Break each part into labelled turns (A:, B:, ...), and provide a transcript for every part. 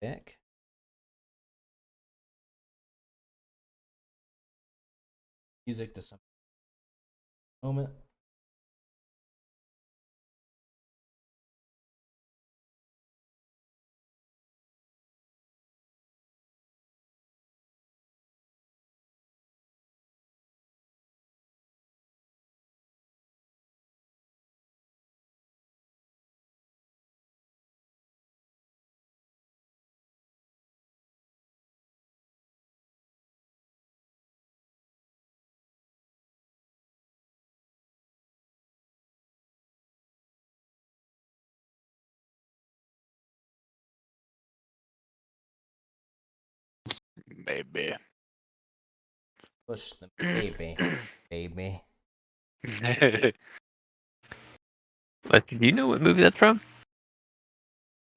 A: Back. Music to some moment.
B: Maybe.
A: Push the baby. Baby.
C: What, do you know what movie that's from?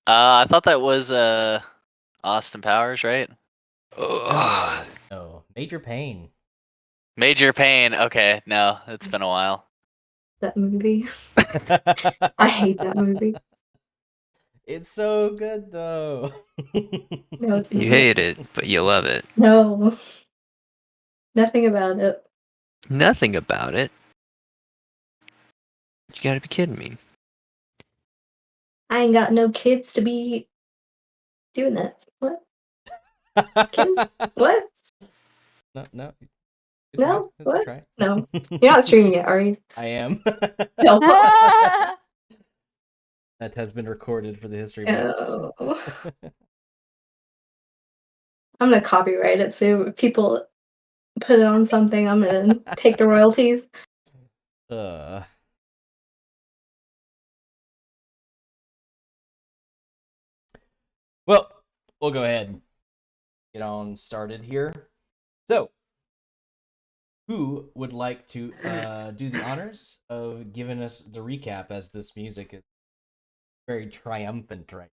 B: I thought that was Austin Powers, right?
C: Oh,
A: No. Major Pain.
B: Major Pain. Okay, no, it's been a while.
D: That movie. I hate that movie.
A: It's so good though.
D: No, it's
C: you
D: not.
C: hate it, but you love it.
D: No. Nothing about it.
C: Nothing about it. You gotta be kidding me.
D: I ain't got no kids to be doing that. What? Kidding? What?
A: No, no. Good
D: No?
A: try. That's a good
D: What?
A: try.
D: No. You're not streaming it, are you?
A: I am.
D: No.
A: That has been recorded for the history books.
D: No. I'm gonna copyright it, so if people put it on something, I'm gonna take the royalties.
A: Uh. Well, we'll go ahead and get on started here. So, who would like to do the honors of giving us the recap, as this music is very triumphant right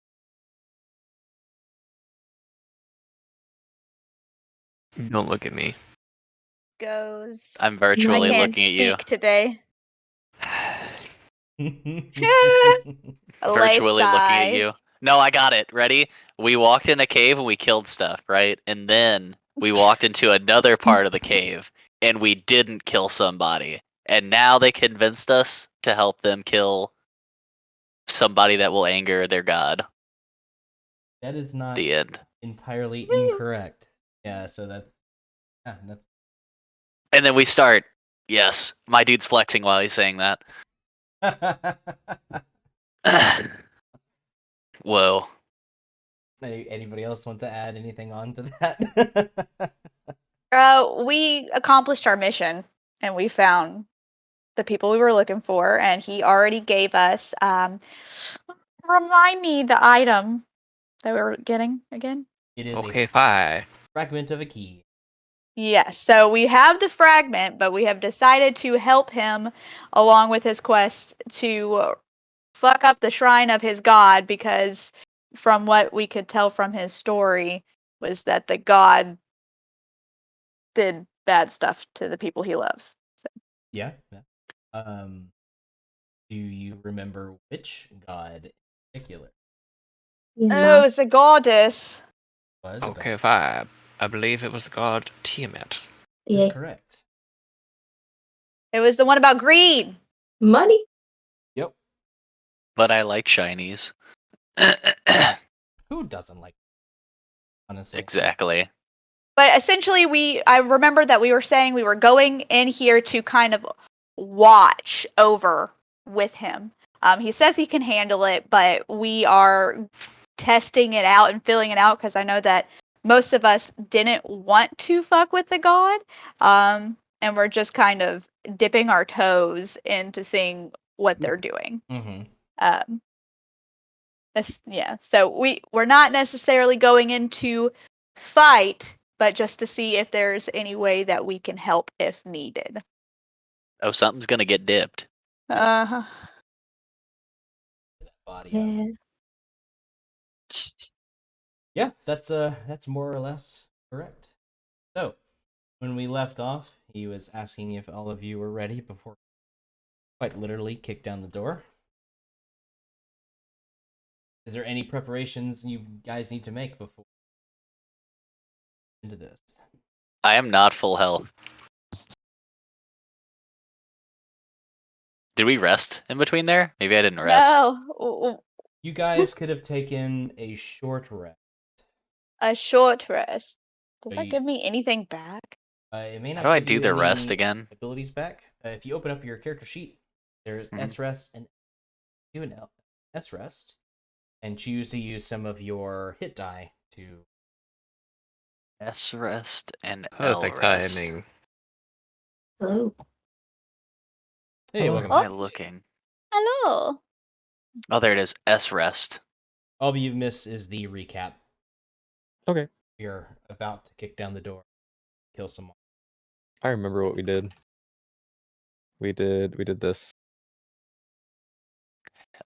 C: Don't look at me.
E: Goes.
B: I'm
E: I
B: virtually
E: can't
B: looking at you.
E: speak today.
A: now?
B: Virtually looking at
E: Sigh.
B: you. No, I got it. Ready? We walked in a cave and we killed stuff, right? And then we walked into another part of the cave and we didn't kill somebody. And now they convinced us to help them kill somebody that will anger their god.
A: That is not
B: The end.
A: entirely incorrect. Yeah, so that's
B: And then we start. Yes, my dude's flexing while he's saying that. Whoa.
A: Anybody else want to add anything on to that?
E: We accomplished our mission and we found the people we were looking for, and he already gave us remind me the item that we were getting again.
A: It is
C: Okay,
A: a
C: fine.
A: fragment of a key.
E: Yes, so we have the fragment, but we have decided to help him along with his quest to fuck up the shrine of his god, because from what we could tell from his story was that the god did bad stuff to the people he loves. So.
A: Yeah. Do you remember which god in particular
E: Oh, it's a goddess.
A: was? A
C: Okay,
A: god?
C: fine. I believe it was the god Tiamat.
A: Is
D: Yeah.
A: correct.
E: It was the one about greed.
D: Money.
A: Yep.
B: But I like shinies.
A: Who doesn't like? Honestly.
B: Exactly.
E: But essentially, I remember that we were saying we were going in here to kind of watch over with him. He says he can handle it, but we are testing it out and filling it out, because I know that most of us didn't want to fuck with the god, and we're just kind of dipping our toes into seeing what they're doing.
A: Mm-hmm.
E: Yeah, so we're not necessarily going into fight, but just to see if there's any way that we can help if needed.
B: Oh, something's gonna get dipped.
E: Uh-huh.
A: Body.
D: Yeah.
A: Yeah, that's more or less correct. So, when we left off, he was asking if all of you were ready before quite literally kicked down the door. Is there any preparations you guys need to make before into this?
B: I am not full health. Did we rest in between there? Maybe I didn't rest.
E: No,
A: You guys could have taken a short rest.
E: a short rest. Does
A: So
E: that
A: you-
E: give me anything back?
A: It may not
B: How do I
A: give
B: do
A: you
B: the rest
A: any
B: again?
A: abilities back. If you open up your character sheet, there's
B: Mhm.
A: S rest and do an S rest, and choose to use some of your hit die to.
B: S rest and L
C: Perfect
B: rest.
C: timing.
D: Hello.
A: Hey,
C: Oh.
A: welcome
B: Where am
A: back.
B: I looking?
E: Hello.
B: Oh, there it is. S rest.
A: All you miss is the recap.
F: Okay.
A: You're about to kick down the door, kill someone.
F: I remember what we did. We did this.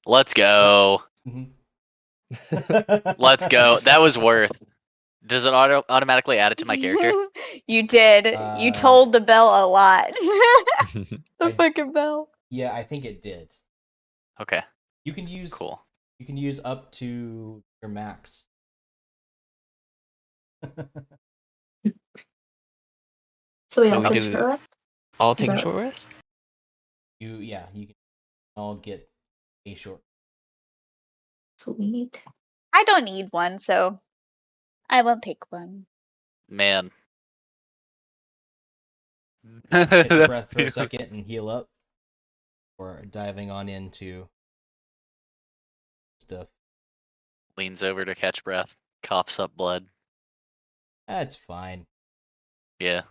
B: Let's go.
A: Mhm.
B: Let's go. That was worth. Does it automatically add it to my character?
E: You did. You told the bell a lot. The
A: I-
E: fucking bell.
A: Yeah, I think it did.
B: Okay,
A: You can use
B: cool.
A: You can use up to your max.
D: So we all
C: So we
D: take
C: do-
D: short rest?
C: All take a
D: that-
C: short rest?
A: You can all get a short.
D: Sweet.
E: I don't need one, so I won't take one.
B: Man.
A: Catch your breath for a second and heal up. Or diving on into stuff.
B: Leans over to catch breath. Coughs up blood.
A: That's fine.
B: Yeah.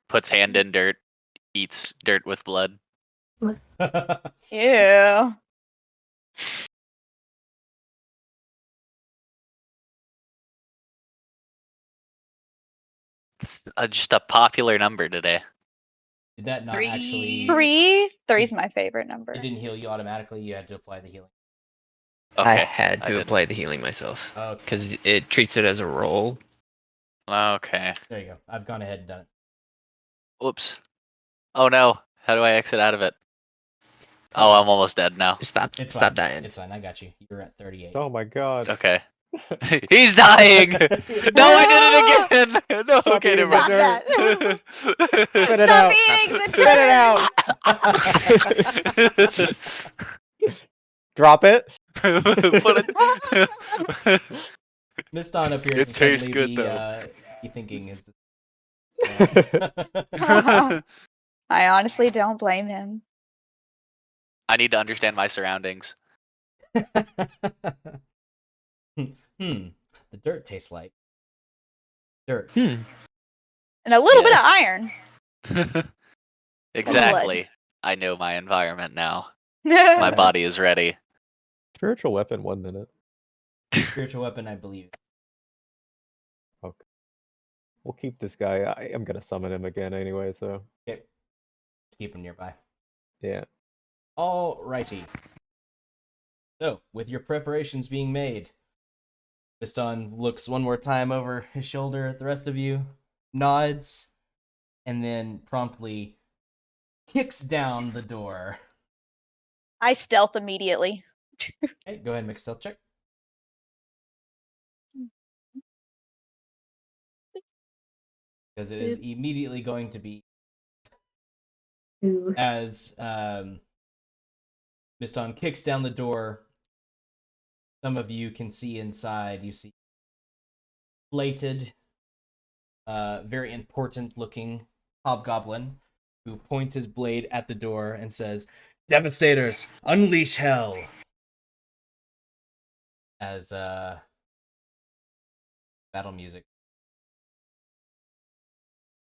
B: Puts hand in dirt. Eats dirt with blood.
E: Ew.
B: Just a popular number today.
A: Did that not
E: Three.
A: actually?
E: Three's my favorite number.
A: It didn't heal you automatically. You had to apply the healing.
B: Okay.
C: I had to
B: didn't.
C: apply the healing myself.
A: Okay.
C: Because it treats it as a roll.
B: Okay.
A: There you go. I've gone ahead and done it.
B: Whoops. Oh no. How do I exit out of it? Oh, I'm almost dead now.
C: Stop
A: It's
C: stop
A: fine.
C: dying.
A: It's fine. I got you. You're at 38.
F: Oh my god.
B: Okay. He's dying! No, I did it again! No,
F: Stop
B: okay,
F: eating
B: never
F: the
B: mind.
F: dirt. Spit it
E: Stop
F: out.
E: eating the
F: Spit it out. Drop it.
B: Put it.
A: Miss Dawn appears
B: It
A: to
B: tastes
A: suddenly
B: good,
A: be,
B: though.
A: be thinking is this.
E: I honestly don't blame him.
B: I need to understand my surroundings.
A: The dirt tastes like dirt.
C: Hmm.
E: And a little
B: Yes.
E: bit of iron.
B: Exactly. I know my environment now. My body is ready.
F: Spiritual weapon, 1 minute.
A: Spiritual weapon, I believe.
F: Okay. We'll keep this guy. I am gonna summon him again anyway, so
A: Okay. Keep him nearby.
F: yeah.
A: Alrighty. So, with your preparations being made, Biston looks one more time over his shoulder at the rest of you, nods, and then promptly kicks down the door.
E: I stealth immediately.
A: Okay, go ahead and make a stealth check. Because it is immediately going to be
D: Ooh.
A: as Biston kicks down the door. Some of you can see inside. You see plated, very important looking hobgoblin who points his blade at the door and says, "Devastators, unleash hell!" As battle music.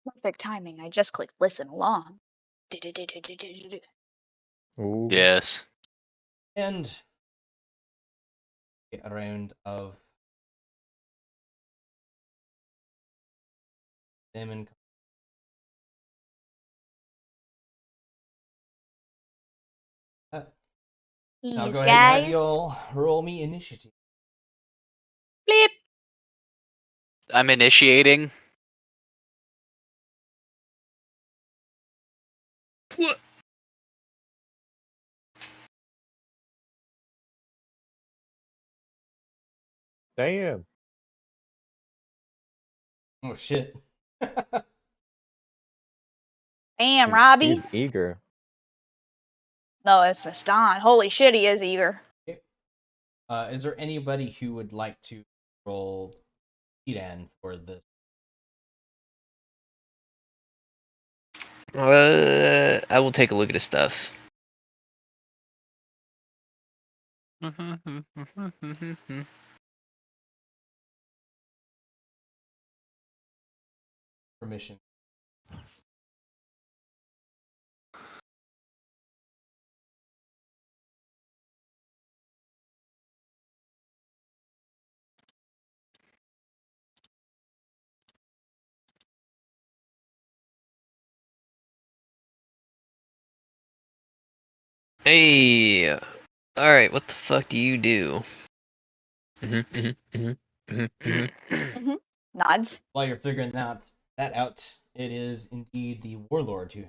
E: Perfect timing. I just clicked listen along.
F: Ooh.
B: Yes.
A: And a round of Damon. Now
E: Ease,
A: go ahead and have
E: guys.
A: you all roll me initiative.
E: Bleep.
B: I'm initiating.
F: Damn.
A: Oh shit.
E: Damn, Robbie.
F: He's eager.
E: No, it's Miston. Holy shit, he is eager.
A: Is there anybody who would like to roll Edan for the?
C: I will take a look at his stuff.
A: Permission?
C: Hey, all right. What the fuck do you do?
E: Nods.
A: While you're figuring that out, it is indeed the warlord who.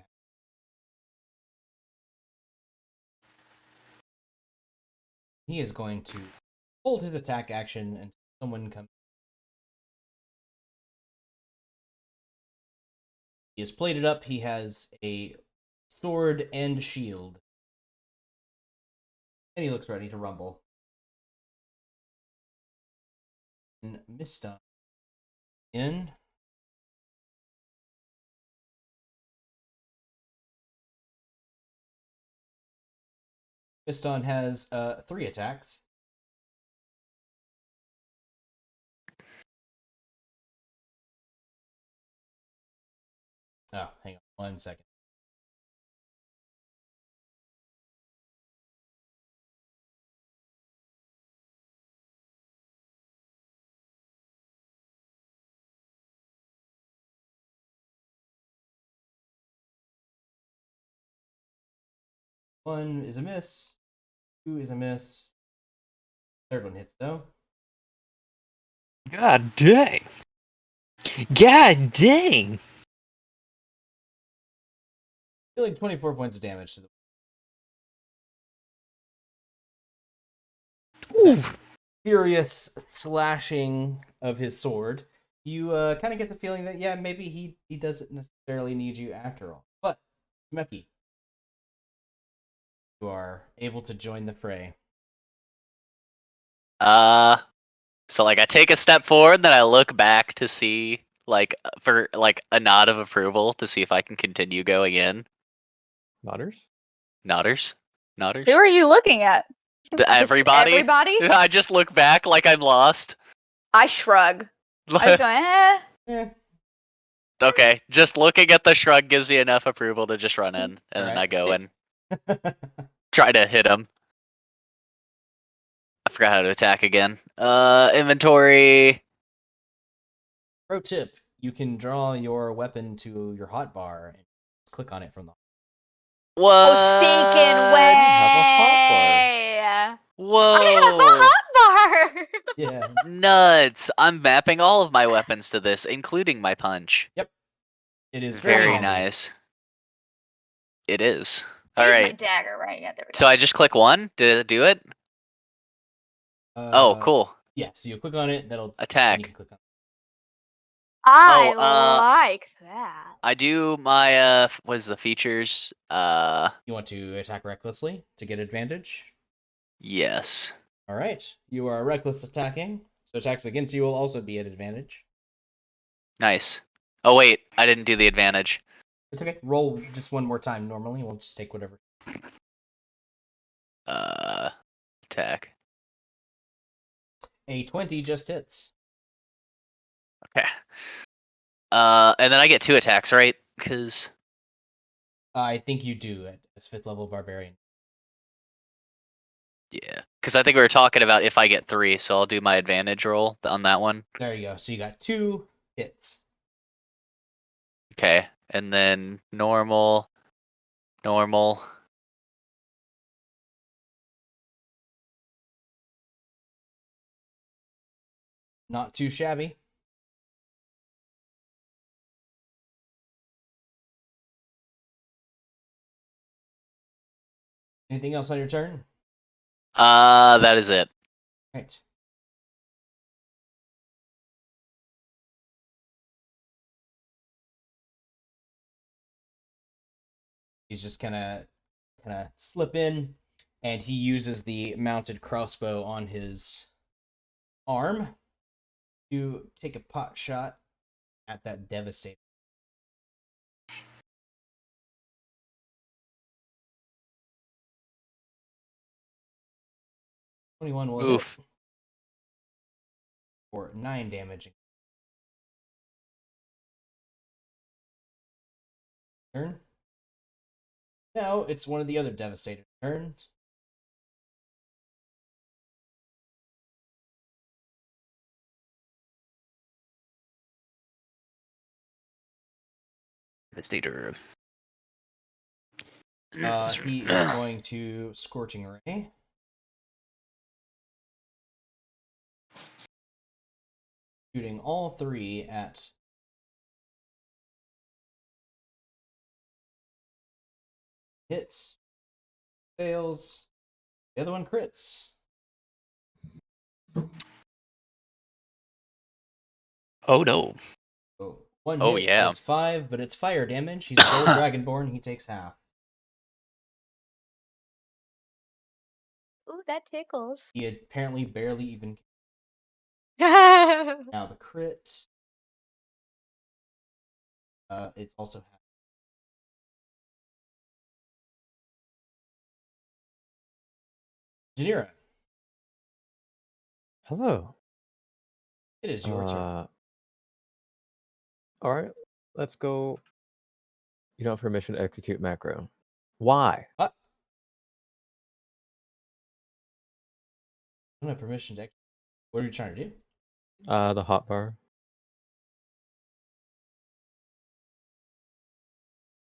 A: He is going to hold his attack action until someone comes. He has plated up. He has a sword and shield. And he looks ready to rumble. And Mista in. Miston has 3 attacks. Oh, hang on 1 second. One is a miss. 2 is a miss. Third one hits though.
C: God dang. God dang.
A: Dealing 24 points of damage to the
C: Oof.
A: furious slashing of his sword. You kind of get the feeling that yeah, maybe he doesn't necessarily need you after all. But Smecky, you are able to join the fray.
B: So like I take a step forward, then I look back to see for a nod of approval to see if I can continue going in.
F: Nodders?
B: Nodders?
E: Who
B: Nodders?
E: are you looking at? Just
B: Everybody?
E: Everybody?
B: I just look back like I'm lost.
E: I shrug. I was going,
A: Eh,
B: Okay, just looking at the shrug gives me enough approval to just run in, and then I
A: Alright.
B: go and try to hit him. I forgot how to attack again. Inventory.
A: Pro tip: you can draw your weapon to your hotbar and click on it from the.
B: What?
E: oh, stinking way!
F: have a
B: Whoa!
E: I have a hotbar!
A: Yeah.
B: Nuts! I'm mapping all of my weapons to this, including my punch.
A: Yep. It is
B: Very
A: handy.
B: nice. It is.
E: Use my
B: Alright.
E: dagger, right? Yeah, there we go.
B: So I just click one? Did it do it? Oh, cool.
A: Yeah, so you click on it, that'll.
B: Attack.
A: And you can click on it.
E: I
B: Oh,
E: like that.
B: I do my, what is the features?
A: You want to attack recklessly to get advantage?
B: Yes.
A: Alright. You are reckless attacking, so attacks against you will also be at advantage.
B: Nice. Oh wait, I didn't do the advantage.
A: It's okay. Roll just one more time normally. We'll just take whatever.
B: Attack.
A: A 20 just hits.
B: Okay. And then I get 2 attacks, right? Because
A: I think you do as 5th level barbarian.
B: yeah, because I think we were talking about if I get 3, so I'll do my advantage roll on that one.
A: There you go. So you got 2 hits.
B: Okay, and then normal.
A: Not too shabby. Anything else on your turn?
B: That is it.
A: Right. He's just kind of slip in, and he uses the mounted crossbow on his arm to take a pot shot at that devastator. $21 will
B: Oof.
A: hit for 9 damage. Turn. Now it's one of the other devastator turns.
C: Devastator.
A: He is going to Scorching Ray. Shooting all 3 at hits, fails, the other one crits.
C: Oh no.
A: So one
B: Oh,
A: hit
B: yeah.
A: is 5, but it's fire damage. He's a gold dragonborn. He takes half.
E: Ooh, that tickles.
A: He apparently barely even.
E: Oh,
A: Now the crit. It's also half. Janira,
F: Hello.
A: it is your turn.
F: All right, let's go. You don't have permission to execute macro. Why?
A: I don't have permission to. What are you trying to do?
F: The hotbar.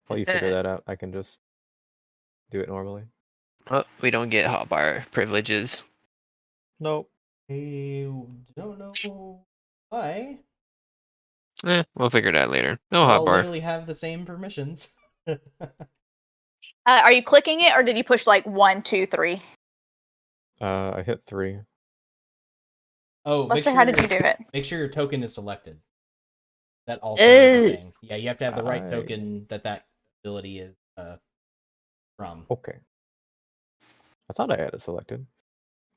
F: While you figure that out, I can just do it normally.
C: Oh, we don't get hotbar privileges.
F: Nope.
A: I don't know why.
C: We'll figure it out later. No
A: We all
C: hotbar.
A: literally have the same permissions.
E: are you clicking it, or did you push like 1, 2, 3?
F: I hit 3.
A: Oh,
E: Let's say, how did you do it?
A: Make sure your token is selected. That also is a thing. Yeah, you have to have the right
F: I-
A: token that ability is from.
F: Okay. I thought I had it selected.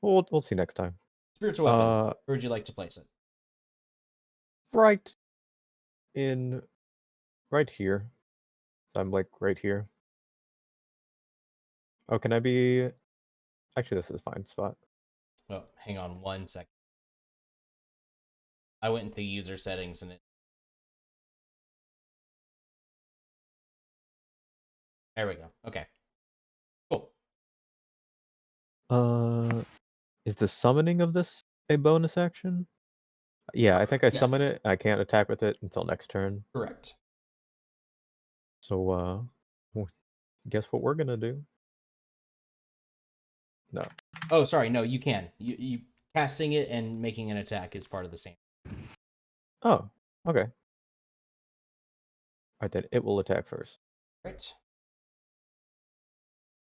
F: Well, we'll see next time.
A: Spiritual weapon. Where would you like to place it?
F: Right here. So I'm like right here. Oh, can I be? Actually, this is a fine spot.
A: Oh, hang on 1 second. I went into user settings and it. There we go. Okay. Cool.
F: Is the summoning of this a bonus action? Yeah, I think I summon
A: Yes.
F: it. I can't attack with it until next turn.
A: Correct.
F: So, well, guess what we're gonna do? No.
A: Oh, sorry. No, you can. You casting it and making an attack is part of the same.
F: Oh, okay. Alright, then it will attack first.
A: Right.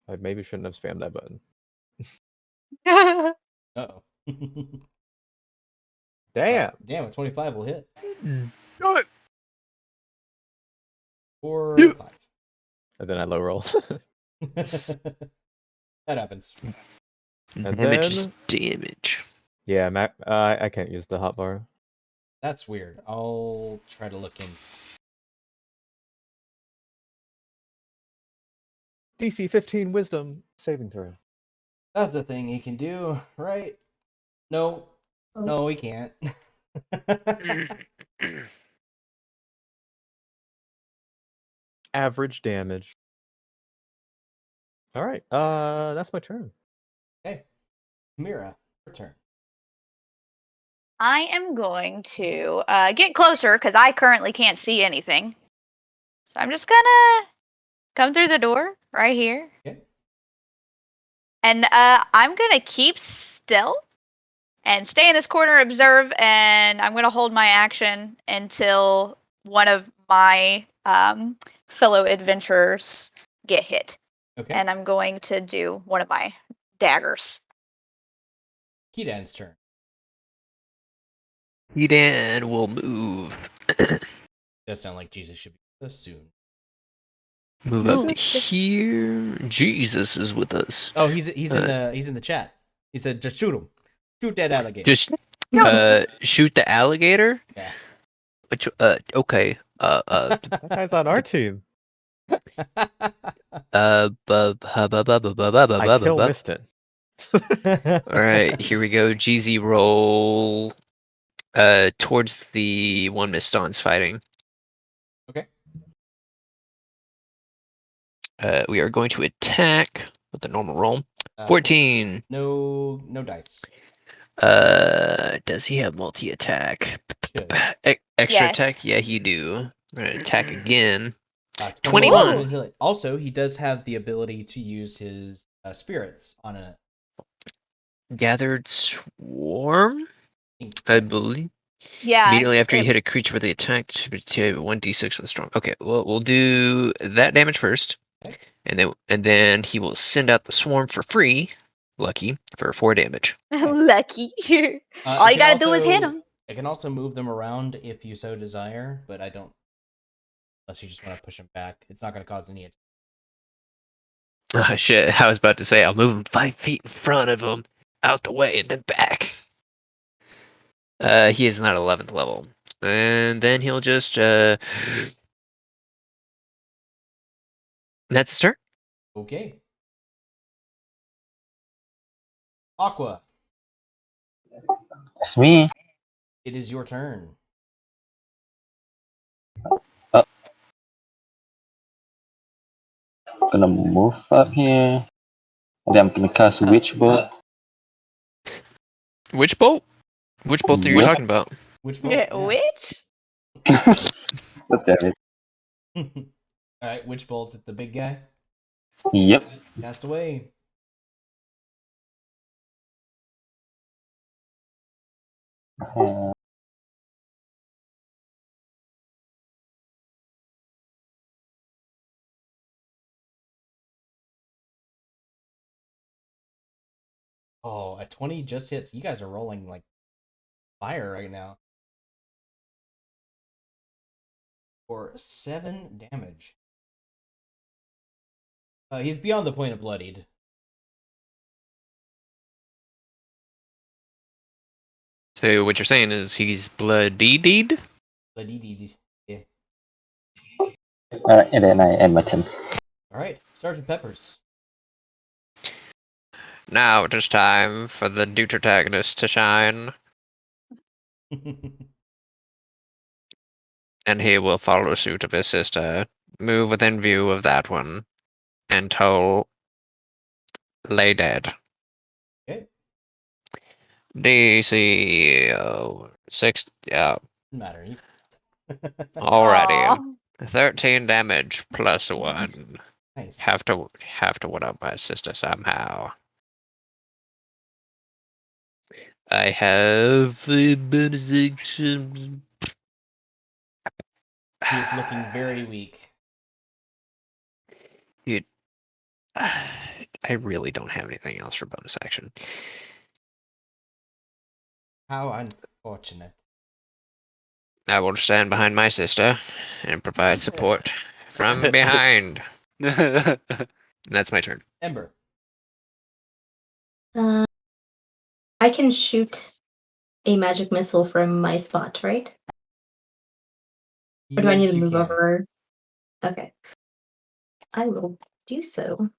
F: I maybe shouldn't have spammed that button.
A: Uh-oh.
F: Damn!
A: Damn, a 25 will hit.
C: Do it.
A: 4,
C: Yeah.
A: 5.
F: And then I low roll.
A: That happens.
F: And
C: Damage is
F: then-
C: damage.
F: Yeah, I can't use the hotbar.
A: That's weird. I'll try to look in.
F: DC 15 Wisdom saving throw.
A: That's the thing he can do, right? No. No, he can't.
F: Average damage. All right. That's my turn.
A: Okay. Mira, your turn.
E: I am going to get closer because I currently can't see anything. So I'm just gonna come through the door right here.
A: Okay.
E: And I'm gonna keep stealth and stay in this corner, observe, and I'm gonna hold my action until one of my fellow adventurers get hit.
A: Okay.
E: And I'm going to do one of my daggers.
A: Kedan's turn.
C: Edan will move.
A: Does sound like Jesus should be with us soon.
C: Move up to
E: Jesus.
C: here. Jesus is with us.
A: Oh, he's in the chat. He said, "Just shoot him. Shoot that alligator."
C: Just shoot the alligator.
A: Yeah.
C: Which okay.
F: That guy's on our team. I kill
C: All
F: Miston.
C: right, here we go. GZ roll. Towards the one Miss Dawn's fighting.
A: Okay.
C: We are going to attack with the normal roll. 14.
A: No dice.
C: Does he have multi-attack?
A: Should.
C: Extra
E: Yes.
C: attack? Yeah, he do. I'm gonna attack again.
A: 21.
C: 21.
A: Ooh. Also, he does have the ability to use his spirits on a.
C: Gathered Swarm? I believe.
E: Yeah.
C: Immediately after you
E: it-
C: hit a creature with the attack, to 1d6 with strong. Okay, well we'll do that damage first,
A: Okay.
C: and then he will send out the swarm for free. Lucky for 4 damage.
E: Lucky. All
A: It
E: you
A: can
E: gotta do is hit
A: also-
E: him.
A: I can also move them around if you so desire, but I don't. Unless you just want to push them back, it's not going to cause any.
C: Oh shit! I was about to say I'll move him 5 feet in front of him, out the way, and then back. He is not 11th level, and then he'll just That's his turn.
A: Okay. Aqua,
G: It's me.
A: it is your turn.
G: Gonna move up here. And then I'm gonna cast Witch Bolt.
C: Which bolt? Which bolt are you
G: Yep.
C: talking about?
A: Which bolt?
E: Which?
G: What's that?
A: All right, which bolt? The big guy.
G: Yep.
A: Cast away.
G: Uh,
A: Oh, a 20 just hits. You guys are rolling like fire right now. For 7 damage. He's beyond the point of bloodied.
C: So what you're saying is he's bloodied?
A: Bloodied. Yeah.
G: Alright, and then I end my turn.
A: All right, Sergeant Peppers.
C: Now it is time for the deuteragonist to shine, and he will follow suit of his sister, move within view of that one, until lay dead.
A: Okay.
C: DC 6. Yeah,
A: Doesn't matter.
C: alrighty.
E: Aw.
C: 13 damage plus 1.
A: Nice.
C: Have to one up my sister somehow. I have a benediction.
A: He is looking very weak.
C: Dude, I really don't have anything else for bonus action.
A: How unfortunate.
C: I will stand behind my sister and provide support from behind. That's my turn.
A: Ember.
D: I can shoot a magic missile from my spot, right? Or do I need
A: Yes,
D: to
A: you
D: move
A: can.
D: over? Okay. I will do so.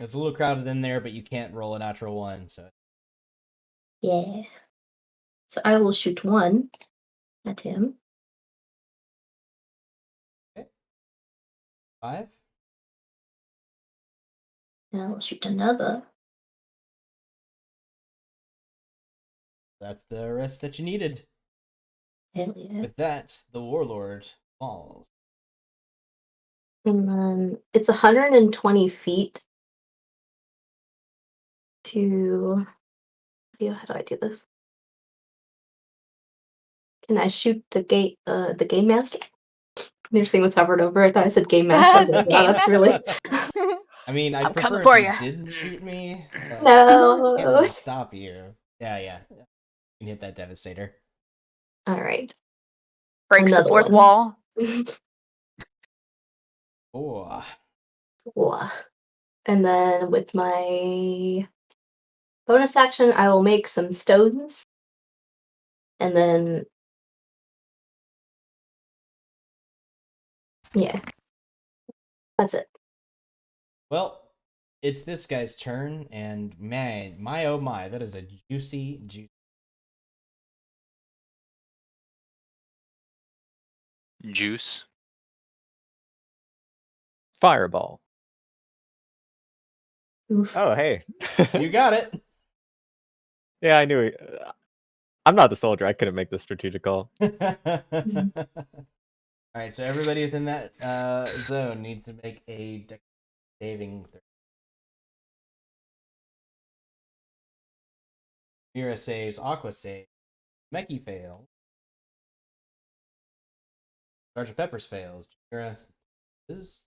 A: It's a little crowded in there, but you can't roll a natural 1, so.
D: Yeah. So I will shoot 1 at him.
A: 5.
D: And I will shoot another.
A: That's the rest that you needed.
D: Hell yeah.
A: With that, the warlord falls.
D: And then it's 120 feet to. How do I do this? Can I shoot the game master? Everything was hovered over. I thought I said game master. I was like, wow,
E: Game
D: that's really.
A: I mean, I'd
E: I'm
A: prefer
E: coming
A: if
E: for
A: you
E: ya.
A: didn't shoot me. But
D: No.
A: I can't really stop you. Yeah. You can hit that Devastator.
D: All right.
E: Breaks the
D: Another
E: fourth
D: one.
E: wall.
A: Oh,
D: Whoa. And then with my bonus action, I will make some stones. And then, yeah, that's it.
A: well, it's this guy's turn, and man, my oh my, that is a juicy.
B: Juice.
F: Fireball.
D: Oof.
F: Oh, hey.
A: You got it.
F: Yeah, I knew it. I'm not the soldier. I couldn't make the strategic call.
A: All right, so everybody within that zone needs to make a saving throw. Mira saves, Aqua saves, Meki fails, Sergeant Peppers fails, Mira saves,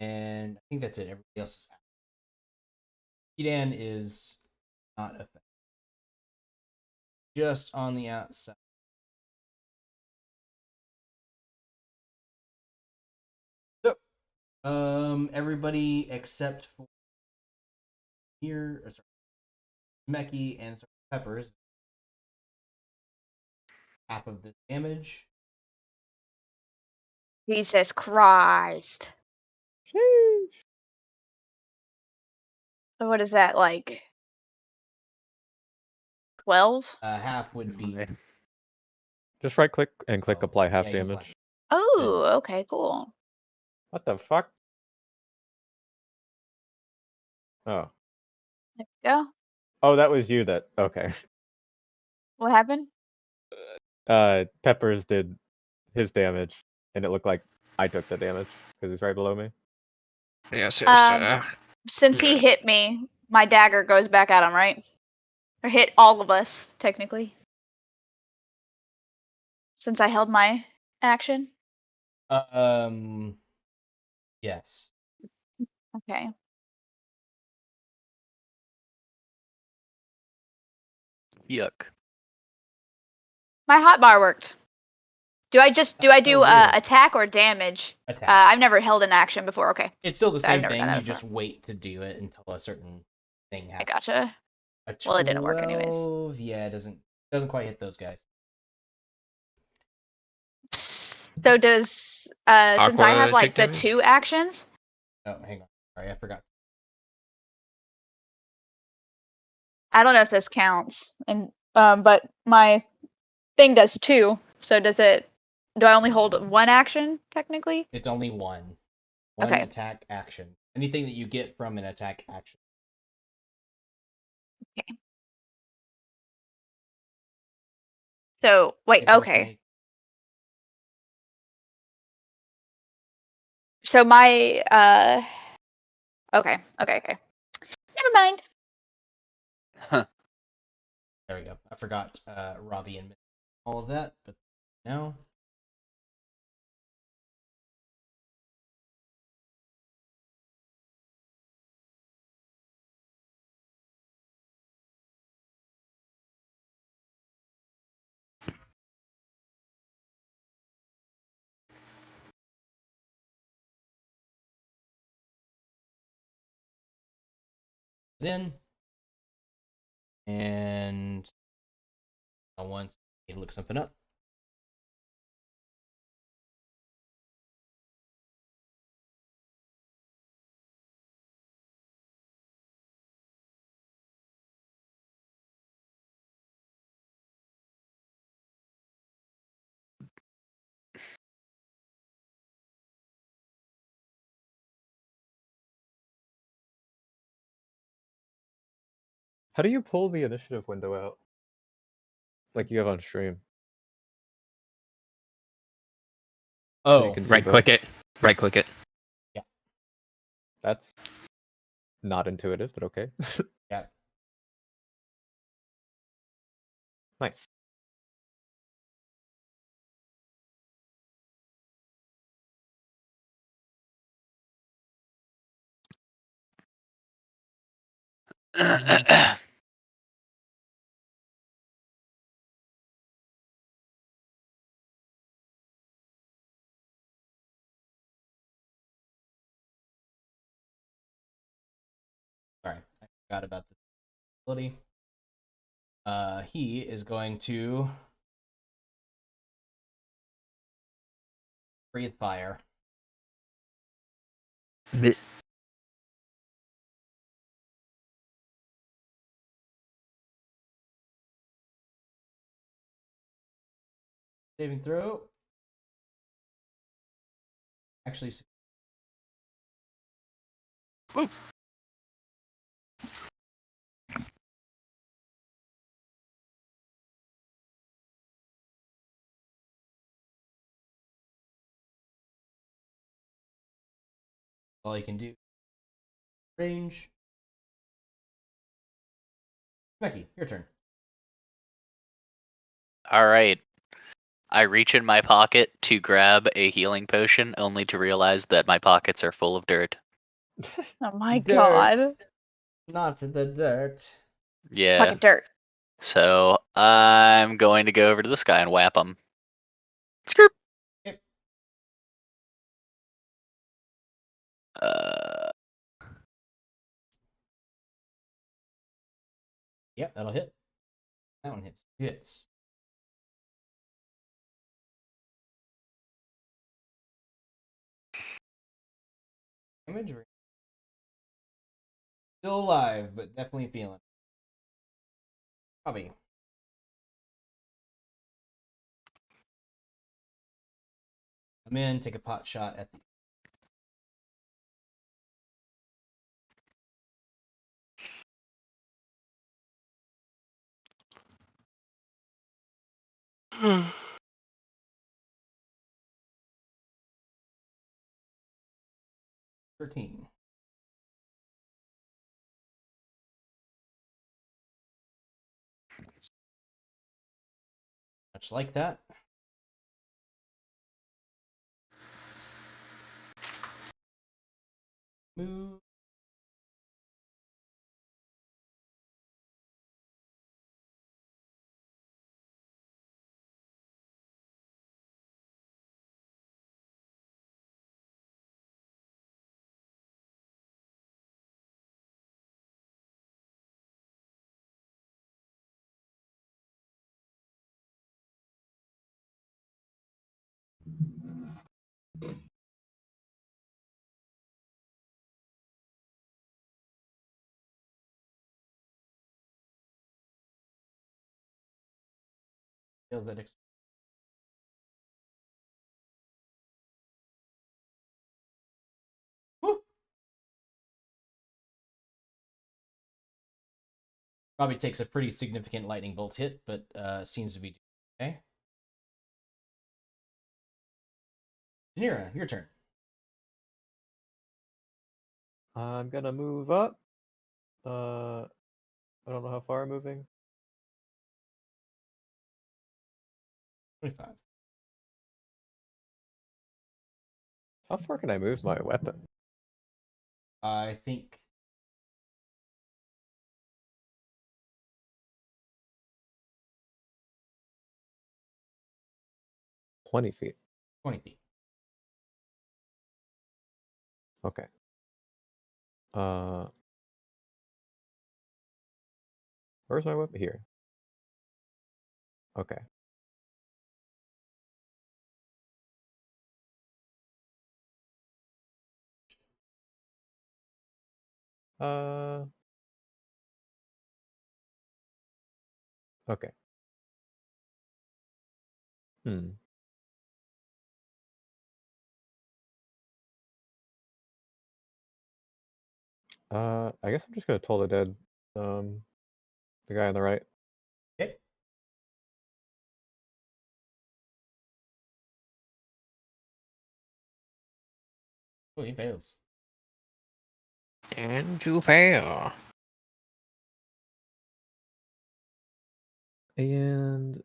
A: and I think that's it. Everybody else is out. Kidan is not affected. Just on the outside. So, everybody except for here, sorry, Meki and Sergeant Peppers, half of this damage.
E: Jesus Christ.
F: Sheesh.
E: So what is that, like 12?
A: Half would be.
F: Just right click and click
A: Oh,
F: apply half
A: yeah, you
F: damage.
E: Oh, okay, cool.
F: What the fuck? Oh.
E: There we go.
F: Oh, that was you that. Okay.
E: What happened?
F: Peppers did his damage, and it looked like I took the damage because he's right below me.
C: Yes, sister.
E: Since he hit me, my dagger goes back at him, right? Or hit all of us, technically. Since I held my action.
A: Yes.
E: Okay.
B: Yuck.
E: My hotbar worked. Do I do
A: weird.
E: attack or damage?
A: Attack.
E: I've never held an action before. Okay.
A: It's still the
E: So I've
A: same
E: never done
A: thing.
E: that
A: You
E: before.
A: just wait to do it until a certain thing
E: I
A: happens.
E: gotcha.
A: A 12,
E: Well, it didn't work anyways.
A: Yeah, it doesn't quite hit those guys.
E: So does since I have
C: Aqua
E: like
C: take
E: the
C: damage?
E: 2 actions,
A: Oh, hang on. Sorry, I forgot.
E: I don't know if this counts. And but my thing does 2. So do I only hold 1 action technically?
A: It's only one. One
E: Okay.
A: attack action. Anything that you get from an attack action.
E: Okay. So wait,
A: Peppers
E: okay.
A: make-
E: So my okay. Never mind.
A: There we go. I forgot Robbie and all of that, but now. In. And I want to look something up.
F: How do you pull the initiative window out? Like you have on stream. So you
A: Oh,
F: can see
C: Right click
F: both.
C: it. Right click it.
F: That's not intuitive, but okay.
A: yeah.
F: Nice.
A: Forgot about the ability. He is going to breathe fire.
C: Blech.
A: Saving throw. Actually, all you can do. Range. Becky, your turn.
B: All right. I reach in my pocket to grab a healing potion, only to realize that my pockets are full of dirt.
E: Oh my
A: Dirt.
E: god.
A: Not the dirt.
B: Yeah.
E: Pocket dirt.
B: So I'm going to go over to this guy and whap him. Skirp.
A: Yep. Yep, that'll hit. That one hits. Hits. Damage. Still alive, but definitely feeling. Probably. I'm in. Take a pot shot at the.
B: Uh.
A: 13. Much like that. Move. Feels that. Woo! Probably takes a pretty significant lightning bolt hit, but seems to be okay. Janira, your turn.
F: I'm gonna move up. I don't know how far I'm moving.
A: 25.
F: How far can I move my weapon?
A: I think
F: 20 feet.
A: 20 feet.
F: Okay. Where's my weapon? Here. Okay. Okay. I guess I'm just gonna toll the dead. The guy on the right.
A: Okay. Oh, he fails.
C: And you fail.
F: And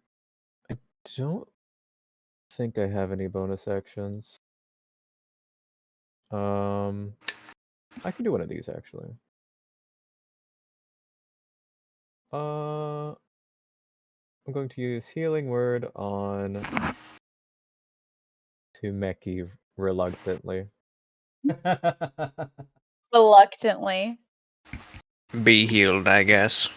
F: I don't think I have any bonus actions. I can do one of these actually. I'm going to use Healing Word on Tumeki reluctantly.
E: Reluctantly.
C: Be healed, I guess.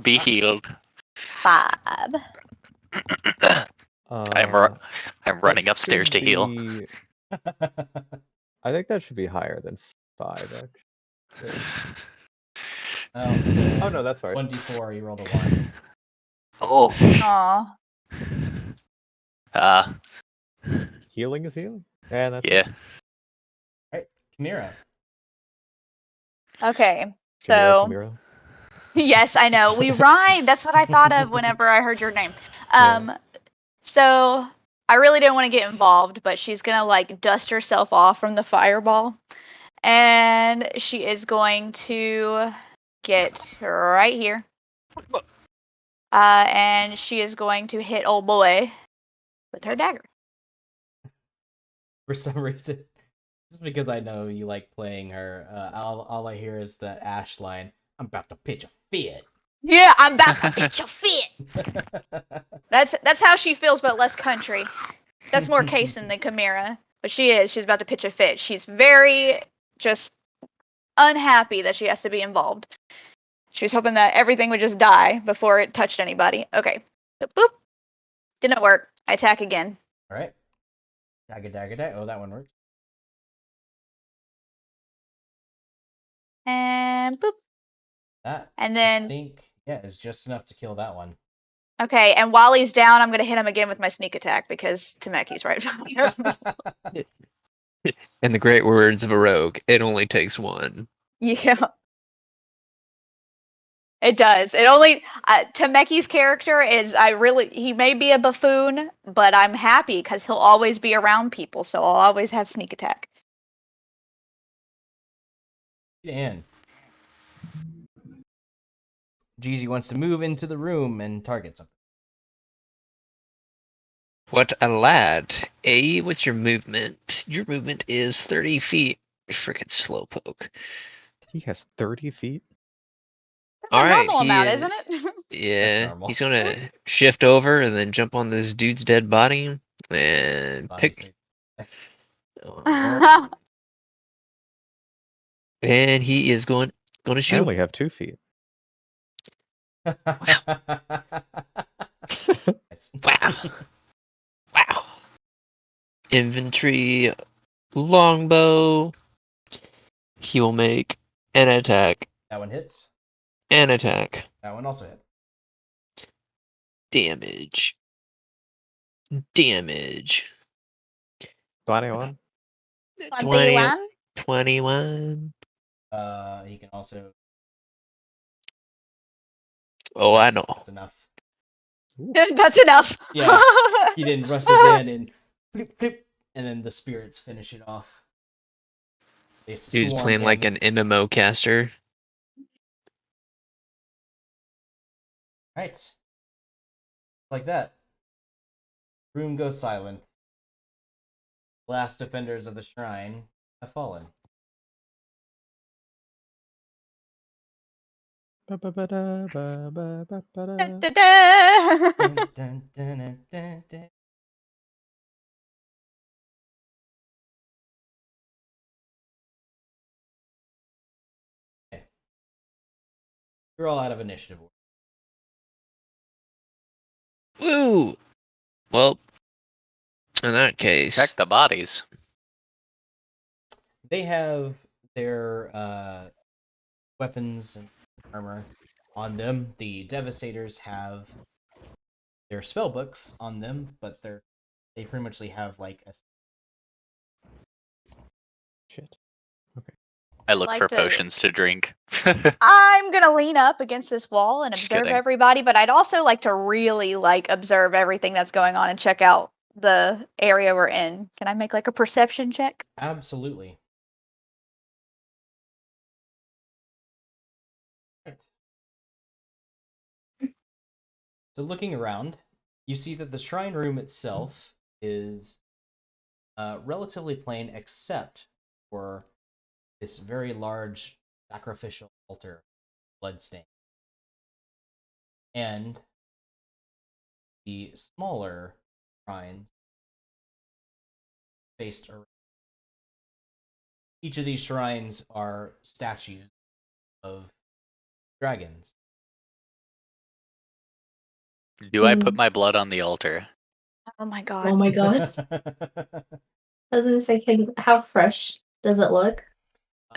B: Be healed.
E: 5.
B: I'm
F: That
B: running upstairs to
F: should
B: heal.
F: be- I think that should be higher than 5, actually.
A: Oh, it's a
F: Oh no, that's right.
A: 1d4. You rolled a 1.
B: Oh.
E: Aw.
F: Healing is healing. Yeah, that's
B: Yeah.
A: Right, Chimera.
E: Okay.
F: Chimera,
E: So
F: Chimera.
E: yes, I know. We rhymed. That's what I thought of whenever I heard your name.
F: Yeah.
E: So I really didn't want to get involved, but she's gonna like dust herself off from the fireball. And she is going to get right here. And she is going to hit old boy with her dagger.
A: For some reason, just because I know you like playing her, all I hear is the Ash line. I'm about to pitch a fit.
E: Yeah, I'm about to pitch a fit. That's how she feels, but less country. That's more Kason than Chimera. But she's about to pitch a fit. She's very just unhappy that she has to be involved. She was hoping that everything would just die before it touched anybody. Okay. So, boop. Didn't work. I attack again.
A: All right. Dagger, dagger, dagger. Oh, that one works.
E: And boop.
A: That,
E: And
A: I
E: then,
A: think, yeah, is just enough to kill that one.
E: okay, and while he's down, I'm going to hit him again with my sneak attack because Tameki's right here.
C: In the great words of a rogue, it only takes one.
E: Yeah. It does. It only Tameki's character is he may be a buffoon, but I'm happy because he'll always be around people, so I'll always have sneak attack.
A: And Jeezy wants to move into the room and target something.
C: What a lad. A, what's your movement? Your movement is 30 feet. Freaking slowpoke.
F: He has 30 feet.
E: That's
C: All
E: a
C: right,
E: normal
C: he
E: amount,
C: is.
E: isn't it?
C: Yeah,
A: normal.
C: he's gonna shift over and then jump on this dude's dead body and
A: Body
C: pick.
A: save.
C: And he is going
F: I
C: shoot him.
F: only have 2 feet.
A: Nice.
C: Wow. Wow. Infantry longbow. He will make an attack.
A: That one hits.
C: An attack.
A: That one also hits.
C: Damage. Damage.
F: 21.
E: 21?
C: 21.
A: He can also.
C: Oh, I know.
A: That's enough.
E: That's enough.
A: Yeah. He didn't rush his hand and flip, flip, and then the spirits finish it off. They
C: He was
A: swarm
C: playing like
A: him.
C: an MMO caster.
A: Right. Like that. Room goes silent. Last defenders of the shrine have fallen.
E: Dun, dun, dun.
A: Dun, dun, dun, dun, dun, dun. Okay. You're all out of initiative.
C: Woo! Well, in that case,
B: Check the bodies.
A: They have their weapons and armor on them. The Devastators have their spell books on them, but they pretty much have like a
F: Shit.
B: I look
E: like
B: for
E: to-
B: potions to drink.
E: I'm gonna lean up against this wall and
B: Just
E: observe
B: kidding.
E: everybody, but I'd also like to really observe everything that's going on and check out the area we're in. Can I make like a perception check?
A: absolutely. So looking around, you see that the shrine room itself is relatively plain, except for this very large sacrificial altar, bloodstain, and the smaller shrines spaced around. Each of these shrines are statues of dragons.
B: Do I put my blood on the altar?
E: Oh my god.
D: Oh my god. I was gonna say, how fresh does it look?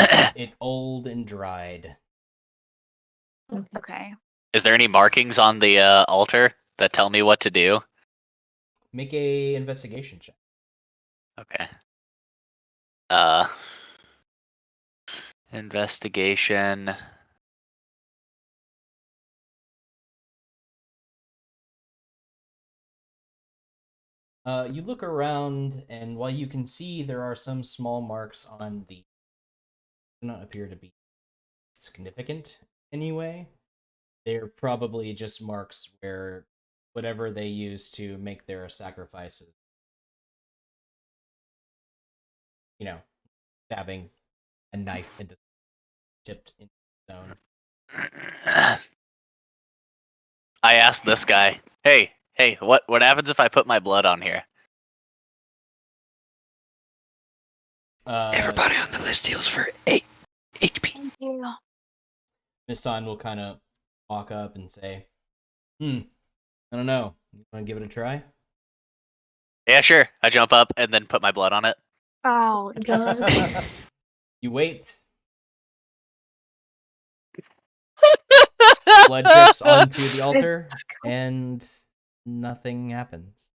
A: It's old and dried.
E: Okay.
B: Is there any markings on the altar that tell me what to do?
A: Make a investigation check.
B: Okay. Investigation.
A: You look around, and while you can see there are some small marks on the, do not appear to be significant anyway. They're probably just marks where whatever they use to make their sacrifices, stabbing a knife into tipped into stone.
B: I asked this guy, hey, what happens if I put my blood on here?
C: Everybody on the list heals for 8 HP.
E: Thank you.
A: Missan will kind of walk up and say, I don't know. You want to give it a try?
B: Yeah, sure. I jump up and then put my blood on it.
E: Oh
D: God.
A: You wait. Blood drips onto the altar, and nothing happens.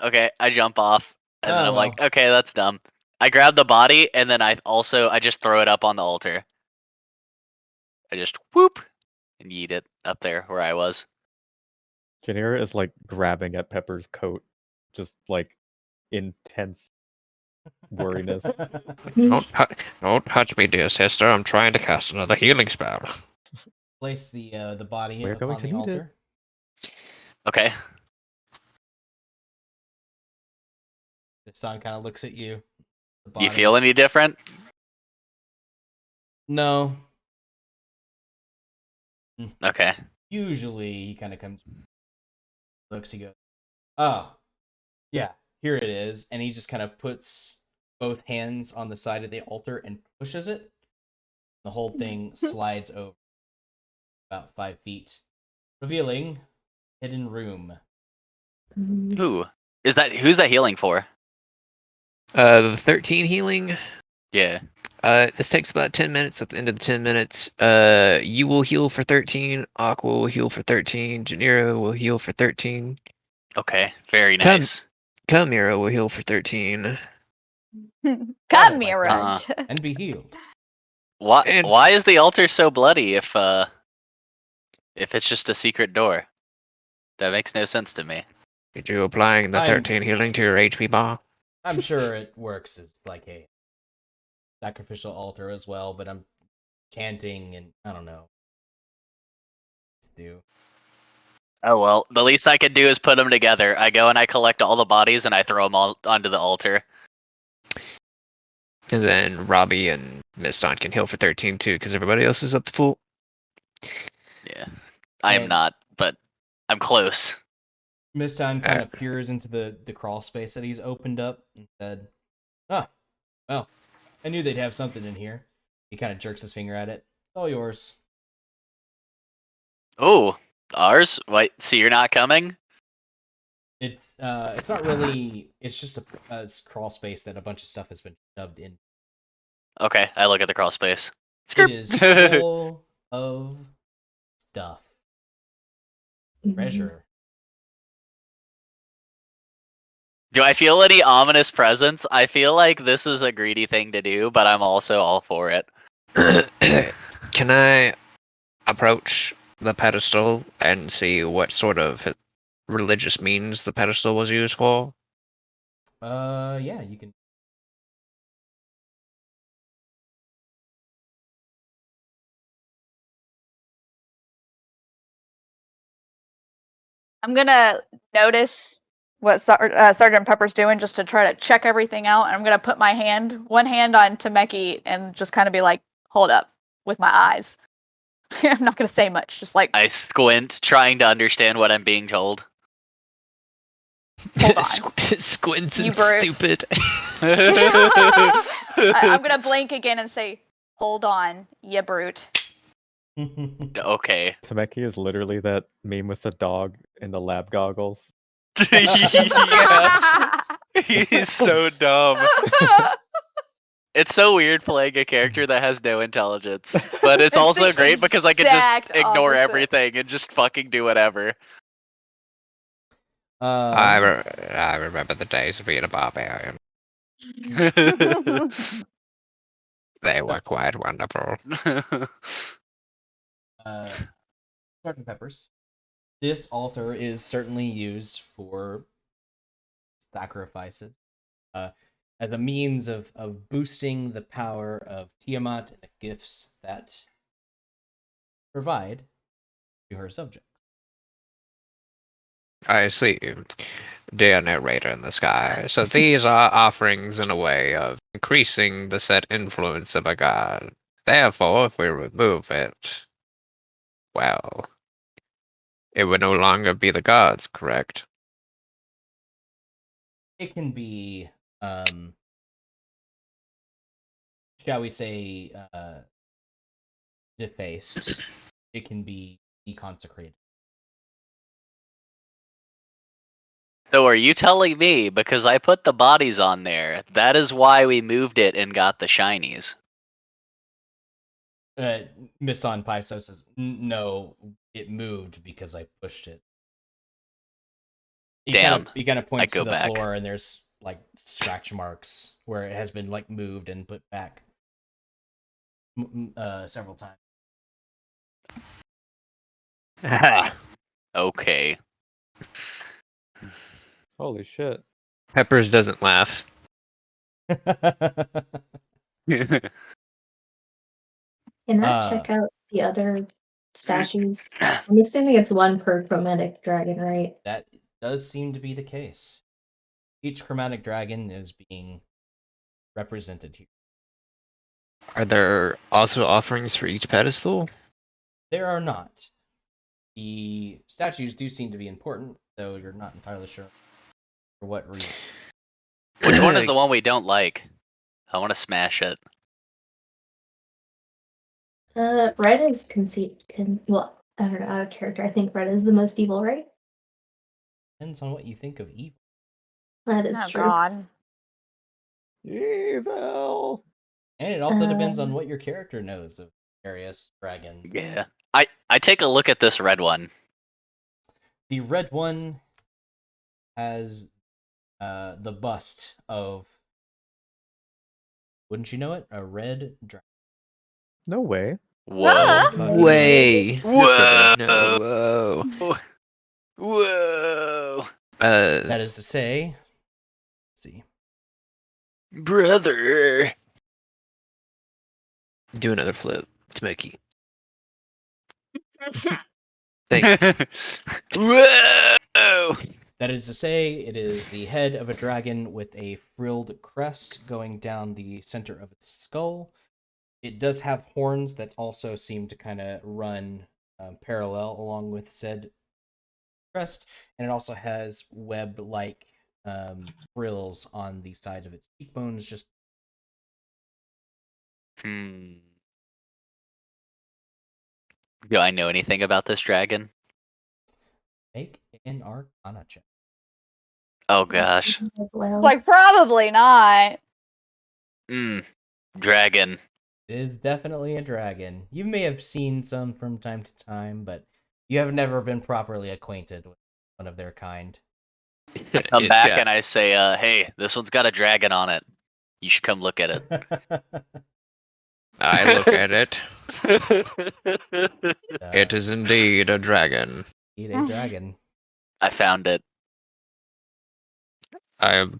B: Okay, I jump off, and then
A: Oh,
B: I'm like, okay, that's dumb. I grab the body, and then I just throw it up on the altar. I just whoop and yeet it up there where I was.
F: Janira is like grabbing at Pepper's coat, just like intense worriness.
C: Don't touch me, dear sister. I'm trying to cast another healing spell.
A: Place the body
F: We're going
A: upon
F: to
A: the
F: need it.
A: altar.
B: Okay.
A: The sun kind of looks at you. The
B: You
A: body.
B: feel any different?
A: No.
B: Okay.
A: Usually he kind of comes, looks, he goes, oh, yeah, here it is. And he just kind of puts both hands on the side of the altar and pushes it. The whole thing slides over about 5 feet, revealing hidden room.
B: Who's that healing for?
C: The 13 healing.
B: Yeah.
C: This takes about 10 minutes. At the end of the 10 minutes, you will heal for 13. Aqua will heal for 13. Janira will heal for 13.
B: Okay. Very
C: Come.
B: nice.
C: Kamira will heal for 13.
E: Come
A: my
E: here,
A: friend, and be healed.
C: And-
B: Why is the altar so bloody if it's just a secret door? That makes no sense to me.
C: Did you applying the 13 healing to your HP bar?
A: I'm sure it works as like a sacrificial altar as well, but I'm chanting and I don't know. Do.
B: Oh well, the least I could do is put them together. I go and I collect all the bodies and I throw them all onto the altar.
C: And then Robbie and Miston can heal for 13 too, because everybody else is up to full.
B: Yeah. I am
A: And-
B: not, but I'm close.
A: Miston kind of peers into the crawl space that he's opened up and said, "Ah, well, I knew they'd have something in here." He kind of jerks his finger at it. It's all yours.
B: Oh, ours? Wait, so you're not coming?
A: It's not really. It's just a crawl space that a bunch of stuff has been shoved in.
B: Okay, I look at the crawl space.
A: It is full of stuff, treasure.
B: Do I feel any ominous presence? I feel like this is a greedy thing to do, but I'm also all for it.
C: Can I approach the pedestal and see what sort of religious means the pedestal was used for?
A: Yeah, you can.
E: I'm gonna notice what Sergeant Pepper's doing just to try to check everything out. And I'm gonna put my one hand on Temeki, and just kind of be like, "Hold up," with my eyes. I'm not gonna say much, just like
B: I squint, trying to understand what I'm being told.
E: Hold on.
C: Squints
E: You
C: and
E: brute.
C: stupid.
E: I'm gonna blink again and say, "Hold on, you brute."
B: Okay.
F: Tameki is literally that meme with the dog in the lab goggles.
B: Yeah. He's so dumb. It's so weird playing a character that has no intelligence, but it's
E: It's
B: also
E: the
B: great because I can just
E: exact
B: ignore
E: opposite.
B: everything and just fucking do whatever.
C: I remember the days of being a barbarian. They were quite wonderful.
A: Sergeant Peppers. This altar is certainly used for sacrifices, as a means of boosting the power of Tiamat and the gifts that provide to her subjects.
C: I see, dear narrator in the sky. So these are offerings in a way of increasing the said influence of a god. Therefore, if we remove it, well, it would no longer be the gods, correct?
A: It can be, shall we say, defaced. It can be deconsecrated.
B: So are you telling me, because I put the bodies on there, that is why we moved it and got the shinies?
A: Miss on Pyso says, no, it moved because I pushed it.
B: Damn,
A: He kind of points
B: go
A: to the
B: back.
A: floor, and there's like scratch marks where it has been like moved and put back several times.
B: Okay.
F: Holy shit.
C: Peppers doesn't laugh.
D: Can I
A: Uh,
D: check out the other statues? I'm assuming it's one per chromatic dragon, right?
A: That does seem to be the case. Each chromatic dragon is being represented here.
C: Are there also offerings for each pedestal?
A: There are not. The statues do seem to be important, though you're not entirely sure for what reason.
B: Which one is the one we don't like? I want to smash it.
D: Red is well, I don't know, out of character. I think red is the most evil, right?
A: Depends on what you think of evil.
D: That is
E: Oh
D: true.
E: God.
F: Evil.
A: And it also depends on
D: Um,
A: what your character knows of various dragons.
B: Yeah. I take a look at this red one.
A: The red one has the bust of, wouldn't you know it, a red dragon.
F: No way.
B: Whoa.
C: Way.
B: Whoa.
C: No.
B: Whoa.
A: That is to say, let's see.
B: Brother.
C: Do another flip. Smokey. Thank
B: Whoa.
A: That is to say, it is the head of a dragon with a frilled crest going down the center of its skull. It does have horns that also seem to kind of run parallel along with said crest, and it also has web-like frills on the side of its cheekbones. Just
B: Do I know anything about this dragon?
A: make an Arcana check.
B: Oh gosh.
D: as well.
E: Like probably not.
B: Dragon.
A: It is definitely a dragon. You may have seen some from time to time, but you have never been properly acquainted with one of their kind.
B: I come back and I say, hey, this one's got a dragon on it. You should come look at it.
C: I look at it. It
A: Uh,
C: is indeed a dragon.
A: eat a dragon.
B: I found it.
C: I'm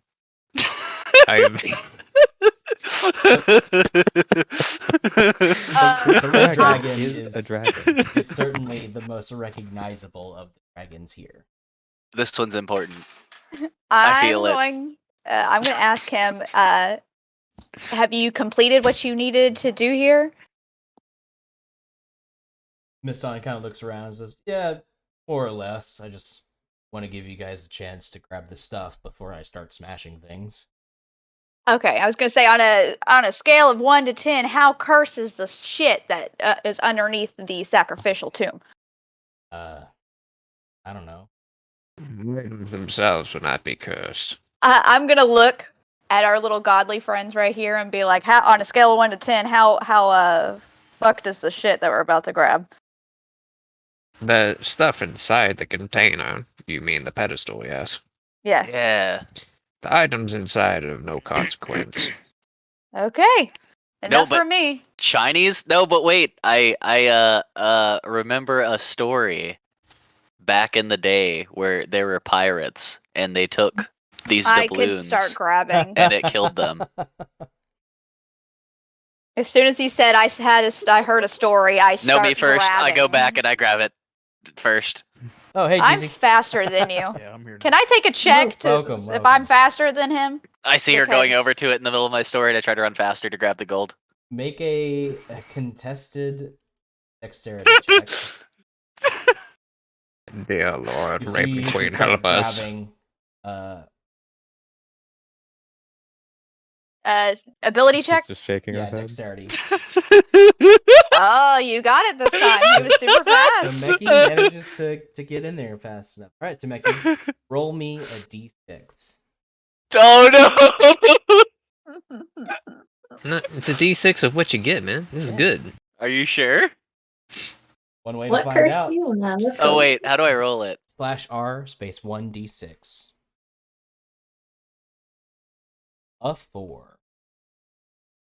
A: The red dragon
F: is a dragon.
A: is certainly the most recognizable of the dragons here.
B: This one's important. I feel it.
E: I'm going to ask him. Have you completed what you needed to do here?
A: Miss Sonic kind of looks around and says, "Yeah, more or less. I just want to give you guys a chance to grab the stuff before I start smashing things.
E: Okay, I was gonna say on a scale of 1 to 10, how cursed is the shit that is underneath the sacrificial tomb?
A: I don't know.
C: Items themselves would not be cursed.
E: I'm gonna look at our little godly friends right here and be like, how on a scale of 1 to 10, how fucked is the shit that we're about to grab?
C: The stuff inside the container, you mean the pedestal, yes?
E: Yes.
B: Yeah.
C: The items inside are of no consequence.
E: Okay. Enough
B: but-
E: for me.
B: Chinese? No, but wait. I remember a story back in the day where there were pirates and they took these
E: I could
B: doubloons
E: start grabbing.
B: and it killed them.
E: As soon as he said I heard a story, I
B: No,
E: start
B: me first. I go
E: grabbing.
B: back and I grab it first.
A: Oh, hey,
E: I'm
A: Jeezy.
E: faster than you.
H: Yeah, I'm here.
E: Can I take a check to
A: Welcome,
E: if
A: welcome.
E: I'm faster than him?
B: I see her going
E: Because-
B: over to it in the middle of my story and I try to run faster to grab the gold.
A: Make a contested dexterity check.
C: Dear Lord,
A: You
C: Raven
A: see,
C: Queen,
A: you start
C: help us.
A: grabbing,
E: Ability
F: She's
E: check?
F: just shaking her
A: yeah,
F: head.
A: dexterity.
E: Oh, you got it this time. He was super fast.
A: Tameki manages to get in there fast enough. All right, Tameki, roll me a d6.
B: Oh no!
C: No, it's a D6 of what you get, man. This is
A: Yeah.
C: good.
B: Are you sure?
A: One way to
D: What
A: find
D: curse
A: out.
D: do you have? Let's
B: Oh
D: go.
B: wait, how do I roll it?
A: /R space 1d6. A 4.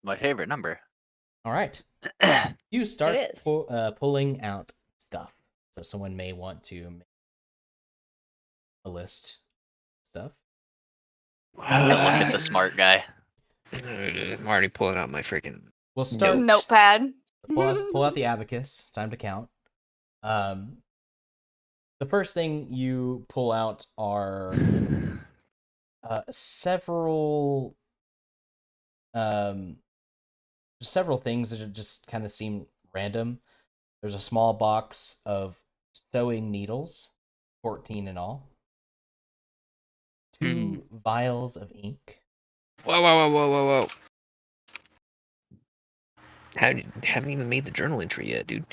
B: My favorite number.
A: All right. You start
E: It is.
A: pulling out stuff. So someone may want to make a list of stuff.
B: And look at the smart guy.
C: I'm already pulling out my freaking.
A: We'll start.
E: Notepad.
A: Pull out the abacus. It's time to count. The first thing you pull out are several things that just kind of seem random. There's a small box of sewing needles, 14 in all. 2 vials of ink.
C: Whoa. Haven't even made the journal entry yet, dude.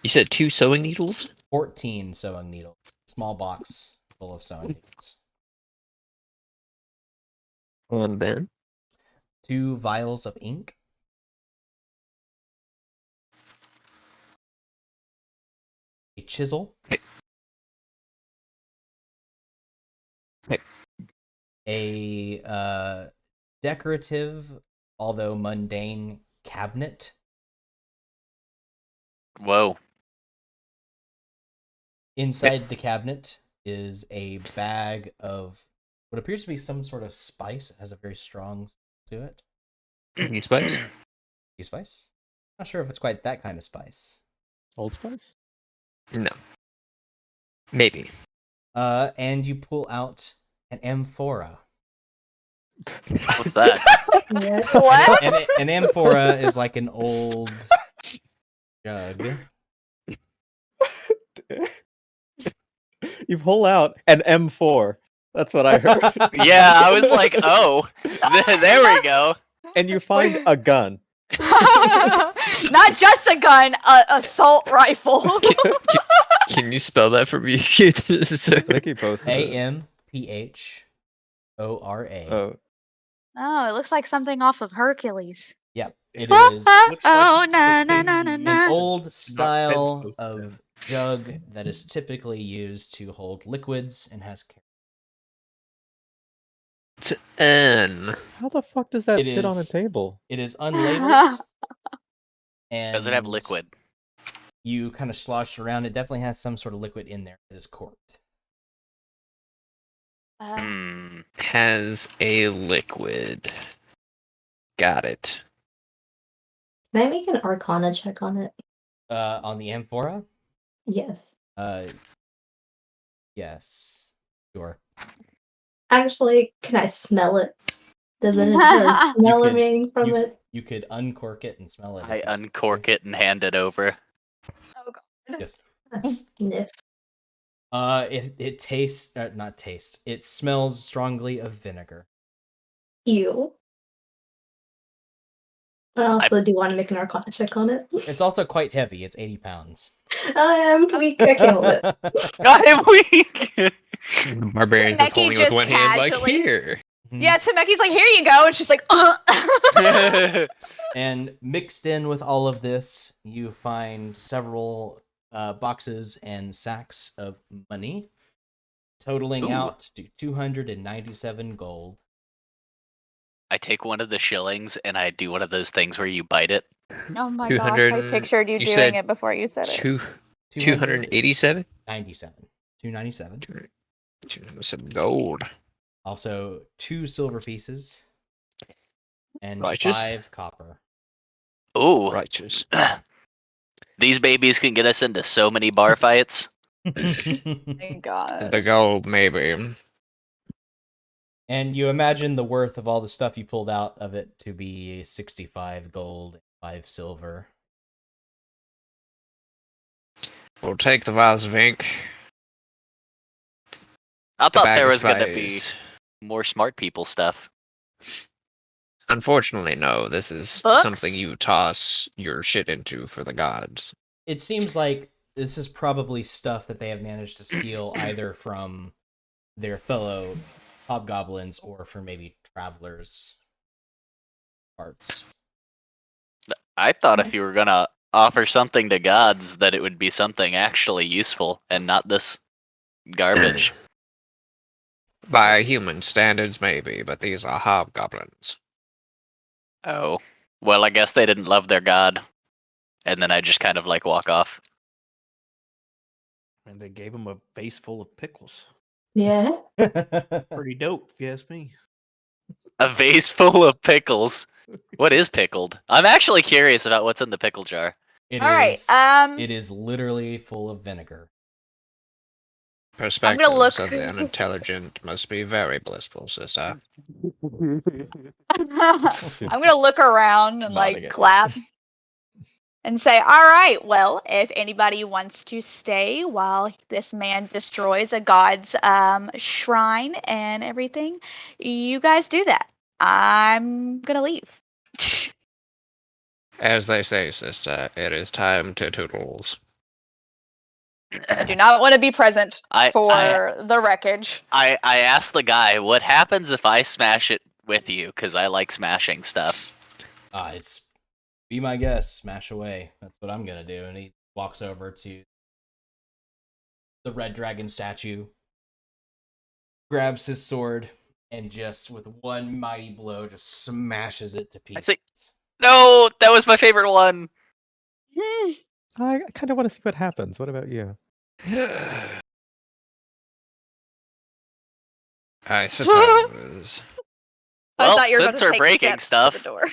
C: You said 2 sewing needles?
A: 14 sewing needles. Small box full of sewing needles.
C: And then?
A: 2 vials of ink. A chisel.
C: Hey.
A: A decorative, although mundane, cabinet.
B: Whoa.
A: Inside the cabinet is a bag of what appears to be some sort of spice. It has a very strong to it.
C: You spice?
A: Tea spice? Not sure if it's quite that kind of spice.
F: Old Spice?
C: No. Maybe.
A: And you pull out an amphora.
B: What's that?
E: What?
A: An amphora is like an old jug.
F: You pull out an M4. That's what I heard.
B: Yeah, I was like, oh, there we go.
F: And you find a gun.
E: Not just a gun, a assault rifle.
C: Can you spell that for me?
F: I think he posted it.
A: AMPHORA.
F: Oh,
E: Oh, it looks like something off of Hercules.
A: Yep, it is
H: Looks like
E: Oh,
H: the
E: na
H: thing
E: na na na
H: you
E: na.
A: an old style
H: supposed to.
A: of jug that is typically used to hold liquids and has
C: To N.
F: how the fuck does that
A: It
F: sit on a
A: is-
F: table?
A: it is unlabeled. And
B: Does it have liquid?
A: You kind of slosh around. It definitely has some sort of liquid in there. It is corked.
B: Hmm.
C: Has a liquid. Got it.
D: Can I make an Arcana check on it?
A: On the amphora?
D: Yes.
A: Yes. Sure.
D: Actually, can I smell it? Does it smell
A: could-
D: emanating from
A: you,
D: it?
A: You could uncork it and smell it.
B: I
A: if you-
B: uncork it and hand it over.
A: Yes.
D: A sniff.
A: It tastes not taste. It smells strongly of vinegar.
D: Ew. I also do want to make an Arcana check on it.
A: It's also quite heavy. It's 80 pounds.
D: I am weak. I can't hold it.
B: I am weak.
C: Barbarians just
E: Temeki
C: holding it with
E: just
C: one hand, like
E: casually-
C: here.
E: Yeah, Tameki's like, here you go, and she's like,
A: And mixed in with all of this, you find several boxes and sacks of money, totaling
B: Ooh.
A: out to 297 gold.
B: I take one of the shillings and I do one of those things where you bite it.
E: oh my gosh, I
C: 200
E: pictured you
C: you
E: doing
C: said
E: it before you said it.
C: 287?
A: 297.
C: 297 gold.
A: Also, 2 silver pieces and
C: Righteous.
A: 5 copper.
B: Ooh.
C: Righteous.
B: These babies can get us into so many bar fights.
E: My God.
C: The gold, maybe.
A: And you imagine the worth of all the stuff you pulled out of it to be 65 gold, 5 silver.
C: We'll take the vials of ink.
B: I
C: The
B: thought
C: bag
B: there
C: of
B: was gonna be
C: spice.
B: more smart people stuff.
C: Unfortunately, no. This is
E: Books?
C: something you toss your shit into for the gods.
A: It seems like this is probably stuff that they have managed to steal either from their fellow hobgoblins or from maybe travelers' parts.
B: I thought if you were gonna offer something to gods, that it would be something actually useful and not this garbage.
C: By human standards, maybe, but these are hobgoblins.
B: Oh. Well, I guess they didn't love their god. And then I just kind of like walk off.
H: And they gave him a vase full of pickles.
D: Yeah.
H: Pretty dope, if you ask me.
B: A vase full of pickles. What is pickled? I'm actually curious about what's in the pickle jar.
A: It
E: All right,
A: is. It is literally full of vinegar.
C: Perspectives
E: look-
C: of the unintelligent must be very blissful, sister.
E: I'm gonna look around and
F: Nodding
E: like
F: it.
E: clap and say, all right, well, if anybody wants to stay while this man destroys a god's shrine and everything, you guys do that. I'm gonna leave.
C: As they say, sister, it is time to toodles.
E: I do not want to be present
B: I-
E: for the wreckage.
B: I asked the guy, what happens if I smash it with you? Because I like smashing stuff.
A: It's be my guest, smash away. That's what I'm gonna do. And he walks over to the red dragon statue, grabs his sword, and just with one mighty blow, just smashes it to pieces.
B: say- No, that was my favorite one.
F: I kind of want to see what happens. What about you?
C: I suppose.
E: I
B: Well,
E: thought you were about
B: since
E: to
B: we're
E: take
B: breaking
E: steps to
B: stuff,
E: the door.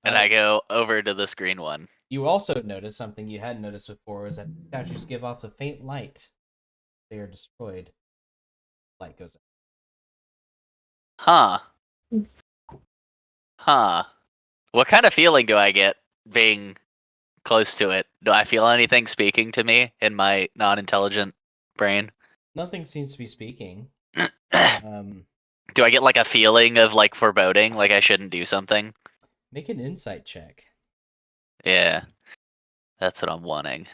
B: and I go over to this green one.
A: You also notice something you hadn't noticed before was that statues give off a faint light. They are destroyed. Light goes out.
B: Huh. Huh. What kind of feeling do I get being close to it? Do I feel anything speaking to me in my non-intelligent brain?
A: Nothing seems to be speaking.
B: Do I get like a feeling of like foreboding, like I shouldn't do something?
A: Make an insight check.
B: Yeah. That's what I'm wanting.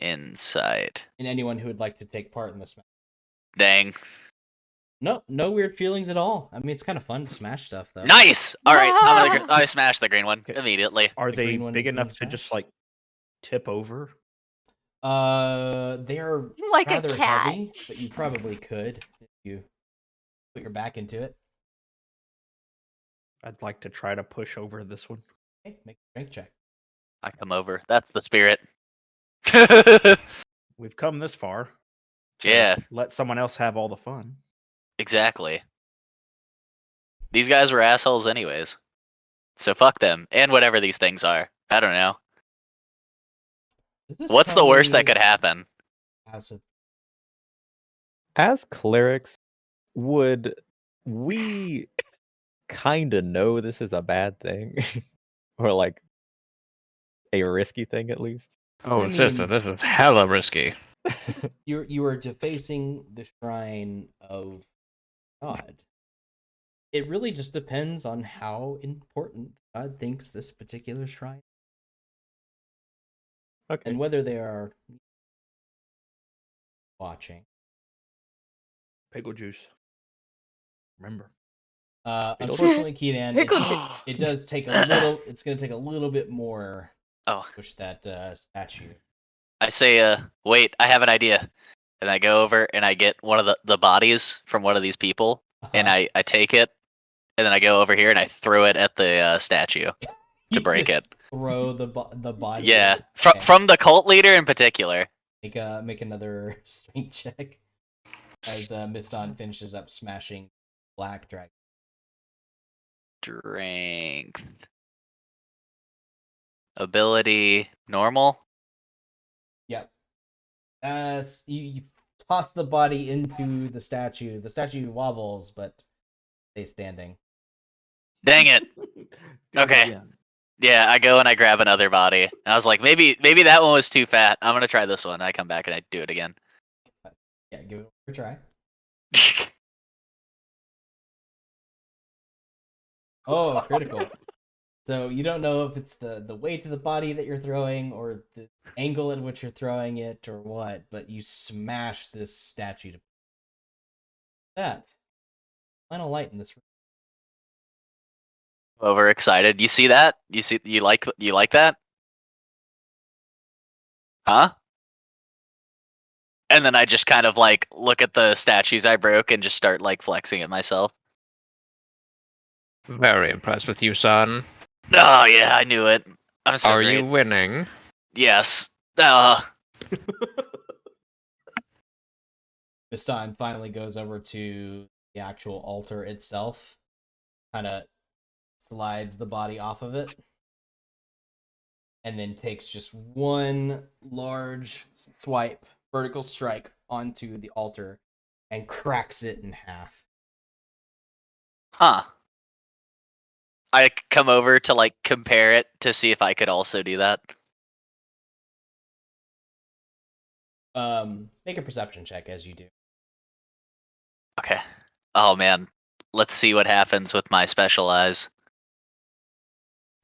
B: Insight.
A: And anyone who would like to take part in this match.
B: Dang.
A: No weird feelings at all. I mean, it's kind of fun to smash stuff, though.
B: Nice! Alright, I smashed the green one
H: Okay.
B: immediately.
H: Are
A: The
H: they
A: green one
H: big
A: is being
H: enough to
A: smashed?
H: just like tip over?
A: They're
E: Like a
A: rather
E: cat.
A: heavy, but you probably could if you put your back into it.
H: I'd like to try to push over this one.
A: Okay, make a strength check.
B: I come over. That's the spirit.
H: We've come this far. to
B: Yeah,
H: Let someone else have all the fun.
B: exactly. These guys were assholes anyways. So fuck them. And whatever these things are. I don't know.
A: Does this
B: What's the
A: tell
B: worst that
A: me
B: could happen?
A: as a-
F: As clerics, would we kind of know this is a bad thing? Or like a risky thing at least?
C: Oh,
A: I
C: sister,
A: mean-
C: this is hella risky.
A: You are defacing the shrine of God. It really just depends on how important God thinks this particular shrine
F: Okay.
A: and whether they are watching.
H: Pickle juice. Remember.
A: Unfortunately, Keanan,
E: Pickle
A: it does take a little. It's going to take a little bit more
B: Oh,
A: to push that statue.
B: I say, wait, I have an idea. And I go over and I get one of the bodies from one of these people, and
A: Uh-huh.
B: I take it, and then I go over here and I throw it at the statue to
A: You
B: break
A: just
B: it.
A: Throw the body.
B: Yeah,
A: Okay.
B: from the cult leader in particular.
A: Make another strength check as Miston finishes up smashing Black Dragon.
B: Strength. Ability normal.
A: Yep. You toss the body into the statue. The statue wobbles, but stays standing.
B: Dang it.
H: Do
B: Okay.
H: It again.
B: Yeah, I go and I grab another body. And I was like, maybe that one was too fat. I'm gonna try this one. I come back and I do it again.
A: Yeah, give it a try. Oh, critical. So you don't know if it's the weight of the body that you're throwing or the angle at which you're throwing it or what, but you smash this statue to that. Final light in this room.
B: Overexcited. You see that? You like that? Huh? And then I just kind of like look at the statues I broke and just start like flexing at myself.
C: Very impressed with you, son.
B: Oh yeah, I knew it. I'm so
C: Are
B: great.
C: you winning?
B: Yes.
A: Miston finally goes over to the actual altar itself, kind of slides the body off of it, and then takes just one large swipe, vertical strike onto the altar and cracks it in half.
B: Huh. I come over to like compare it to see if I could also do that.
A: Make a perception check as you do.
B: Okay. Oh man. Let's see what happens with my special eyes.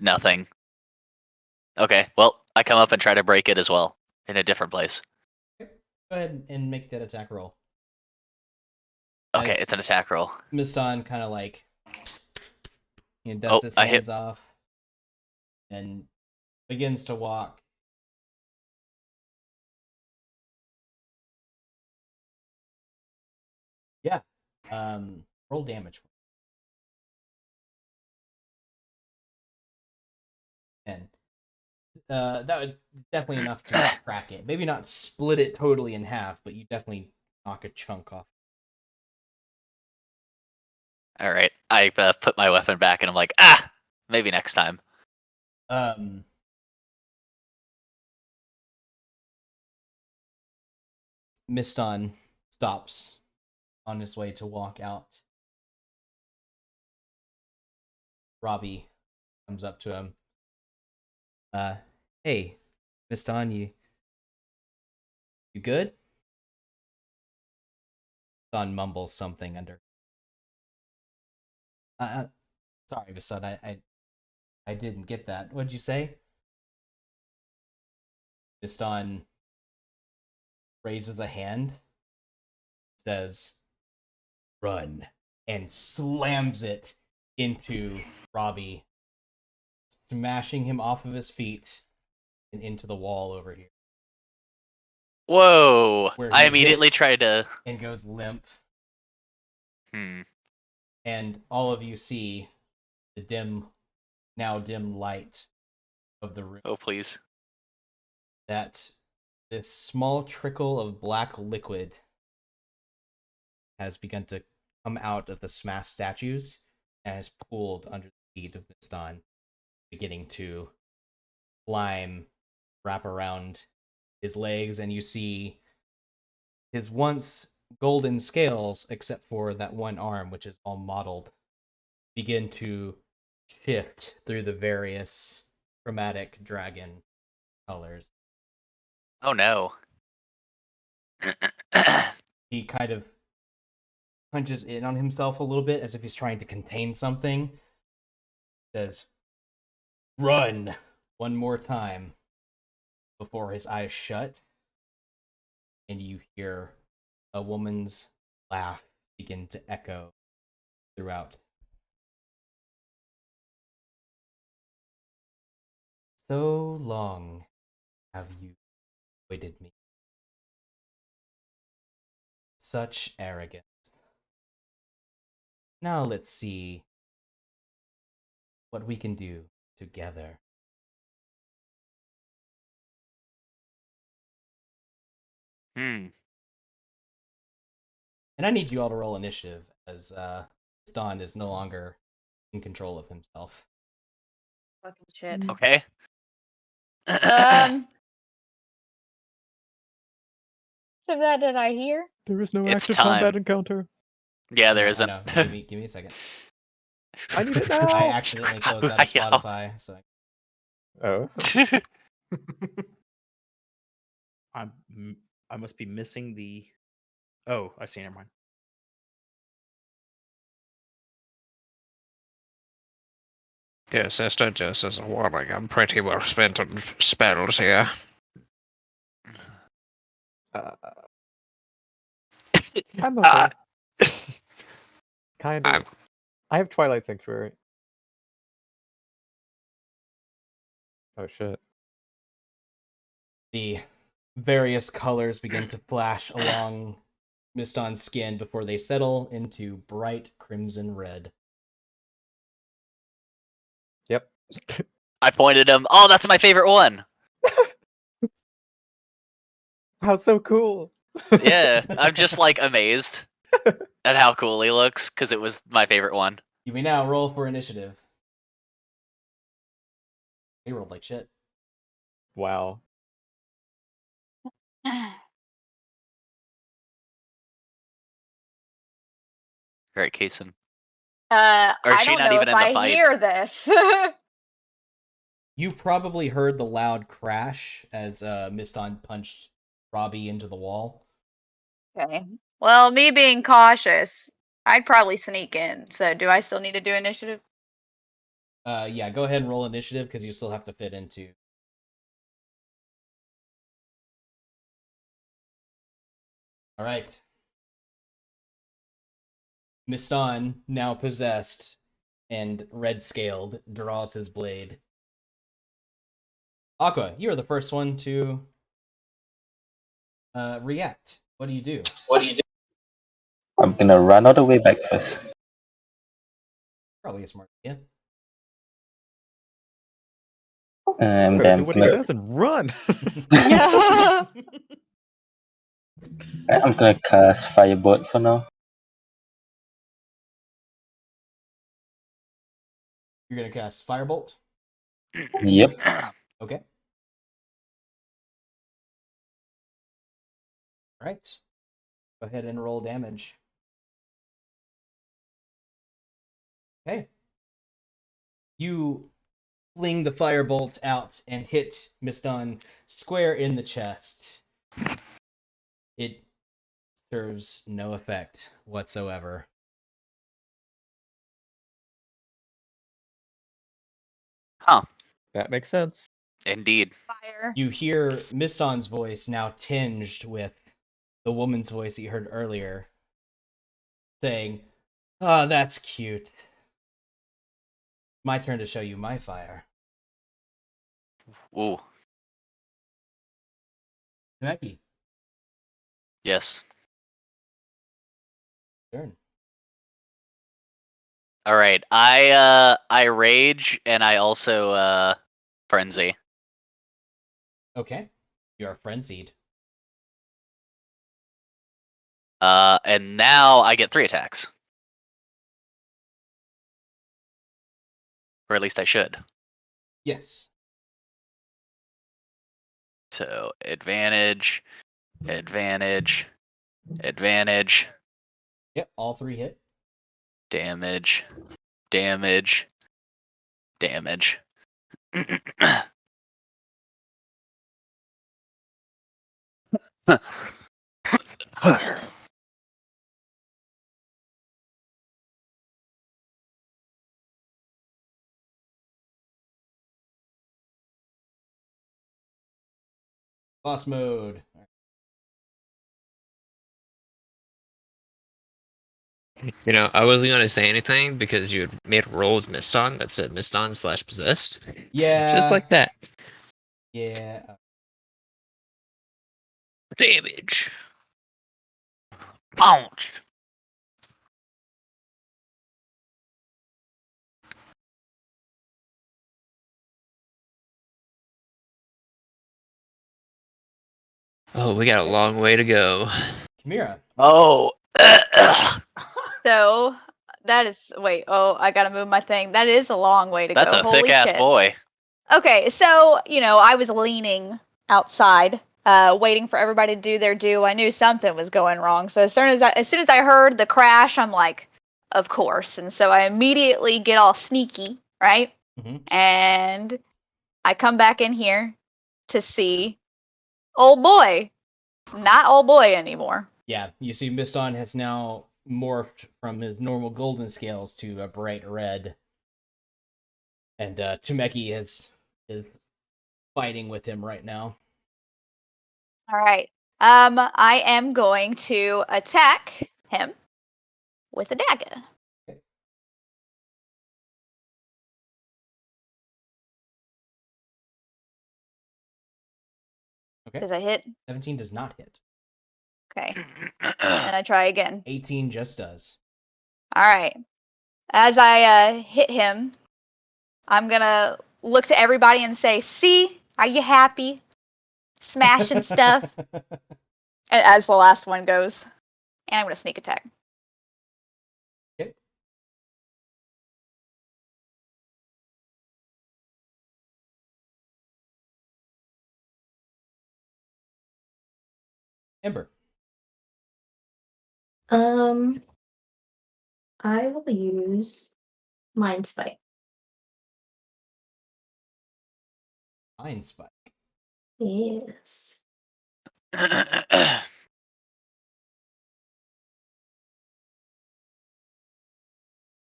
B: Nothing. Okay, well, I come up and try to break it as well in a different place.
A: Go ahead and make that attack roll.
B: Okay,
A: As
B: it's an attack roll.
A: Miston kind of like dusts his
B: I hit.
A: hands off and begins to walk. Yeah. Roll damage. 10. That would definitely enough to crack it. Maybe not split it totally in half, but you definitely knock a chunk off.
B: All right, I put my weapon back and I'm like, maybe next time.
A: Miston stops on his way to walk out. Robbie comes up to him. Hey, Miston, you good? Miston mumbles something under. Sorry, Miston, I didn't get that. What'd you say? Miston raises a hand, says, "Run," and slams it into Robbie, smashing him off of his feet and into the wall over here.
B: Whoa!
A: Where
B: I
A: he
B: immediately
A: hits
B: tried to.
A: and goes limp,
B: Hmm.
A: and all of you see the now dim light of the room.
B: Oh please.
A: That this small trickle of black liquid has begun to come out of the smashed statues and has pooled under the feet of Miston, beginning to slime wrap around his legs, and you see his once golden scales, except for that one arm, which is all mottled, begin to shift through the various chromatic dragon colors.
B: Oh no.
A: He kind of punches in on himself a little bit as if he's trying to contain something. Says, "Run!" one more time before his eyes shut, and you hear a woman's laugh begin to echo throughout. So long have you avoided me. Such arrogance. Now let's see what we can do together.
B: Hmm.
A: And I need you all to roll initiative, as Ston is no longer in control of himself.
E: Fucking shit.
B: Okay.
E: So that did I hear?
F: There is no
B: It's
F: active
B: time.
F: combat encounter.
B: Yeah,
A: I
B: there
A: know,
B: isn't.
A: I know. Give me a second.
F: I need it now.
A: I accidentally closed out of Spotify, so
F: Oh.
H: I must be missing the. Oh, I see. Never mind.
C: Yes, Sister, just as a warning, I'm pretty well spent on spells here.
F: I'm okay.
B: Ah.
F: Kind
C: I'm
F: of. I have Twilight Sanctuary. Oh shit.
A: the various colors begin to flash along Miston's skin before they settle into bright crimson red.
F: Yep.
B: I pointed him. Oh, that's my favorite one.
F: How so cool.
B: Yeah, I'm just like amazed at how cool he looks because it was my favorite one.
A: You may now roll for initiative. He rolled like shit.
F: Wow.
B: All right, Kason. Or is
E: I
B: she
E: don't
B: not
E: know
B: even
E: if
B: in the
E: I
B: fight?
E: hear this.
A: You probably heard the loud crash as Miston punched Robbie into the wall.
E: Okay. Well, me being cautious, I'd probably sneak in. So, do I still need to do initiative?
A: Yeah, go ahead and roll initiative because you still have to fit into. All right. Miston, now possessed and red scaled, draws his blade. Aqua, you are the first one to react. What do you do?
G: I'm gonna run all the way back first.
A: Probably a smart idea.
G: And
F: Better
G: then
F: do what he says and run.
G: I'm gonna cast Firebolt for now.
A: You're gonna cast Firebolt.
G: Yep.
A: Okay. All right. Go ahead and roll damage. Okay. You fling the firebolt out and hit Miston square in the chest. It serves no effect whatsoever.
B: Huh.
F: That makes sense.
B: Indeed.
E: Fire.
A: You hear Miston's voice now tinged with the woman's voice that you heard earlier, saying, "Ah, that's cute. My turn to show you my fire."
B: Ooh.
A: Becky,
B: Yes.
A: turn.
B: All right. I rage and I also frenzy.
A: Okay. You are frenzied.
B: And now I get 3 attacks. Or at least I should.
A: Yes.
B: So advantage, advantage, advantage,
A: Yep, all 3 hit.
B: damage, damage, damage.
A: Boss mode.
C: You know, I wasn't gonna say anything because you had made a roll with Miston that said Miston/possessed.
A: Yeah.
C: Just like that.
A: Yeah.
C: Damage. Bounce. Oh, we got a long way to go.
A: Chimera.
B: Oh.
E: So that is wait. Oh, I gotta move my thing. That is a long way to
B: That's
E: go.
B: a
E: Holy
B: thick ass
E: shit.
B: boy.
E: Okay, so I was leaning outside, waiting for everybody to do their due. I knew something was going wrong. So as soon as I heard the crash, I'm like, of course. And so I immediately get all sneaky, right?
A: Mhm.
E: And I come back in here to see old boy, not old boy anymore.
A: Yeah, you see Miston has now morphed from his normal golden scales to a bright red. And Tumeki is fighting with him right now.
E: All right. I am going to attack him with a dagger.
A: Okay.
E: Does I hit?
A: 17 does not hit.
E: Okay. And I try again.
A: 18 just does.
E: All right. As I hit him, I'm gonna look to everybody and say, "See, are you happy? Smashing stuff." As the last one goes, and I'm gonna sneak attack.
A: Okay. Ember.
D: I will use Mind Spike.
A: Mind Spike.
D: Yes.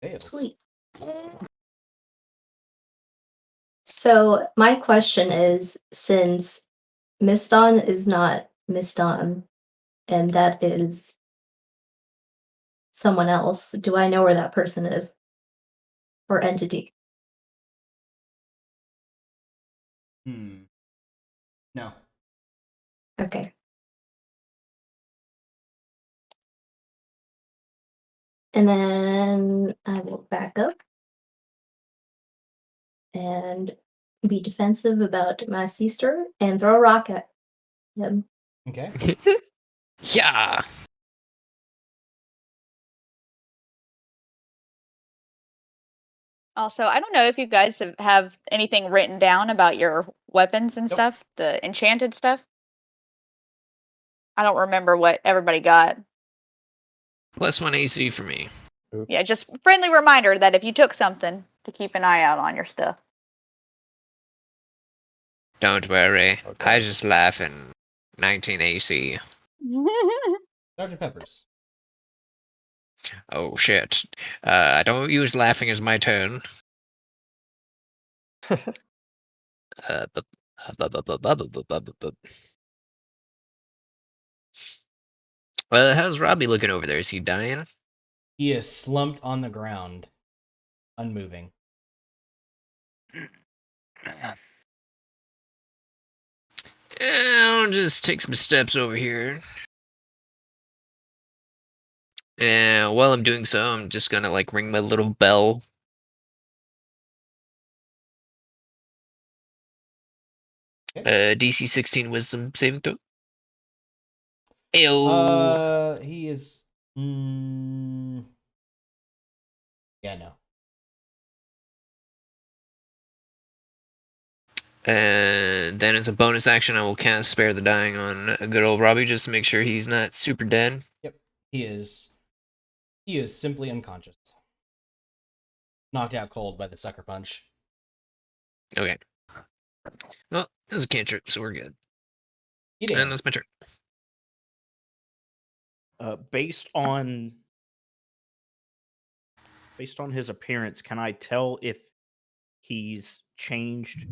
A: Fails.
D: Sweet. So my question is, since Miston is not Miston, and that is someone else, do I know where that person is? Or entity?
A: No.
D: Okay. And then I will back up and be defensive about my sister and throw a rock at him.
A: Okay.
C: Yeah.
E: Also, I don't know if you guys have anything written down about your weapons and
A: Nope.
E: stuff, the enchanted stuff. I don't remember what everybody got.
C: +1 AC for me.
F: Oops.
E: Yeah, just friendly reminder that if you took something, to keep an eye out on your stuff.
C: Don't worry.
F: Okay.
C: I just laugh in 19 AC.
A: Sergeant Peppers.
C: Oh shit. I don't use laughing as my turn. How's Robbie looking over there? Is he dying?
A: He is slumped on the ground, unmoving.
C: I'll just take some steps over here. And while I'm doing so, I'm just gonna like ring my little bell. DC 16 Wisdom saving throw. Ew.
A: He is. Yeah, no.
C: And then as a bonus action, I will cast Spare the Dying on good old Robbie just to make sure he's not super dead.
A: Yep. He is simply unconscious. Knocked out cold by the sucker punch.
C: Okay. Well, this is a cantrip, so we're good. And
A: Edan.
C: that's my turn.
H: Based on his appearance, can I tell if he's changed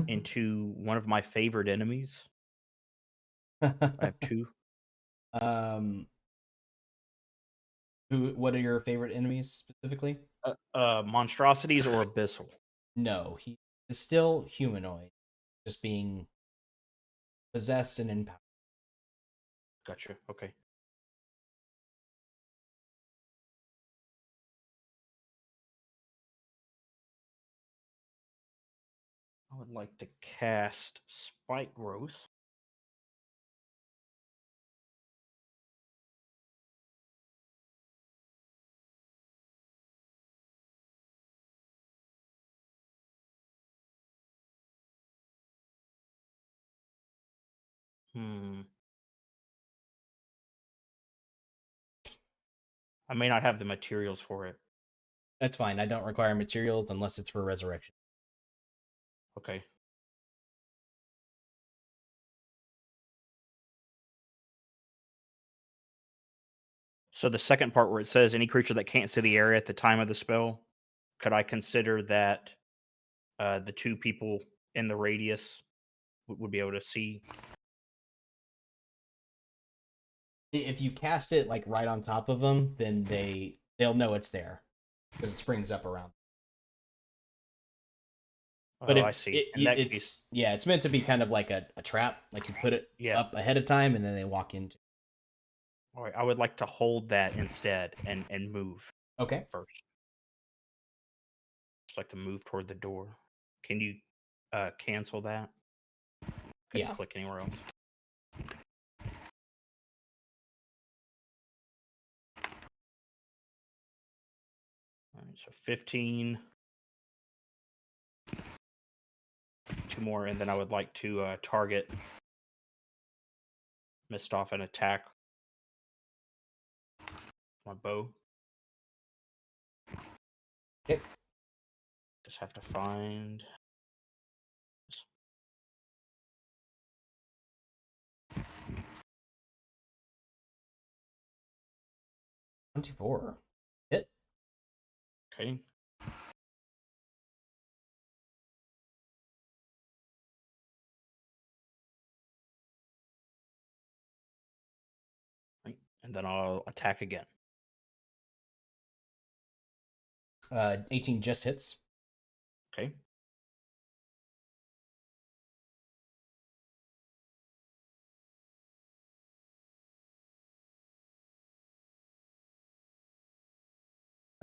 H: into one of my favorite enemies? I have two.
A: What are your favorite enemies specifically?
H: Monstrosities or abyssal?
A: No, he is still humanoid, just being possessed and empowered.
H: Gotcha. Okay. I would like to cast Spike Growth. I may not have the materials for it.
A: That's fine. I don't require materials unless it's for resurrection.
H: Okay. So the second part where it says any creature that can't see the area at the time of the spell, could I consider that the two people in the radius would be able to see?
A: If you cast it like right on top of them, then they'll know it's there because it springs up around. But
H: Oh,
A: if
H: I see. In that
A: it's
H: case,
A: yeah, it's meant to be kind of like a trap. Like you put it up ahead of time, and then they walk into.
H: All right, I would like to hold that instead and move.
A: Okay.
H: First, just like to move toward the door. Can you cancel that? Couldn't
A: Yeah.
H: click anywhere else. All right, so 15. 2 more, and then I would like to target missed off an attack. My bow.
A: Okay.
H: Just have to find.
A: $24. Hit.
H: Okay. Right. And then I'll attack again.
A: 18 just hits.
H: Okay.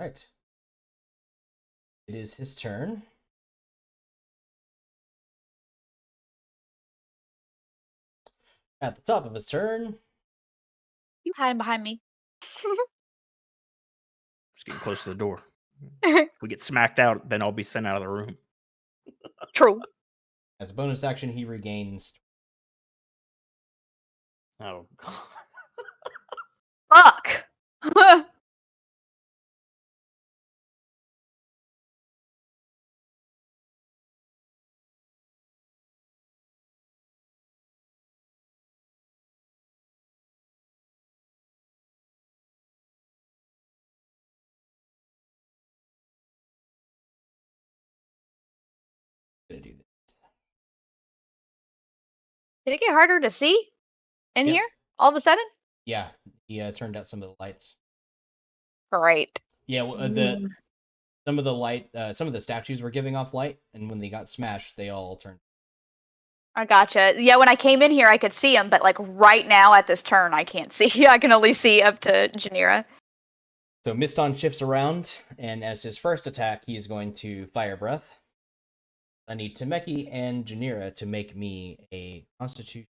A: Right. It is his turn. At the top of his turn,
E: You hiding behind me.
H: Just getting close to the door. If we get smacked out, then I'll be sent out of the room.
E: True.
A: as a bonus action, he regains.
H: Oh.
E: Fuck.
A: Gonna do this.
E: Did it get harder to see in
A: Yep.
E: here all of a sudden?
A: Yeah, he turned out some of the lights.
E: Great.
A: Yeah, some of the statues were giving off light, and when they got smashed, they all turned.
E: I gotcha. Yeah, when I came in here, I could see him, but like right now at this turn, I can't see. I can only see up to Janira.
A: So Miston shifts around, and as his first attack, he is going to Fire Breath. I need Temeki and Janira to make me a Dexterity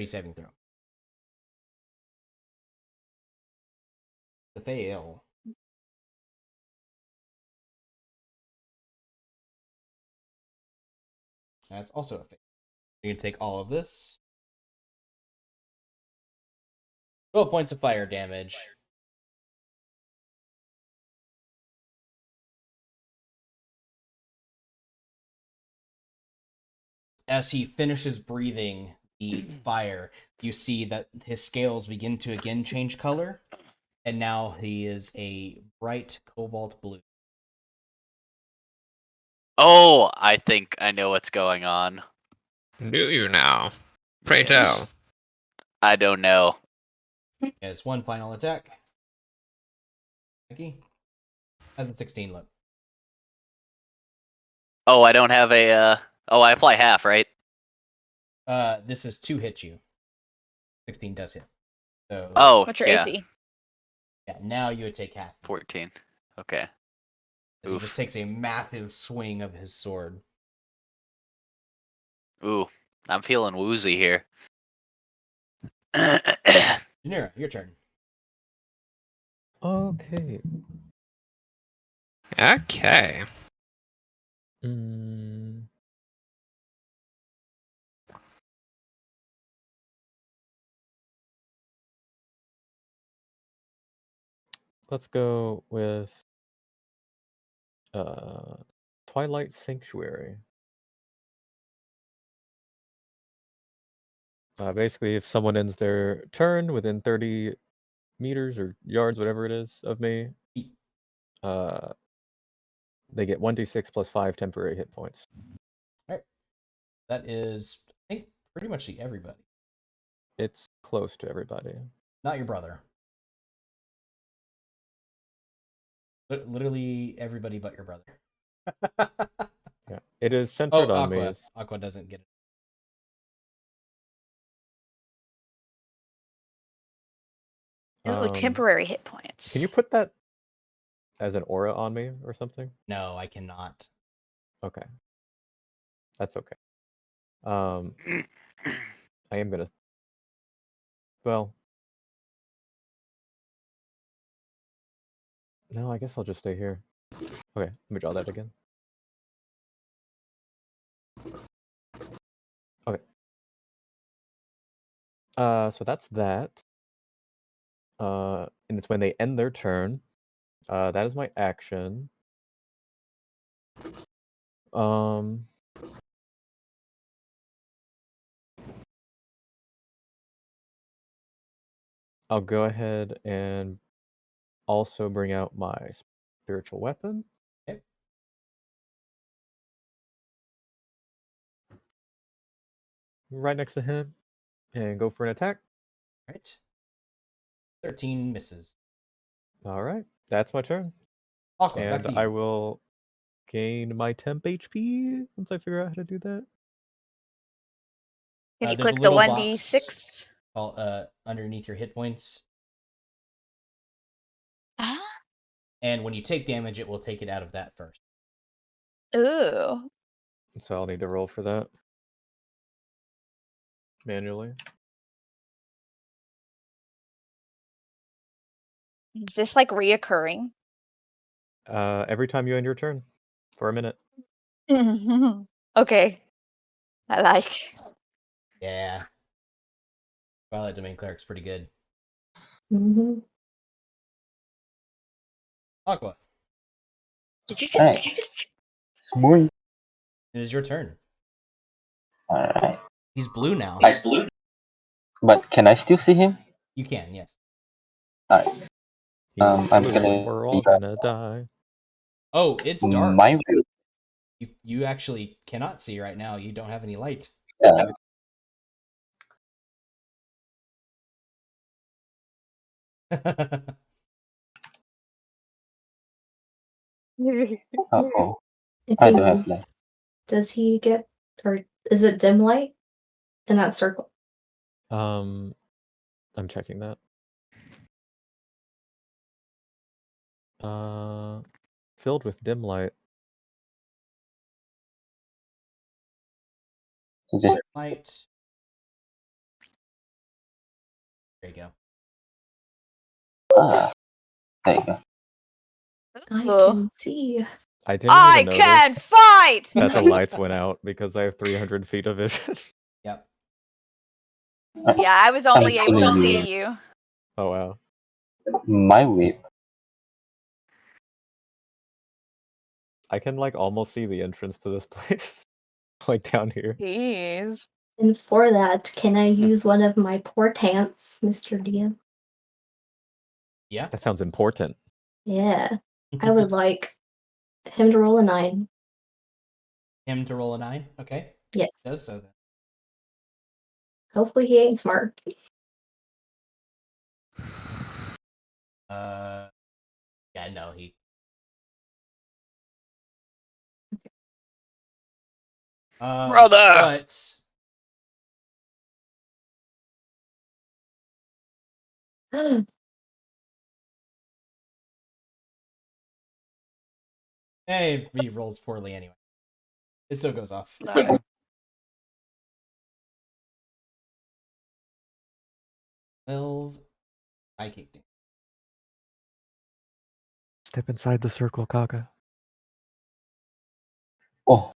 A: saving throw. To fail. That's also a fail. You're going to take all of this. 12 points of fire damage. As he finishes breathing, the fire, you see that his scales begin to again change color, and now he is a bright cobalt blue.
B: Oh, I think I know what's going on.
C: Do you now? Pray
B: Yes.
C: tell.
B: I don't know.
A: As one final attack. Becky? How's the 16 look?
B: Oh, I don't have a. Oh, I apply half, right?
A: This is to hit you. 16 does hit. So
B: Oh,
E: What's your
B: yeah.
E: AC?
A: yeah, now you would take half.
B: 14. Okay.
A: As he
B: Oof.
A: just takes a massive swing of his sword.
B: Ooh, I'm feeling woozy here.
A: Janira, your turn.
F: Okay.
C: Okay.
F: Mm. Let's go with Twilight Sanctuary. Basically, if someone ends their turn within 30 meters or yards, whatever it is, of me, they get 1d6 plus 5 temporary hit points.
A: All right. That is, I think, pretty much everybody.
F: It's close to everybody.
A: Not your brother. But literally everybody but your brother.
F: Yeah, it is centered on me.
A: Aqua. Aqua doesn't get it.
E: Ooh, temporary hit points.
F: Can you put that as an aura on me or something?
A: No, I cannot.
F: Okay. That's okay. I am gonna. Well. No, I guess I'll just stay here. Okay, let me draw that again. Okay. So that's that. And it's when they end their turn. That is my action. I'll go ahead and also bring out my spiritual weapon.
A: Okay.
F: Right next to him, and go for an attack.
A: All right. 13 misses.
F: All right, that's my turn.
A: Aqua, back
F: And
A: to you.
F: I will gain my temp HP once I figure out how to do that.
E: Can you
A: There's a
E: click the
A: little
E: 1d6?
A: Underneath your hit points.
E: Ah.
A: And when you take damage, it will take it out of that first.
E: Ooh.
F: So I'll need to roll for that manually.
E: Is this like reoccurring?
F: Every time you end your turn for a minute.
E: Okay. I like.
A: Yeah. Twilight Domain Cleric's pretty good.
D: Mm-hmm.
A: Aqua,
E: Did you just?
G: Alright.
E: Did you just?
G: Smooth.
A: it is your turn.
G: Alright.
A: He's blue now.
G: But can I still see him?
A: You can, yes.
G: Alright.
F: He's
G: I'm
F: blue
G: gonna
F: and we're all gonna die.
A: Oh, it's dark.
G: My
A: You actually cannot see right now. You don't have any light.
G: yeah. Uh-oh.
D: If
G: I
D: he
G: don't have light.
D: does he get, or is it dim light in that circle?
F: I'm checking that. Filled with dim light.
G: Just
A: Light. There you go.
G: there you go.
D: I
E: Ooh.
D: can see.
F: I didn't
E: I
F: even
E: can
F: notice
E: fight.
F: that the lights went out because I have 300 feet of vision.
A: Yep.
E: Yeah, I was only able to
G: killing
E: see
G: you.
E: you.
F: Oh wow.
G: My whip.
F: I can like almost see the entrance to this place. Like down here.
E: Jeez.
D: And for that, can I use one of my portents, Mr. DM?
A: Yeah.
F: That sounds important.
D: Yeah. I would like him to roll a 9.
A: Him to roll a 9. Okay.
D: Yes.
A: Does so then.
D: Hopefully he ain't smart.
A: Yeah, no, he.
B: Brother!
A: But he rolls poorly anyway. It still goes off. 12 psychic damage.
F: Step inside the circle, Kaga.
G: Oh.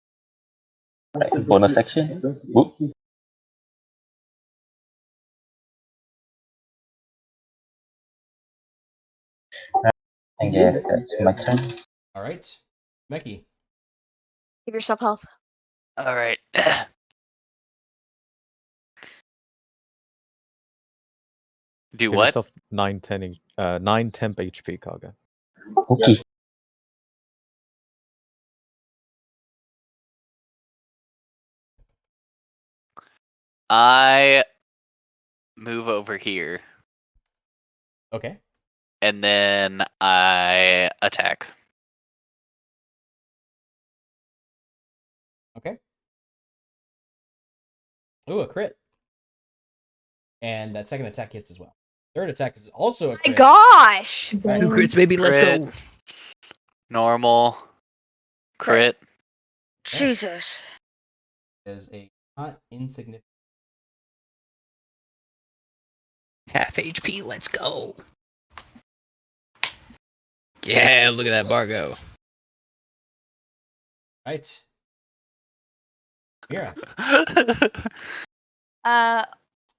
G: Alright, bonus action. Whoop. I guess that's my turn.
A: All right, Meki.
E: Give yourself health.
B: All right. Do
F: Give
B: what?
F: yourself 9 temp HP, Kaga.
G: Okay.
B: I move over here
A: Okay.
B: and then I attack.
A: Okay. Ooh, a crit. And that second attack hits as well. Third attack is also a
E: My
A: crit.
E: gosh!
A: Right.
C: Two crits, baby. Let's
B: Crit.
C: go.
B: Normal. Crit.
E: Jesus.
A: Is a not insignificant.
C: Half HP. Let's go. Yeah, look at that bar go.
A: Right. Mira.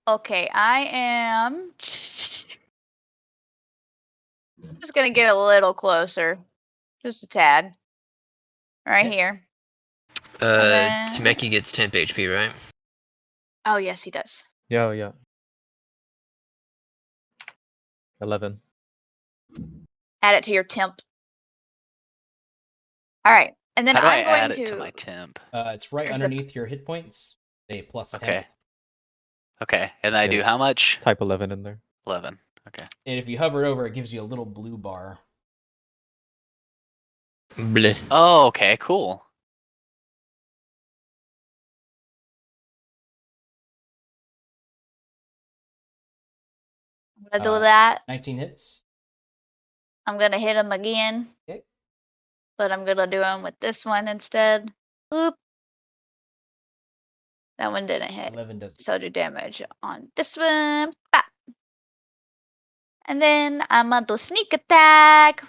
E: Okay, I am just gonna get a little closer. Just a tad. Right
A: Okay.
E: here. And then-
C: Temeki gets temp HP, right?
E: Oh, yes, he does.
F: Yeah. 11.
E: Add it to your temp. Alright. And then
B: How do I
E: I'm going
B: add
E: to
B: it to my temp?
A: It's right
E: There's a-
A: underneath your hit points. Say plus 10.
B: Okay. Okay. And I
F: Yeah,
B: do
F: just
B: how much?
F: Type 11 in there.
B: 11. Okay.
A: And if you hover it over, it gives you a little blue bar.
C: Bleh.
B: Oh, okay, cool.
E: I'm gonna do
A: Uh,
E: that.
A: 19 hits.
E: I'm gonna hit him again.
A: Okay.
E: But I'm gonna do him with this one instead. Oop. That one didn't hit.
A: 11 does.
E: So do damage on this one. Bop. And then I'm gonna do sneak attack.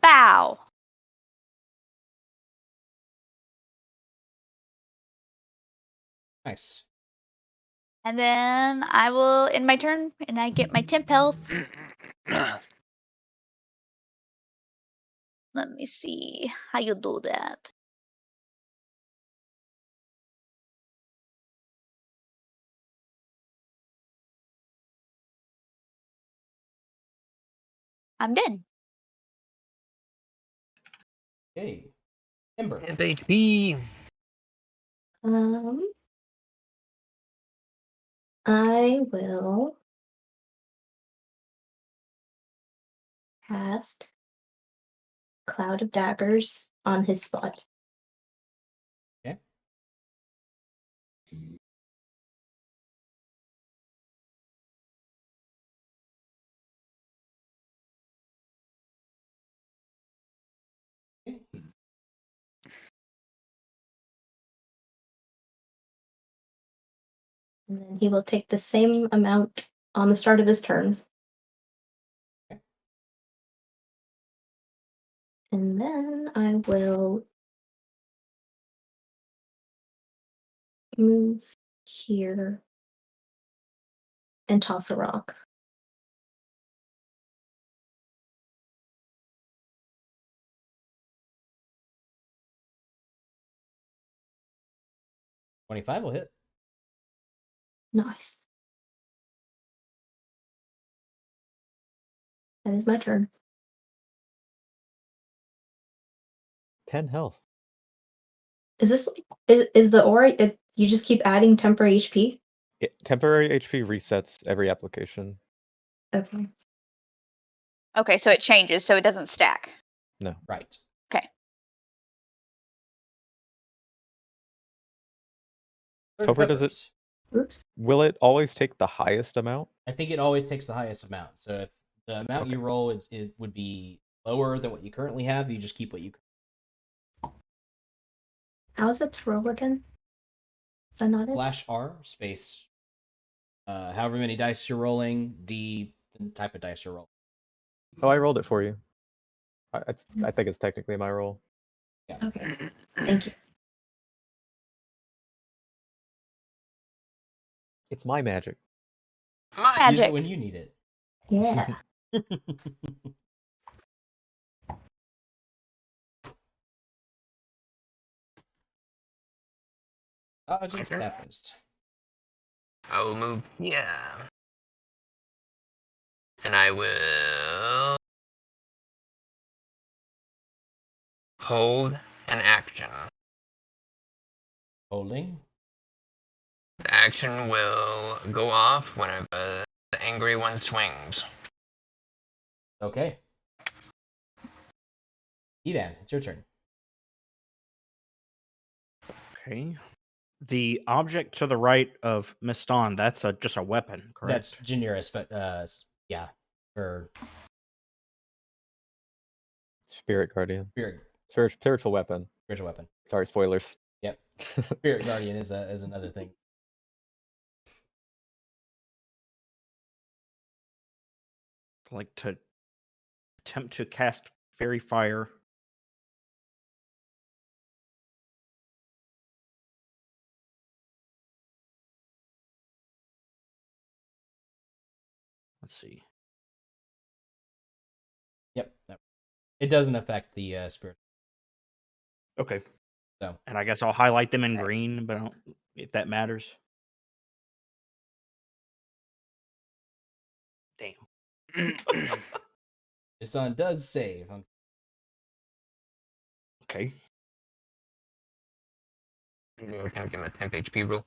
E: Pow.
A: Nice.
E: And then I will end my turn and I get my temp health. Let me see how you do that. I'm done.
A: Okay. Ember.
C: Temp HP.
D: I will cast Cloud of Daggers on his spot.
A: Okay.
D: And then he will take the same amount on the start of his turn.
A: Okay.
D: And then I will move here and toss a rock.
A: $25 will hit.
D: Nice. That is my turn.
F: 10 health.
D: Is this is the aura? You just keep adding temporary HP?
F: Temporary HP resets every application.
D: Okay.
E: Okay, so it changes, so it doesn't stack.
F: No.
A: Right.
E: Okay.
F: Topher, does it?
A: Peppers.
D: Oops.
F: Will it always take the highest amount?
A: I think it always takes the highest amount. So if the amount you
F: Okay.
A: roll is would be lower than what you currently have, you just keep what you.
D: How is it to roll again? Is that not it?
A: Slash R space. However many dice you're rolling, D the type of dice you're rolling.
F: Oh, I rolled it for you. I think it's technically my roll.
A: Yeah.
D: Okay. Thank you.
F: It's my magic.
A: Use
E: Magic.
A: it when you need it.
D: Yeah.
C: My turn?
A: Baptist.
C: I will move here. And I will hold an action.
A: Holding.
C: The action will go off whenever the angry one swings.
A: Okay. Edan, it's your turn.
H: Okay. The object to the right of Miston, that's just a weapon, correct?
A: That's generous, but yeah, for
F: Spirit Guardian.
A: spirit
F: Spiritual weapon.
A: spiritual weapon.
F: Sorry, spoilers.
A: Yep. Spirit guardian is another thing.
H: Like to attempt to cast Fairy Fire. Let's see.
A: Yep. It doesn't affect the spirit.
H: Okay.
A: So
H: And I guess I'll highlight them in
D: Right.
H: green, but I don't, if that matters. Damn.
A: his son does save.
H: Okay.
C: Can I give him a temp HP roll?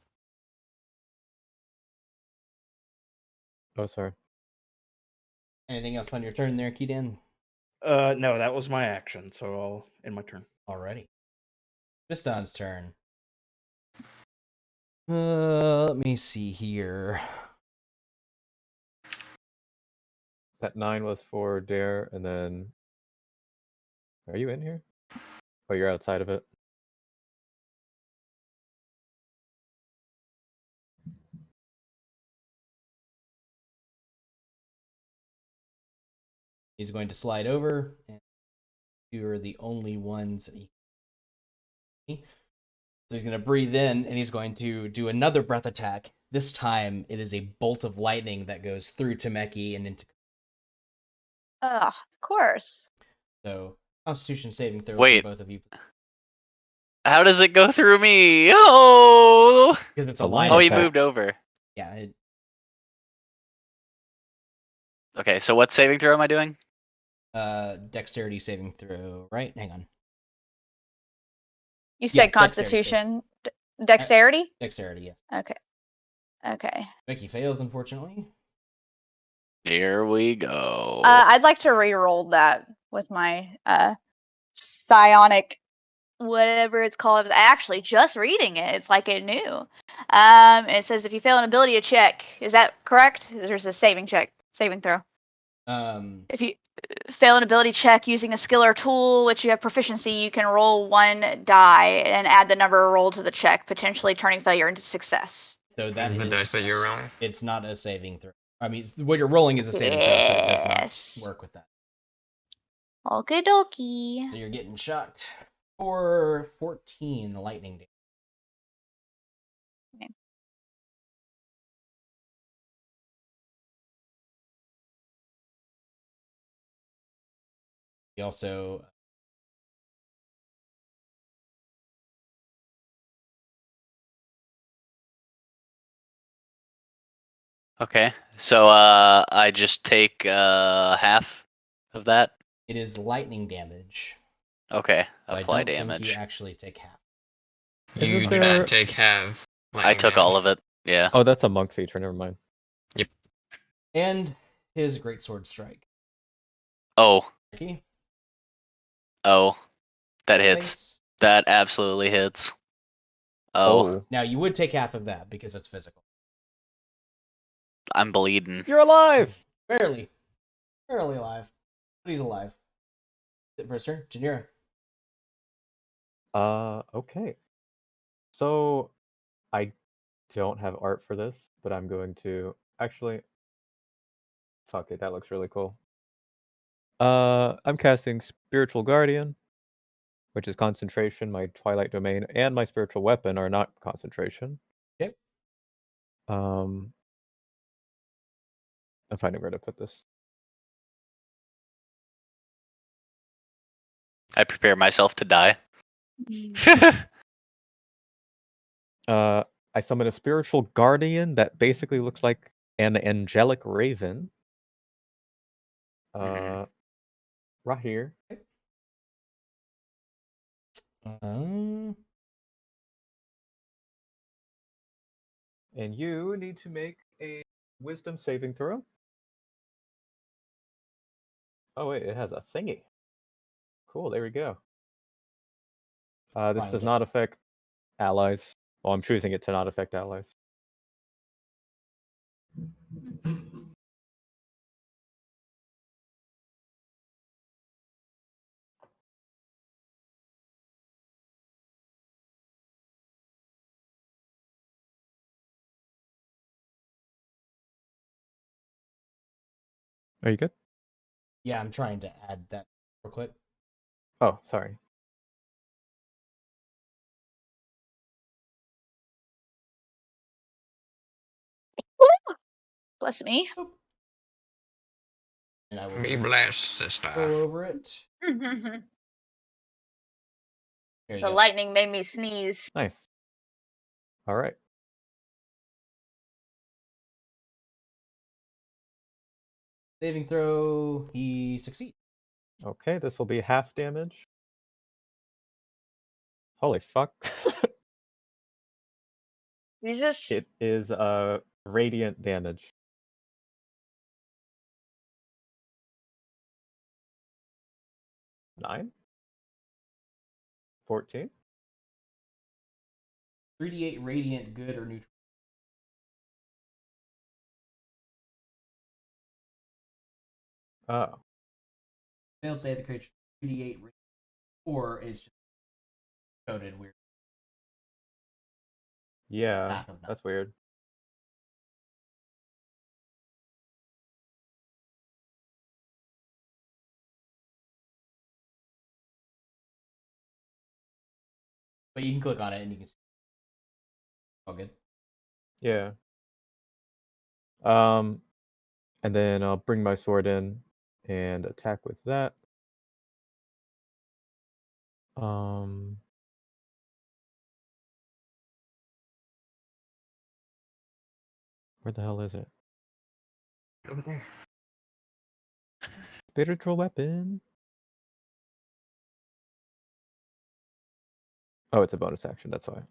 F: Oh, sorry.
A: Anything else on your turn there, Keaton?
H: No, that was my action, so I'll end my turn.
A: Alrighty. Piston's turn. Let me see here.
F: That 9 was for Dare, and then... Are you in here? Oh, you're outside of it.
A: He's going to slide over, and you are the only ones. So he's going to breathe in, and he's going to do another breath attack. This time, it is a bolt of lightning that goes through Temeki and into.
E: Of course.
A: So, Constitution saving throw
B: Wait.
A: for both of you.
B: How does it go through me? Oh!
A: Because it's
F: A
A: a
F: line
B: Oh,
A: line
B: he
F: attack.
B: moved over.
A: Yeah.
B: Okay, so what saving throw am I doing?
A: Dexterity saving throw, right? Hang on.
E: You
A: Yeah,
E: said
A: dexterity save.
E: Constitution, dexterity.
A: Dexterity, yes.
E: Okay. Okay.
A: Becky fails, unfortunately.
B: Here we go.
E: I'd like to re-roll that with my psionic, whatever it's called. I was actually just reading it. It's like it new. It says if you fail an ability check, is that correct? There's a saving throw. If you fail an ability check using a skill or tool which you have proficiency, you can roll one die and add the number rolled to the check, potentially turning failure into success.
A: So that
C: The dice that you're rolling?
A: It's not a saving throw. I mean, what you're rolling is a saving throw, so it does
E: Yes.
A: not work with that.
E: Okie dokie.
A: So you're getting shocked for 14 lightning damage.
E: Okay.
A: He also
B: Okay, so I just take half of that.
A: It is lightning damage.
B: Okay,
A: So
B: apply
A: I don't think you
B: damage.
A: actually take half.
C: You
F: Isn't
C: do
F: there-
C: not take half.
B: I took all of it. Yeah.
F: Oh, that's a monk feature. Never mind.
A: And his greatsword strike.
B: Oh,
A: Ricky,
B: oh, that hits.
A: thanks.
B: That absolutely hits. Oh,
A: Now you would take half of that because it's physical.
B: I'm bleeding.
F: You're alive.
A: Barely. Barely alive. But he's alive. Sit for his turn. Janira.
F: Okay. So, I don't have art for this, but I'm going to actually. Fuck it, that looks really cool. I'm casting Spiritual Guardian, which is concentration. My Twilight Domain and my spiritual weapon are not concentration.
A: Okay.
F: I'm finding where to put this.
B: I prepare myself to die.
F: I summon a Spiritual Guardian that basically looks like an angelic raven. Right here.
A: Um,
F: And you need to make a wisdom saving throw. Oh wait, it has a thingy. Cool, there we go. This
A: Find
F: does
A: it.
F: not affect allies. Well, I'm choosing it to not affect allies. Are you good?
A: yeah, I'm trying to add that real quick.
F: Oh, sorry.
E: Bless me.
A: And I will
C: Be blessed, sister.
A: roll over it.
E: The
A: There you go.
E: lightning made me sneeze.
F: Nice. All right.
A: Saving throw. He succeeds.
F: Okay, this will be half damage. Holy fuck.
E: Jesus.
F: It is radiant damage. Nine? 14?
A: 3d8 radiant, good or neutral.
F: Oh.
A: Failed save the creature. 3d8 radiant, or it's just coded weird.
F: Yeah,
A: Half of that.
F: that's weird.
A: But you can click on it and you can see. All good.
F: Yeah. And then I'll bring my sword in and attack with that. Where the hell is it?
C: Over there.
F: Spiritual weapon. Oh, it's a bonus action, that's why.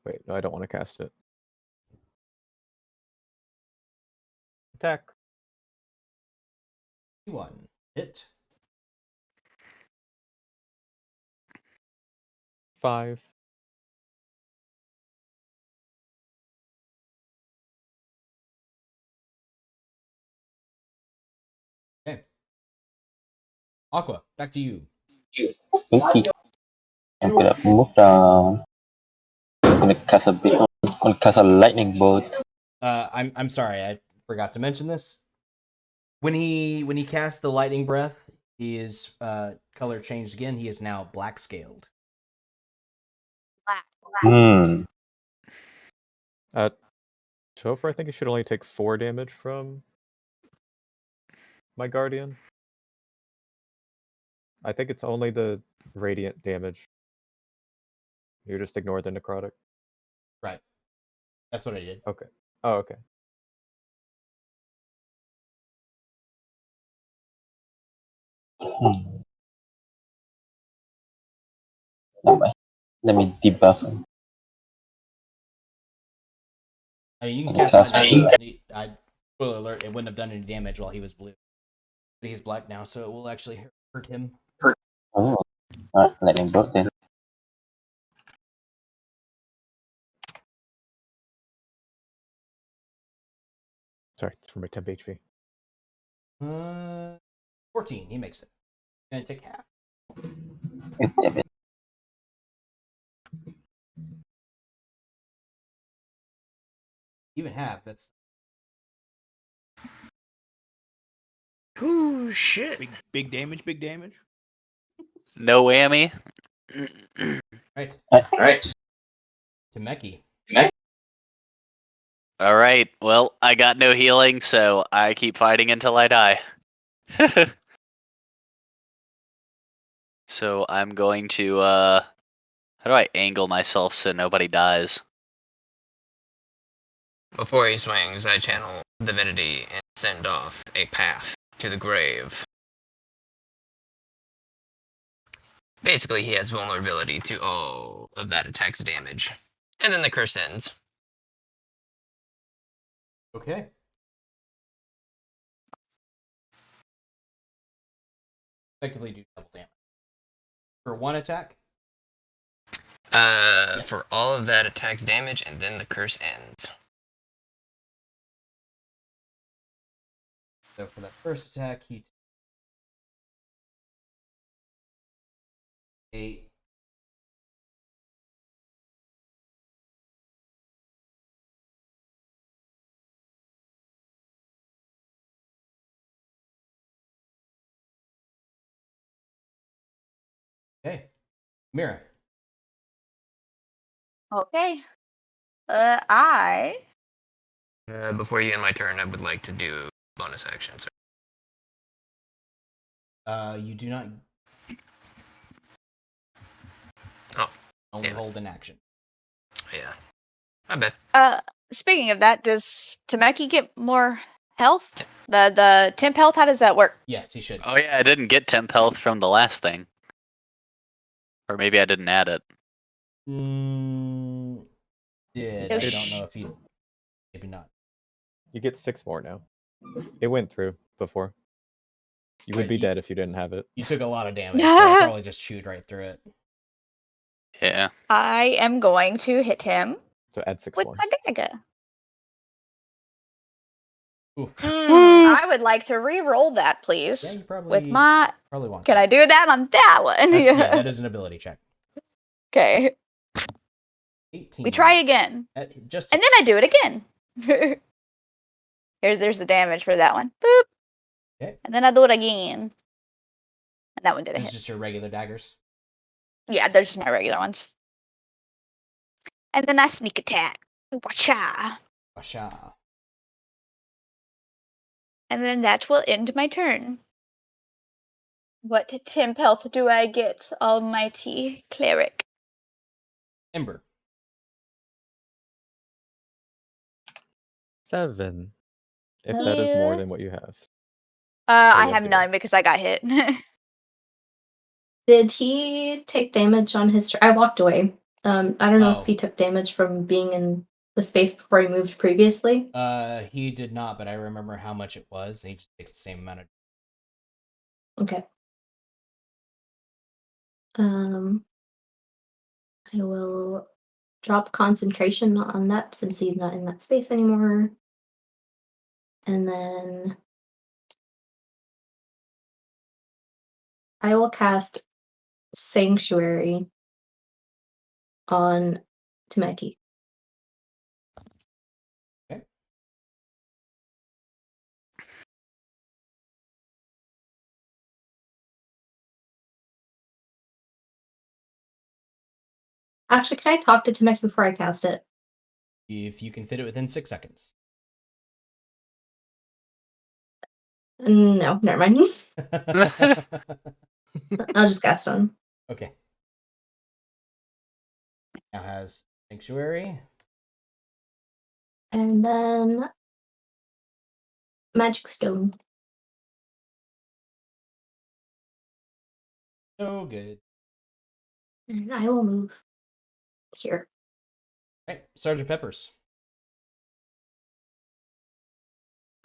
F: Wait, no, I don't want to cast it. Attack.
A: 1. Hit.
F: 5.
A: Okay. Aqua, back to you.
G: Okay. I'm gonna move down. I'm gonna cast a bit. I'm gonna cast a lightning bolt.
A: I'm sorry, I forgot to mention this. When he casts the lightning breath, his color changed again. He is now black scaled.
G: Hmm.
F: Topher, I think you should only take 4 damage from my guardian. I think it's only the radiant damage. You just ignore the necrotic.
A: Right. That's what I did.
F: Okay. Oh, okay.
G: Let me debuff him.
A: I mean, you can
G: Okay,
A: cast
G: cast
A: Mind. Spoiler alert: it wouldn't have done any damage while he was blue. But he's black now, so it will actually hurt him.
G: Oh, alright, lightning bolt then.
F: Sorry, it's for my temp HP.
A: 14. He makes it. And take half.
G: Yep.
A: Even half. That's
C: Ooh, shit.
H: Big damage. Big damage.
B: No whammy.
A: right.
G: Alright.
A: Temeki.
B: All right. Well, I got no healing, so I keep fighting until I die. So I'm going to how do I angle myself so nobody dies?
C: Before he swings, I channel divinity and send off a path to the grave. Basically, he has vulnerability to all of that attack's damage. And then the curse ends.
A: Okay. Effectively do double damage. For one attack?
C: For all of that attack's damage, and then the curse ends.
A: So for that first attack, he takes 8. Okay. Mira.
E: Okay. I
C: Before you end my turn, I would like to do bonus actions.
A: You do not
C: Oh,
A: only
C: damn it.
A: hold an action.
C: Yeah. I bet.
E: speaking of that, does Temeki get more health? The temp health, how does that work?
A: Yes, he should.
B: Oh yeah, I didn't get temp health from the last thing. Or maybe I didn't add it.
A: Did.
E: Oh,
A: I don't know if he. Maybe not.
F: You get 6 more now. It went through before. You would
A: Right,
F: be
A: you-
F: dead if you didn't have it.
A: You took a lot of damage, so I probably just chewed right through it.
B: Yeah.
E: I am going to hit him
F: So add 6
E: with
F: more.
E: my dagger.
A: Oof.
E: I would like to re-roll that, please.
A: Yeah, you probably
E: with my.
A: want.
E: Can
A: to.
E: I do that on that one?
A: Yeah, that is an ability check.
E: Okay.
A: 18.
E: We try again,
A: Just.
E: and then I do it again. There's the damage for that one. Boop.
A: Okay.
E: And then I do it again, and that one didn't
A: It's
E: hit.
A: just your regular daggers.
E: Yeah, they're just my regular ones. And then I sneak attack. Wacha.
A: Washa.
E: And then that will end my turn. What temp health do I get, almighty cleric?
A: Ember.
F: 7. If that is more than what you have.
E: I
F: you
E: have
F: have 0.
E: none because I got hit.
D: Did he take damage on his turn? I walked away. I don't know
A: Oh.
D: if he took damage from being in the space before he moved previously.
A: He did not, but I remember how much it was. And he just takes the same amount of.
D: Okay. I will drop concentration on that since he's not in that space anymore. And then I will cast Sanctuary on Temeki.
A: Okay.
D: Actually, can I talk to Temeki before I cast it?
A: If you can fit it within 6 seconds.
D: No, never mind. I'll just cast on.
A: Okay. Now has Sanctuary.
D: And then magic stone.
A: No good.
D: And I will move here.
A: Right, Sergeant Peppers.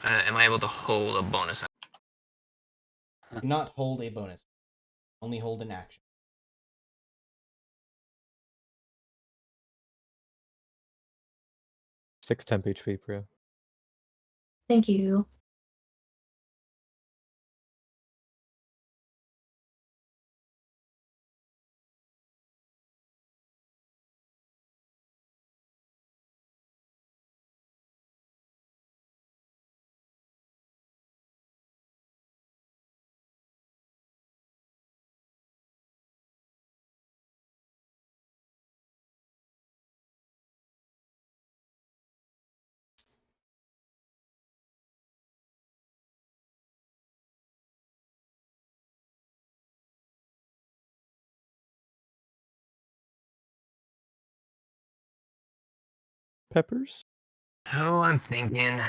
C: Am I able to hold a bonus?
A: Do not hold a bonus. Only hold an action.
F: Six temp HP, Priya.
D: Thank you.
F: Peppers?
C: Oh, I'm thinking.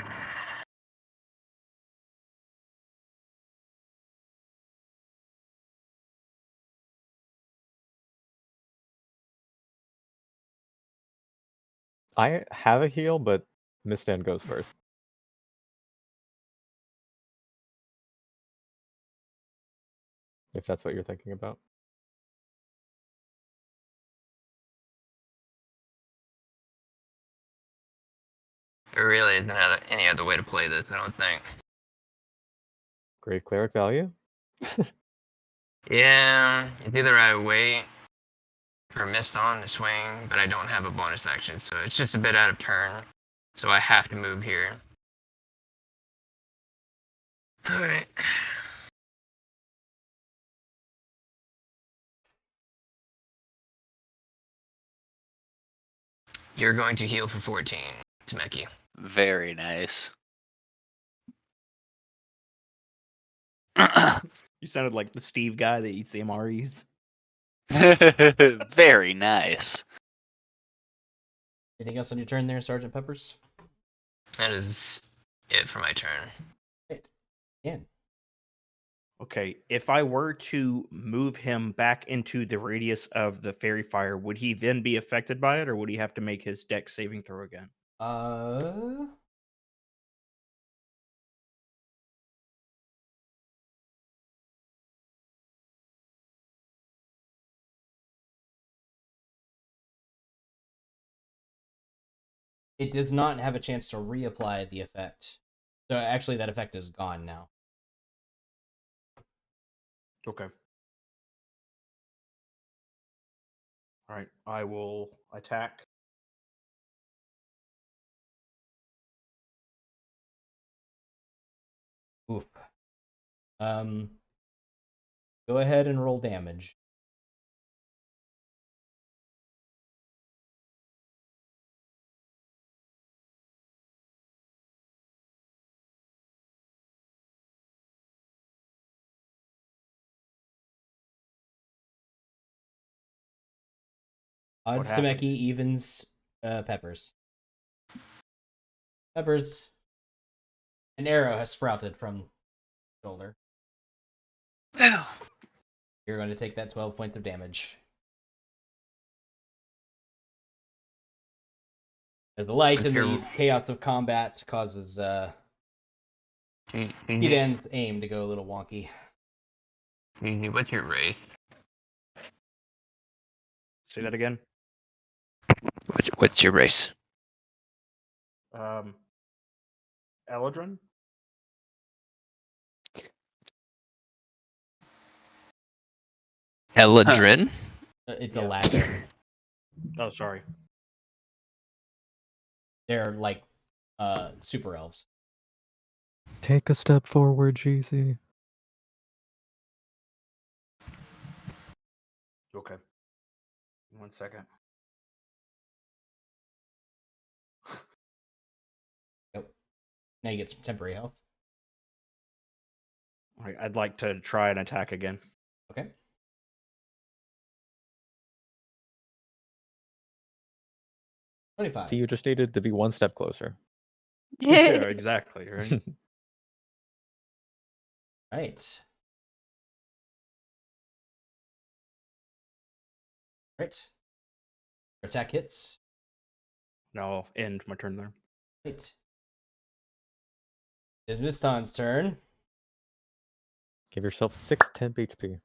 F: I have a heal, but Mistan goes first. If that's what you're thinking about.
C: There really isn't any other way to play this, I don't think.
F: Great cleric value.
C: Yeah, it's either I wait for Mist on to swing, but I don't have a bonus action, so it's just a bit out of turn. So I have to move here. Alright. You're going to heal for 14, Temeki.
B: Very nice.
H: You sounded like the Steve guy that eats the MREs.
B: Very nice.
A: Anything else on your turn there, Sergeant Peppers?
C: That is it for my turn.
A: Right. Again.
H: Okay, if I were to move him back into the radius of the fairy fire, would he then be affected by it, or would he have to make his dex saving throw again?
A: It does not have a chance to reapply the effect. So actually that effect is gone now.
H: Okay. All right, I will attack.
A: Oof. Go ahead and roll damage. Odds to
H: happened?
A: Meki, evens Peppers. Peppers. An arrow has sprouted from shoulder. You're going to take that 12 points of damage. As the light and the chaos of combat causes Eden's aim to go a little wonky.
C: What's your race?
H: Say that again.
C: What's your race?
H: Eladrin?
C: Eladrin?
A: It's
H: Yeah.
A: a Latin.
H: Oh, sorry.
A: They're like super elves.
F: Take a step forward, GC.
H: Okay. 1 second.
A: Yep. Now you get some temporary health.
H: All right, I'd like to try an attack again.
A: Okay. $25.
F: See, you just needed to be one step closer.
H: Yeah, exactly. Right.
A: Right. Right. Attack hits.
H: Now I'll end my turn there.
A: Right. It's Miston's turn.
F: Give yourself 6 temp HP.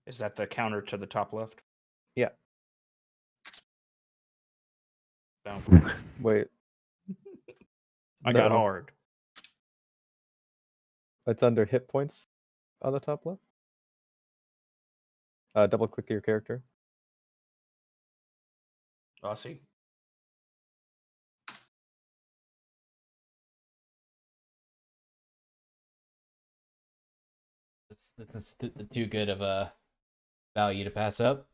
H: Is that the counter to the top left?
F: Yeah.
H: No.
F: Wait.
H: I got
F: No.
H: hard.
F: It's under hit points on the top left. Double click your character.
H: I see.
A: This is too good of a value to pass up.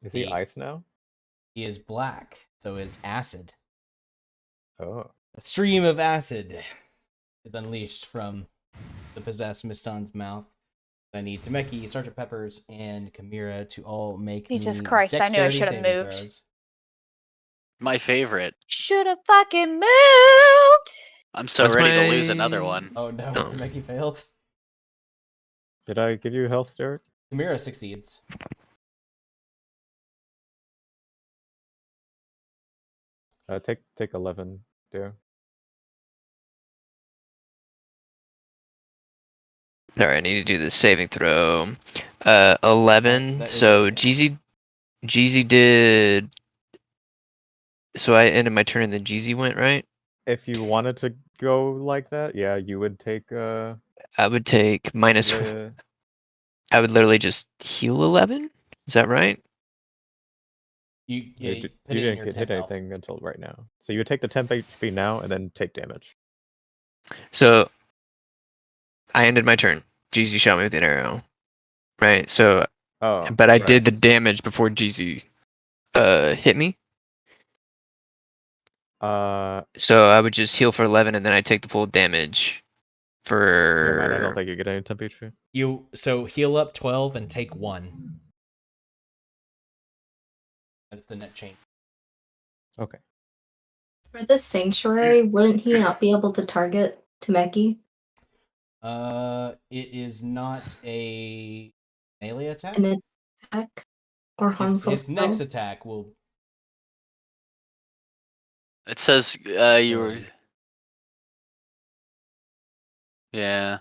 F: Is he
A: He-
F: ice now?
A: He is black, so it's acid.
F: Oh.
A: A stream of acid is unleashed from the possessed Miston's mouth. I need Tameki, Sergeant Peppers, and Chimera to all make
E: Jesus
A: me
E: Christ, I knew I
A: dexterity
E: should have
A: saving
E: moved.
A: throws.
B: My favorite.
E: Should have fucking moved.
B: I'm so
C: What's
B: ready to lose
C: my-
B: another one.
A: Oh no,
C: No.
A: Tameki failed.
F: Did I give you health, Derek?
A: Chimera succeeds.
F: Take 11, Derek.
C: Sorry, I need to do the saving throw. 11.
A: That is
C: So
A: a fail.
C: Jeezy did. So I ended my turn and then Jeezy went, right?
F: If you wanted to go like that, yeah, you would take
C: I would take minus.
F: the
C: I would literally just heal 11. Is that right?
A: You
F: you
A: put it in
F: didn't
A: your
F: get hit
A: 10 health.
F: anything until right now. So you would take the temp HP now and then take damage.
C: So I ended my turn. Jeezy shot me with an arrow. Right. So,
F: Oh,
C: but I
A: right.
C: did the damage before Jeezy hit me. So I would just heal for 11 and then I take the full damage
F: never mind. I don't
C: for.
F: think you get any temp HP.
A: So heal up 12 and take 1. That's the net change.
F: Okay.
D: For this sanctuary, wouldn't he not be able to target Tameki?
A: It is not a melee attack.
D: An attack or harmful
A: His next
D: spell?
A: attack will.
B: It says you were.
A: ability.
B: Yeah.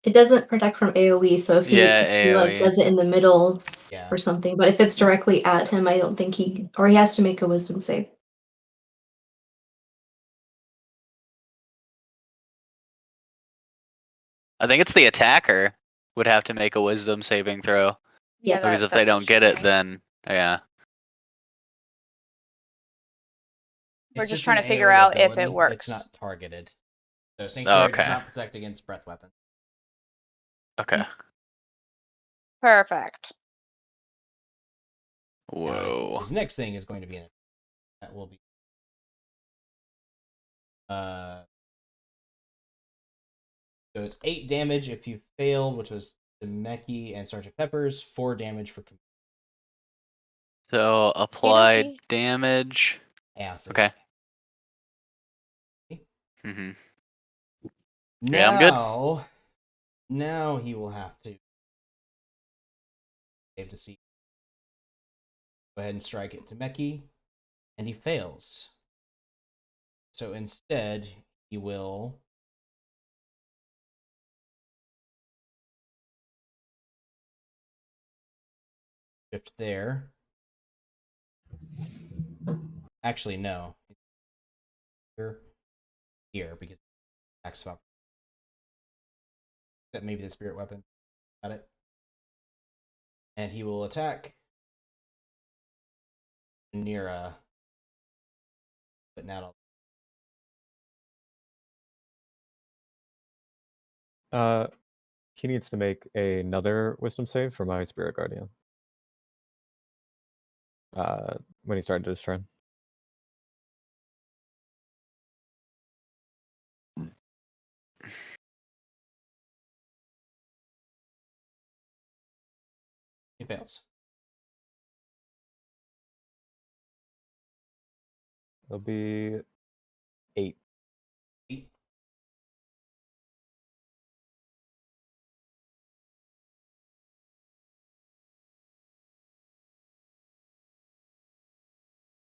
D: It doesn't protect from AoE, so if he like
B: AoE.
D: does it in the middle
A: Yeah.
D: or something, but if it's directly at him, I don't think he has to make a wisdom save.
B: I think it's the attacker would have to make a wisdom saving throw.
D: Yeah,
B: Because if they
E: that's what
B: don't
E: she
B: get it,
E: said.
B: then yeah.
E: We're
A: It's
E: just
A: an
E: trying to figure
A: AoE
E: out if it
A: ability.
E: works.
A: It's not targeted. So Sanctuary does
B: okay.
A: not protect against breath weapons.
B: Okay.
E: Perfect.
A: Now
B: Whoa.
A: his next thing is going to be that will be so it's 8 damage if you failed, which was Demeki and Sergeant Peppers, 4 damage for
B: So applied
E: Okey-dokey.
B: damage.
A: acid.
B: Okay. Mm-hmm.
A: Now,
B: Yeah, I'm good.
A: Now he will have to save to see. Go ahead and strike it to Meki, and he fails. So instead, he will shift there. Actually, no. Here, because attacks up. Except maybe the spirit weapon. Got it. And he will attack Nira. But now
F: He needs to make another wisdom save for my spirit guardian. When he started his turn.
A: he fails.
F: It'll be 8.
A: 8.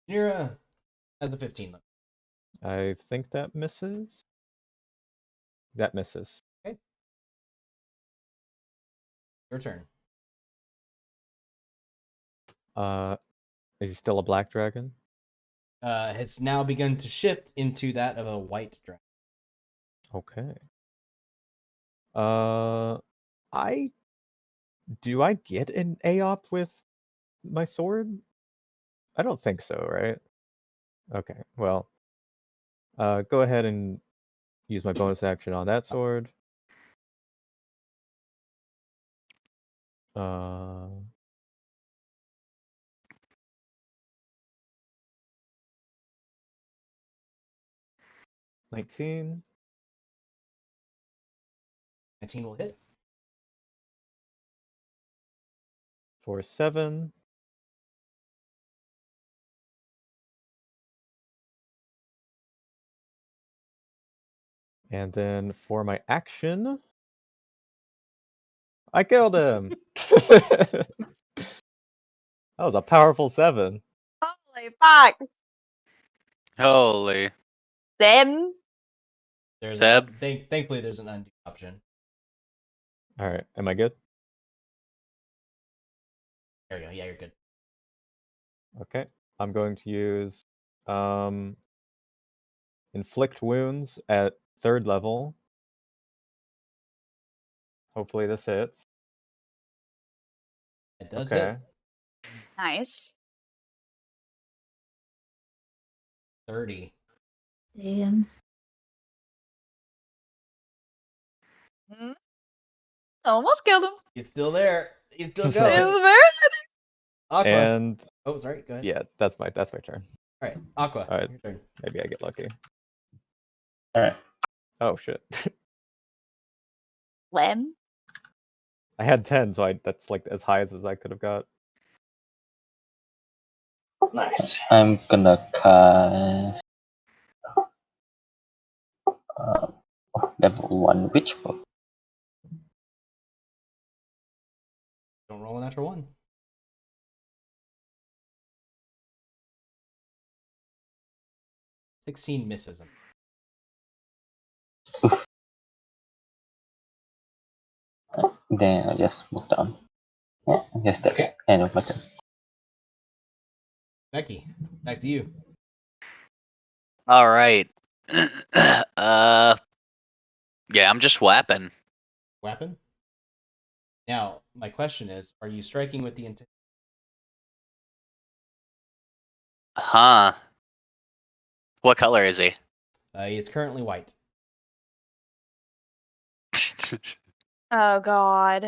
A: Nira has a 15.
F: I think that misses. That misses.
A: Your turn.
F: Is he still a black dragon?
A: Has now begun to shift into that of a white dragon.
F: Okay. Do I get an AOP with my sword? I don't think so, right? Okay, well, go ahead and use my bonus action on that sword. 19.
A: 19 will hit.
F: For 7. And then for my action, I killed him. That was a powerful 7.
E: Holy fuck!
B: Holy.
E: Them.
A: There's
B: Seb?
A: thankfully there's an undo option.
F: All right, am I good?
A: There we go. Yeah, you're good.
F: Okay, I'm going to use inflict wounds at 3rd level. Hopefully this hits.
A: It does
F: Okay.
A: hit.
E: Nice.
A: 30.
D: Damn.
E: Mm. Almost killed him.
A: He's still there. He's still
E: It
A: going.
E: was very.
A: Aqua.
F: And
A: Oh, sorry. Go ahead.
F: yeah, that's my turn.
A: All right, Aqua.
F: All right.
A: Your turn.
F: Maybe I get lucky.
G: Alright.
F: Oh shit.
E: Lem.
F: I had 10, so that's like as high as I could have got.
G: Nice. I'm gonna cast level 1 witch book.
A: Don't roll a natural 1. $16 misses him.
G: Then I just move down. Yeah, I guess that's the end of my turn.
A: Becky, back to you.
B: All right. Yeah, I'm just whapping.
A: Weapon. Now, my question is, are you striking with the intent?
B: Huh. What color is he?
A: He is currently white.
E: Oh god.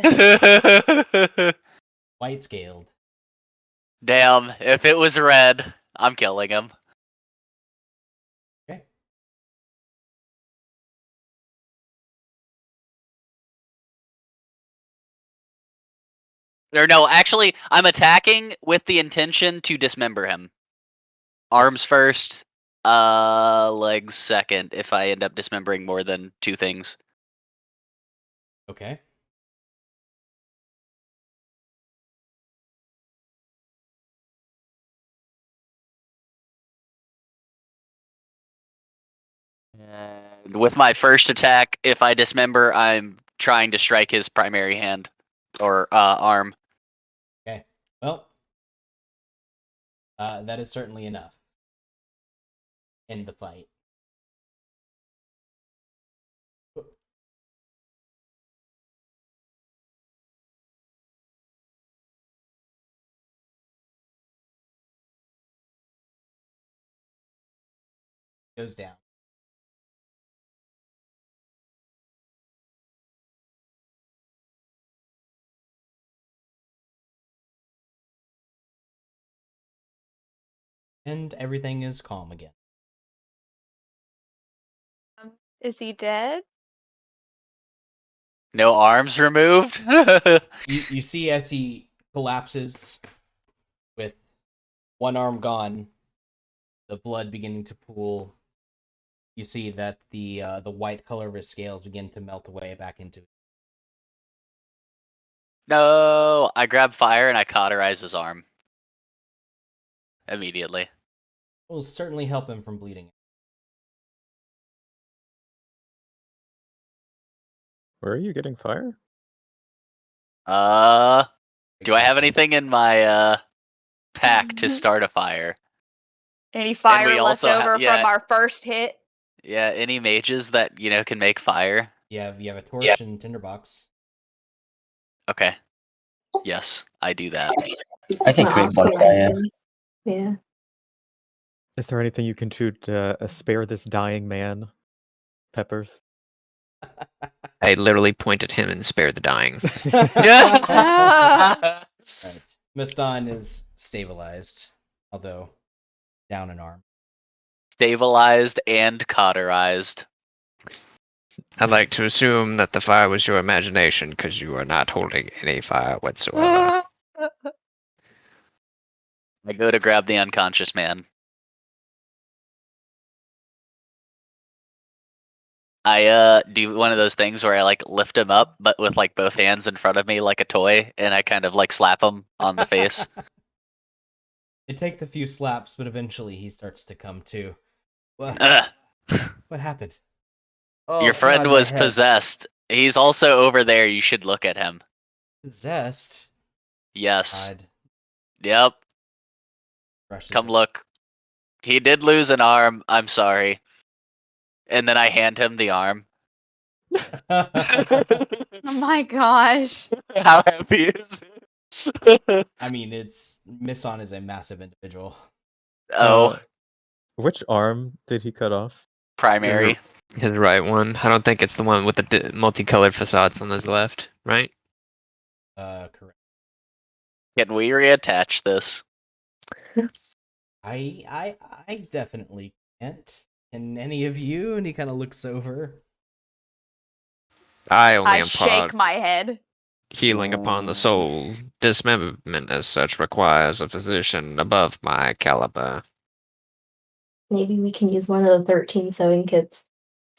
A: White scaled.
B: Damn, if it was red, I'm killing him.
A: Okay.
B: Or no, actually, I'm attacking with the intention to dismember him. Arms first, legs second if I end up dismembering more than 2 things.
A: Okay.
B: And with my first attack, if I dismember, I'm trying to strike his primary hand or arm.
A: Okay. Well, that is certainly enough. End the fight. Goes down. And everything is calm again.
E: Is he dead?
B: No arms removed?
A: You see as he collapses with one arm gone, the blood beginning to pool, you see that the white color of his scales begin to melt away back into it.
B: No, I grab fire and I cauterize his arm. Immediately.
A: Will certainly help him from bleeding.
F: Where are you getting fire?
B: Do I have anything in my pack to start a fire?
E: Any fire
B: we
E: left
B: also
E: over from our first hit?
B: Yeah, any mages that, can make fire?
A: You have a torch and tinderbox.
B: Okay. Yes, I do that.
G: I
D: It's
G: can
D: not
G: create
D: often I
G: bonfire.
D: can. Yeah.
F: Is there anything you can shoot to spare this dying man? Peppers?
C: I literally point at him and spare the dying.
E: Ah.
A: Right. Miston is stabilized, although down an arm.
B: Stabilized and cauterized.
C: I'd like to assume that the fire was your imagination, because you are not holding any fire whatsoever.
B: I go to grab the unconscious man. I do one of those things where I like lift him up, but with like both hands in front of me like a toy, and I kind of like slap him on the face.
A: It takes a few slaps, but eventually he starts to come to. What happened? Oh,
B: Your friend
A: God, my
B: was
A: head.
B: possessed. He's also over there. You should look at him.
A: Possessed?
B: Yes.
A: God.
B: Yep.
A: Brushes
B: Come
A: it.
B: look. He did lose an arm. I'm sorry. And then I hand him the arm.
E: Oh my gosh.
B: How happy is it?
A: I mean, Misson is a massive individual.
B: Oh,
F: Which arm did he cut off?
B: primary.
C: His right one. I don't think it's the one with the multicolored facades on his left, right?
A: Correct.
B: Can we reattach this?
A: I definitely can't. Can any of you? And he kind of looks over.
C: I only
E: I
C: am
E: shake my head.
C: healing upon the soul. Dismemberment as such requires a physician above my caliber.
D: Maybe we can use one of the 13 sewing kits.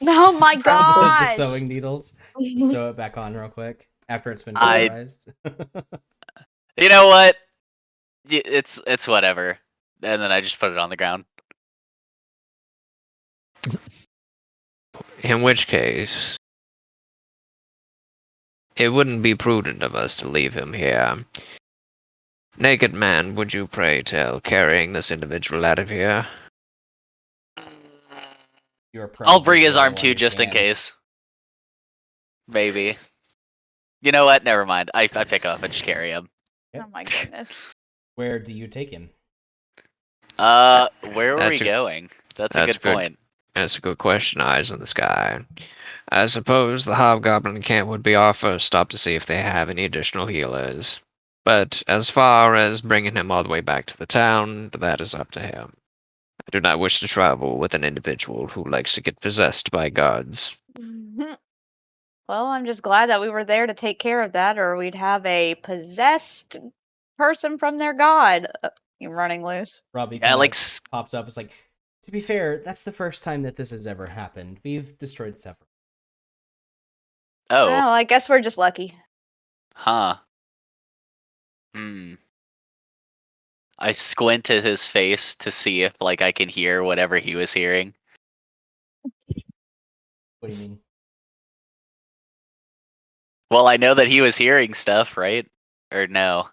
E: Oh my
A: The
E: gosh.
A: sewing needles. Sew it back on real quick after it's been
B: I-
A: cauterized.
B: You know what? It's whatever. And then I just put it on the ground.
C: In which case, it wouldn't be prudent of us to leave him here. Naked man, would you pray tell carrying this individual out of here?
A: You're
B: I'll
A: probably
B: bring his
A: the only
B: arm
A: one
B: too,
A: who
B: just in
A: can.
B: case. Maybe. You know what? Never mind. I pick up and just carry him.
E: Oh my goodness.
A: Where do you take him?
B: Where were
C: That's
B: we
C: a-
B: going? That's a
C: that's
B: good
C: good.
B: point.
C: That's a good question, eyes in the sky. I suppose the Hobgoblin camp would be our first stop to see if they have any additional healers. But as far as bringing him all the way back to the town, that is up to him. I do not wish to travel with an individual who likes to get possessed by gods.
E: Well, I'm just glad that we were there to take care of that, or we'd have a possessed person from their god running loose.
A: Robbie
B: Yeah,
A: kind
B: like
A: of pops up. It's like, to be fair, that's the first time that this has ever happened. We've destroyed several.
B: oh,
E: Well, I guess we're just lucky.
B: huh. Hmm. I squint at his face to see if like I can hear whatever he was hearing.
A: What do you mean?
B: Well, I know that he was hearing stuff, right? Or no?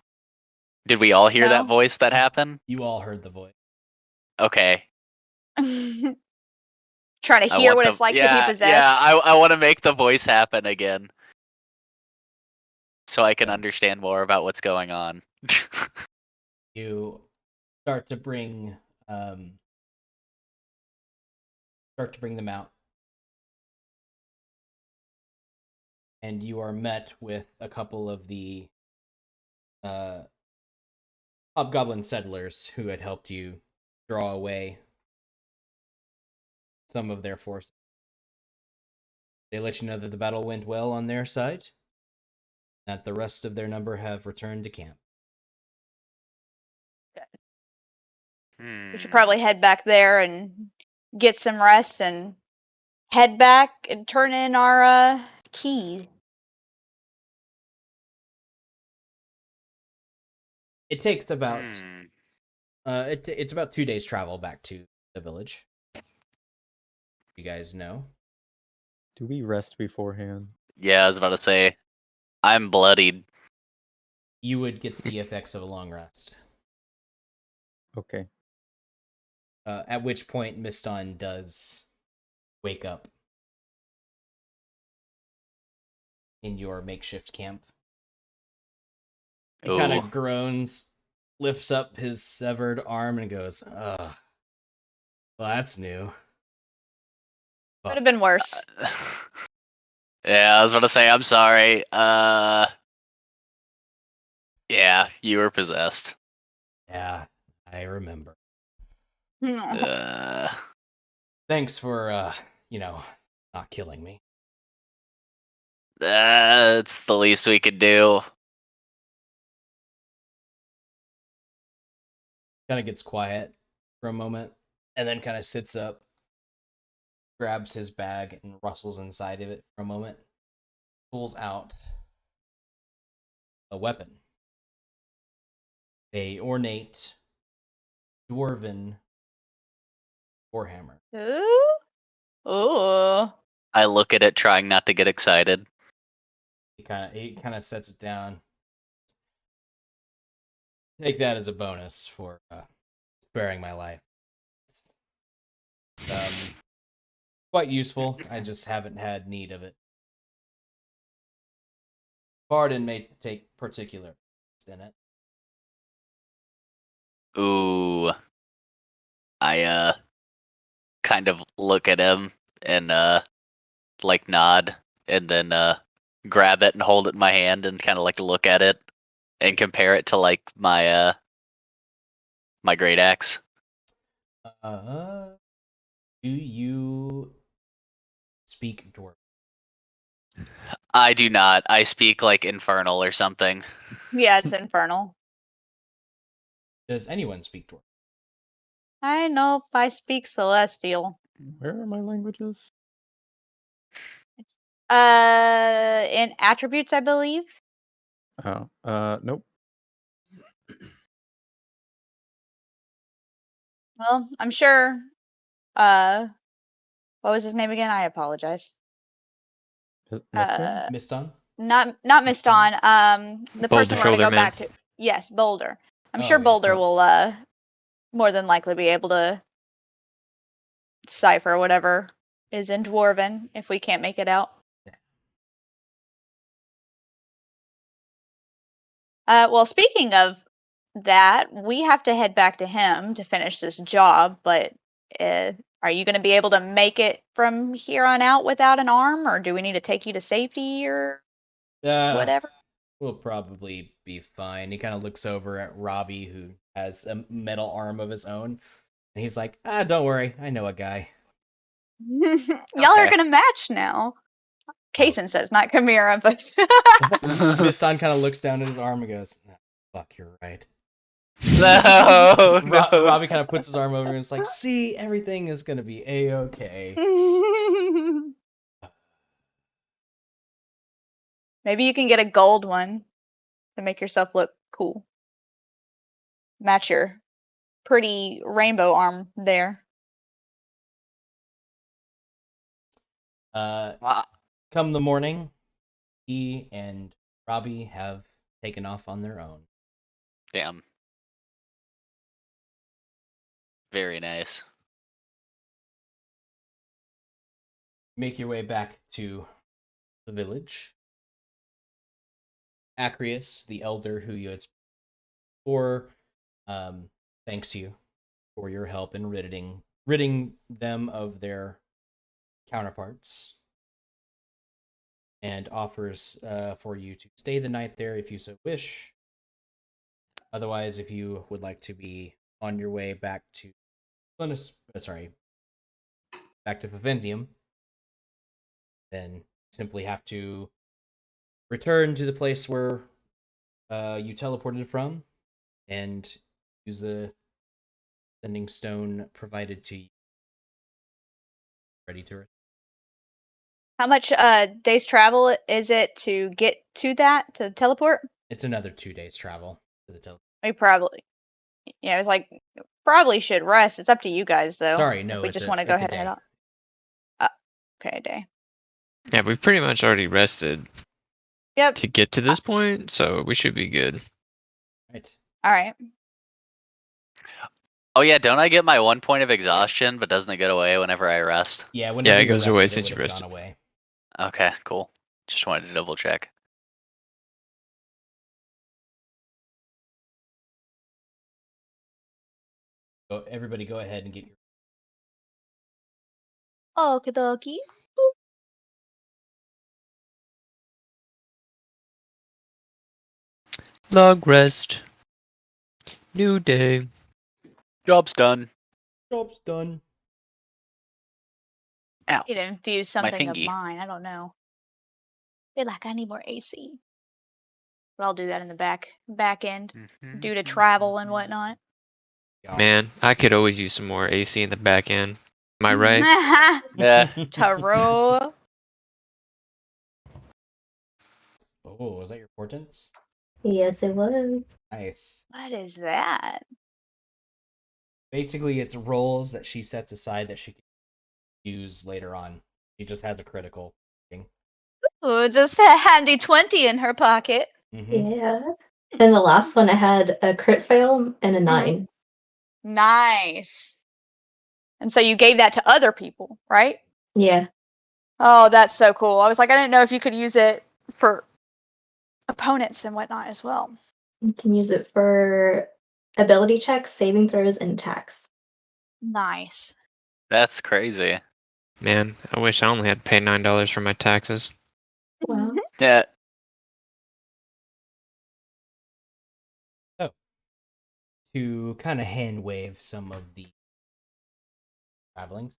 B: Did we all hear that
E: No.
B: voice that happened?
A: You all heard the voice.
B: Okay.
E: Trying to
B: I
E: hear
B: want
E: what
B: the-
E: it's like to
B: yeah,
E: be possessed.
B: Yeah, I want to make the voice happen again. So I can
A: Yeah.
B: understand more about what's going on.
A: You start to bring them out, and you are met with a couple of the hobgoblin settlers who had helped you draw away some of their forces. They let you know that the battle went well on their side, that the rest of their number have returned to camp.
E: We should probably head back there and get some rest and head back and turn in our key.
A: It takes about
B: Hmm.
A: it's about 2 days travel back to the village. You guys know.
F: Do we rest beforehand?
B: Yeah, I was about to say, I'm bloodied.
A: You would get the effects of a long rest.
F: Okay.
A: At which point Miston does wake up in your makeshift camp. He kind
B: Ooh.
A: of groans, lifts up his severed arm, and goes, "Ugh, well, that's new."
E: Could have been worse.
B: Yeah, I was about to say, I'm sorry. Yeah, you were possessed.
A: Yeah, I remember.
B: Uh,
A: Thanks for, not killing me.
B: That's the least we could do.
A: Kind of gets quiet for a moment, and then kind of sits up, grabs his bag, and rustles inside of it for a moment. Pulls out a weapon. A ornate dwarven warhammer.
E: Ooh.
B: I look at it, trying not to get excited.
A: He kind of sets it down. Take that as a bonus for sparing my life. It's, quite useful. I just haven't had need of it. Barden may take particular interest in it.
B: Ooh. I kind of look at him and like nod, and then grab it and hold it in my hand and kind of like look at it and compare it to like my my great axe.
A: Do you speak dwarf?
B: I do not. I speak like infernal or something.
E: Yeah, it's infernal.
A: Does anyone speak dwarf?
E: I know I speak celestial.
F: Where are my languages?
E: In attributes, I believe.
F: Oh, nope.
E: Well, I'm sure. What was his name again? I apologize.
F: Miston?
A: Miston?
E: Not Miss Dawn. The
C: Boulder
E: person we're gonna
C: Shoulder
E: go
C: Man.
E: back to. Yes, Boulder. I'm
A: Oh,
E: sure
A: yeah.
E: Boulder will more than likely be able to decipher whatever is in Dwarven if we can't make it out. Well, speaking of that, we have to head back to him to finish this job, but are you going to be able to make it from here on out without an arm, or do we need to take you to safety or whatever?
A: We'll probably be fine. He kind of looks over at Robbie, who has a metal arm of his own, and he's like, don't worry, I know a guy.
E: Y'all are
B: Okay.
E: going to match now. Kaysen says, not Chimera, but
A: Miston kind of looks down at his arm and goes, fuck, you're right.
B: No, no.
A: Robbie kind of puts his arm over and is like, see, everything is going to be A-okay.
E: maybe you can get a gold one to make yourself look cool. Match your pretty rainbow arm there.
A: Come the morning, he and Robbie have taken off on their own.
B: Damn. Very nice.
A: Make your way back to the village. Acrius, the elder who you had before, thanks you for your help in ridding them of their counterparts, and offers for you to stay the night there if you so wish. Otherwise, if you would like to be on your way back to back to Faventium, then simply have to return to the place where you teleported from and use the sending stone provided to you. Ready to.
E: How much days travel is it to get to teleport?
A: It's another 2 days travel to the teleport.
E: We probably, yeah, it's like probably should rest. It's up to you guys though.
A: Sorry, no,
E: if we
A: it's
E: just
A: a-
E: want to go
A: it's a
E: ahead and head
A: day.
E: out. Okay, a day.
C: Yeah, we've pretty much already rested
E: Yep.
C: to get to this point, so we should be good.
A: Right.
E: All right.
B: Oh yeah, don't I get my 1 point of exhaustion, but doesn't it go away whenever I rest?
A: Yeah, whenever
C: it
A: you
C: goes away
A: rested,
C: since
A: it
C: you
A: would have
C: rested.
A: gone away.
B: Okay, cool. Just wanted to double check.
A: So everybody go ahead and get your.
E: Okie dokie.
C: Long rest. New day.
B: Job's done.
A: Job's done.
B: Ow.
E: Need to infuse
B: My
E: something of
B: fingy.
E: mine. I don't know. Feel like I need more AC. But I'll do that in the back end due to travel and whatnot.
A: Yeah.
C: Man, I could always use some more AC in the back end. Am I right?
B: Yeah.
E: Taro.
A: Oh, was that your portents?
D: Yes, it was.
A: Nice.
E: What is that?
A: Basically, it's rolls that she sets aside that she can use later on. She just has a critical thing.
E: Oh, just a handy 20 in her pocket.
A: Mm-hmm.
D: Yeah. And the last one, I had a crit fail and a 9.
E: Nice. And so you gave that to other people, right?
D: Yeah.
E: Oh, that's so cool. I was like, I didn't know if you could use it for opponents and whatnot as well.
D: You can use it for ability checks, saving throws, and attacks.
E: Nice.
B: That's crazy.
C: Man, I wish I only had to pay $9 for my taxes.
D: Wow.
B: Yeah.
A: To kind of hand wave some of the travelings.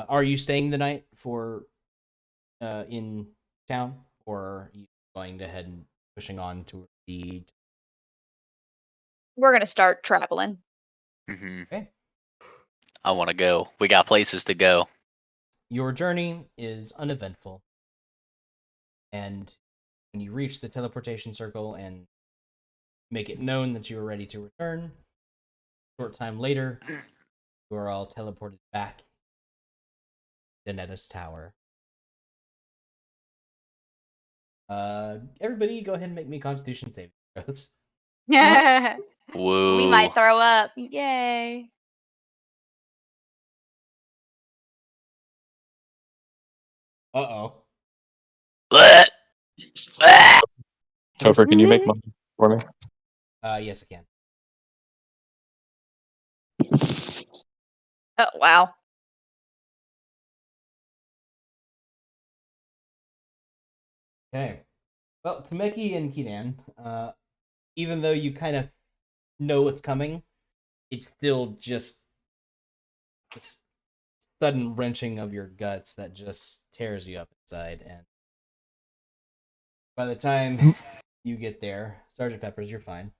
A: Are you staying the night for in town, or are you going to head and pushing on to the?
E: We're going to start traveling.
B: Mm-hmm.
A: Okay.
B: I want to go. We got places to go.
A: Your journey is uneventful, and when you reach the teleportation circle and make it known that you are ready to return, a short time later, you are all teleported back to Netta's tower. Everybody, go ahead and make me Constitution saving throws.
E: Yeah.
B: Woo.
E: We might throw up. Yay.
A: Uh-oh.
B: Blech. Blech.
G: Topher, can you make mine for me?
A: Yes, I can.
E: Oh, wow.
A: Okay. Well, Tameki and Kinan, even though you kind of know what's coming, it's still just this sudden wrenching of your guts that just tears you up inside. And by the time you get there, Sergeant Peppers, you're fine.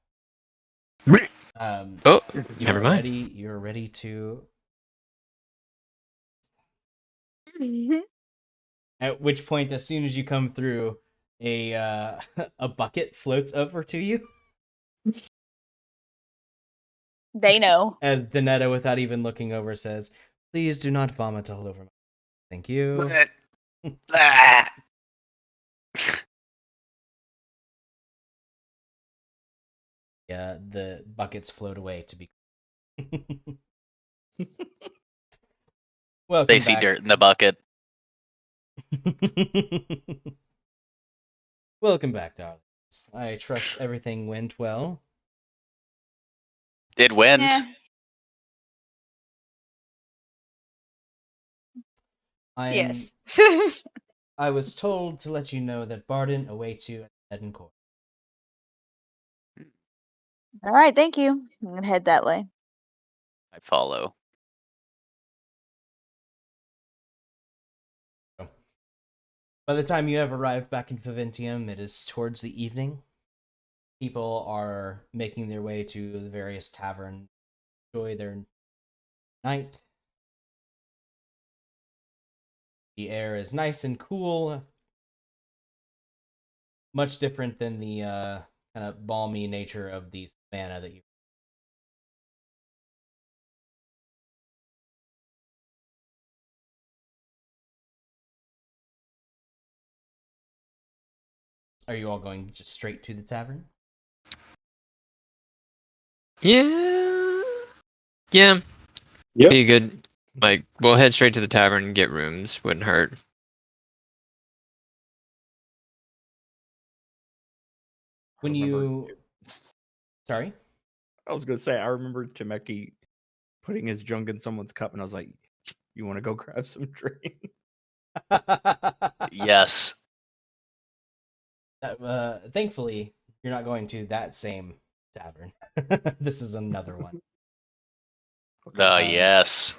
C: Oh, never mind.
A: You're ready to. At which point, as soon as you come through, a a bucket floats over to you.
E: They know.
A: As Donetta, without even looking over, says, "Please do not vomit all over me. Thank you."
B: Blech. Blech.
A: Yeah, the buckets float away to be. Welcome
B: They see
A: back.
B: dirt in the bucket.
A: Welcome back, darlings. I trust everything went well.
B: It went.
E: Yeah. Yes.
A: I was told to let you know that Barden awaits you at Eden Court.
E: All right, thank you. I'm going to head that way.
B: I follow.
A: By the time you have arrived back in Faventium, it is towards the evening. people are making their way to the various taverns, enjoy their night. The air is nice and cool, much different than the kind of balmy nature of the savannah that you. Are you all going just straight to the tavern?
C: Yeah. Yeah.
G: Yep.
C: Be good. Like, we'll head straight to the tavern and get rooms. Wouldn't hurt.
A: When
H: remember-
A: you. Sorry?
H: I was gonna say I remember Temeki putting his junk in someone's cup, and I was like, "You want to go grab some drink?"
B: Yes.
A: Thankfully, you're not going to that same tavern. This is another one.
B: Yes.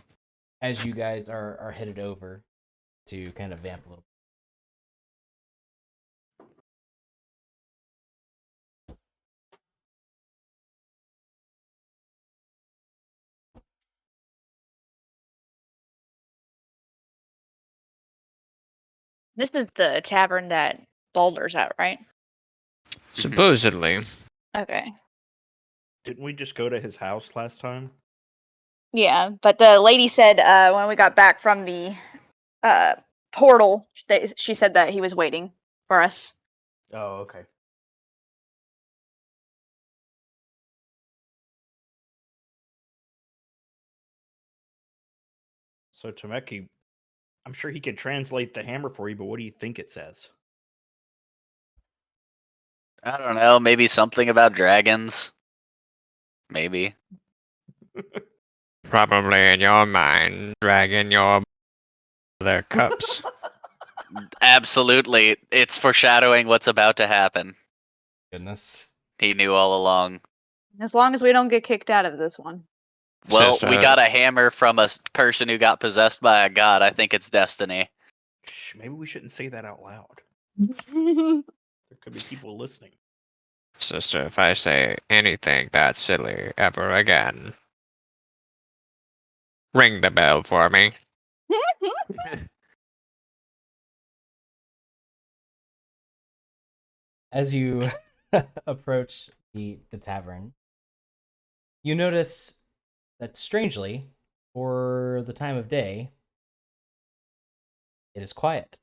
A: As you guys are headed over to kind of vamp a little.
E: This is the tavern that Boulder's at, right?
C: Supposedly.
E: Okay.
H: Didn't we just go to his house last time?
E: Yeah, but the lady said when we got back from the portal, she said that he was waiting for us.
H: Oh, okay. So Temeki, I'm sure he can translate the hammer for you, but what do you think it says?
B: I don't know. Maybe something about dragons. Maybe.
C: Probably in your mind, dragging your their cups.
B: Absolutely. It's foreshadowing what's about to happen.
A: Goodness.
B: He knew all along.
E: As long as we don't get kicked out of this one.
B: Well,
C: Just,
B: we got a hammer from a person who got possessed by a god. I think it's destiny.
H: Shh, maybe we shouldn't say that out loud. There could be people listening.
C: Sister, if I say anything that silly ever again, ring the bell for me.
A: As you approach the tavern, you notice that strangely, for the time of day, it is quiet.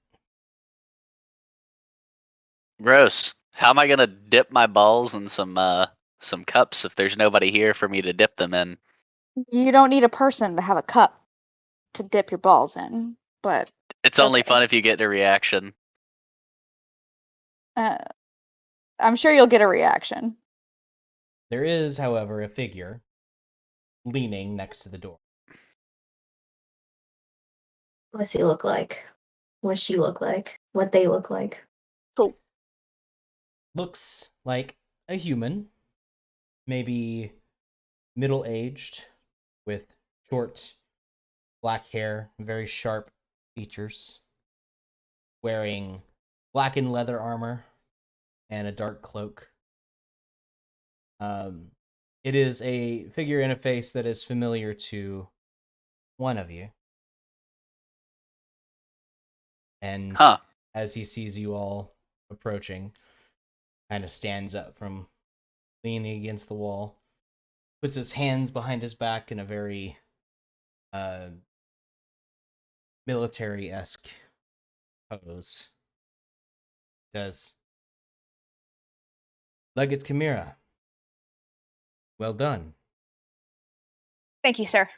B: Gross. How am I gonna dip my balls in some cups if there's nobody here for me to dip them in?
E: You don't need a person to have a cup to dip your balls in, but
B: It's only
E: okay.
B: fun if you get a reaction.
E: I'm sure you'll get a reaction.
A: There is, however, a figure leaning next to the door.
D: What's he look like? What she look like? What they look like?
E: Cool.
A: Looks like a human, maybe middle-aged, with short black hair, very sharp features, wearing blackened leather armor and a dark cloak. It is a figure in a face that is familiar to one of you. And
B: Huh.
A: as he sees you all approaching, kind of stands up from leaning against the wall, puts his hands behind his back in a very military-esque pose. Says, Legate Chimera, well done.
E: Thank you, sir.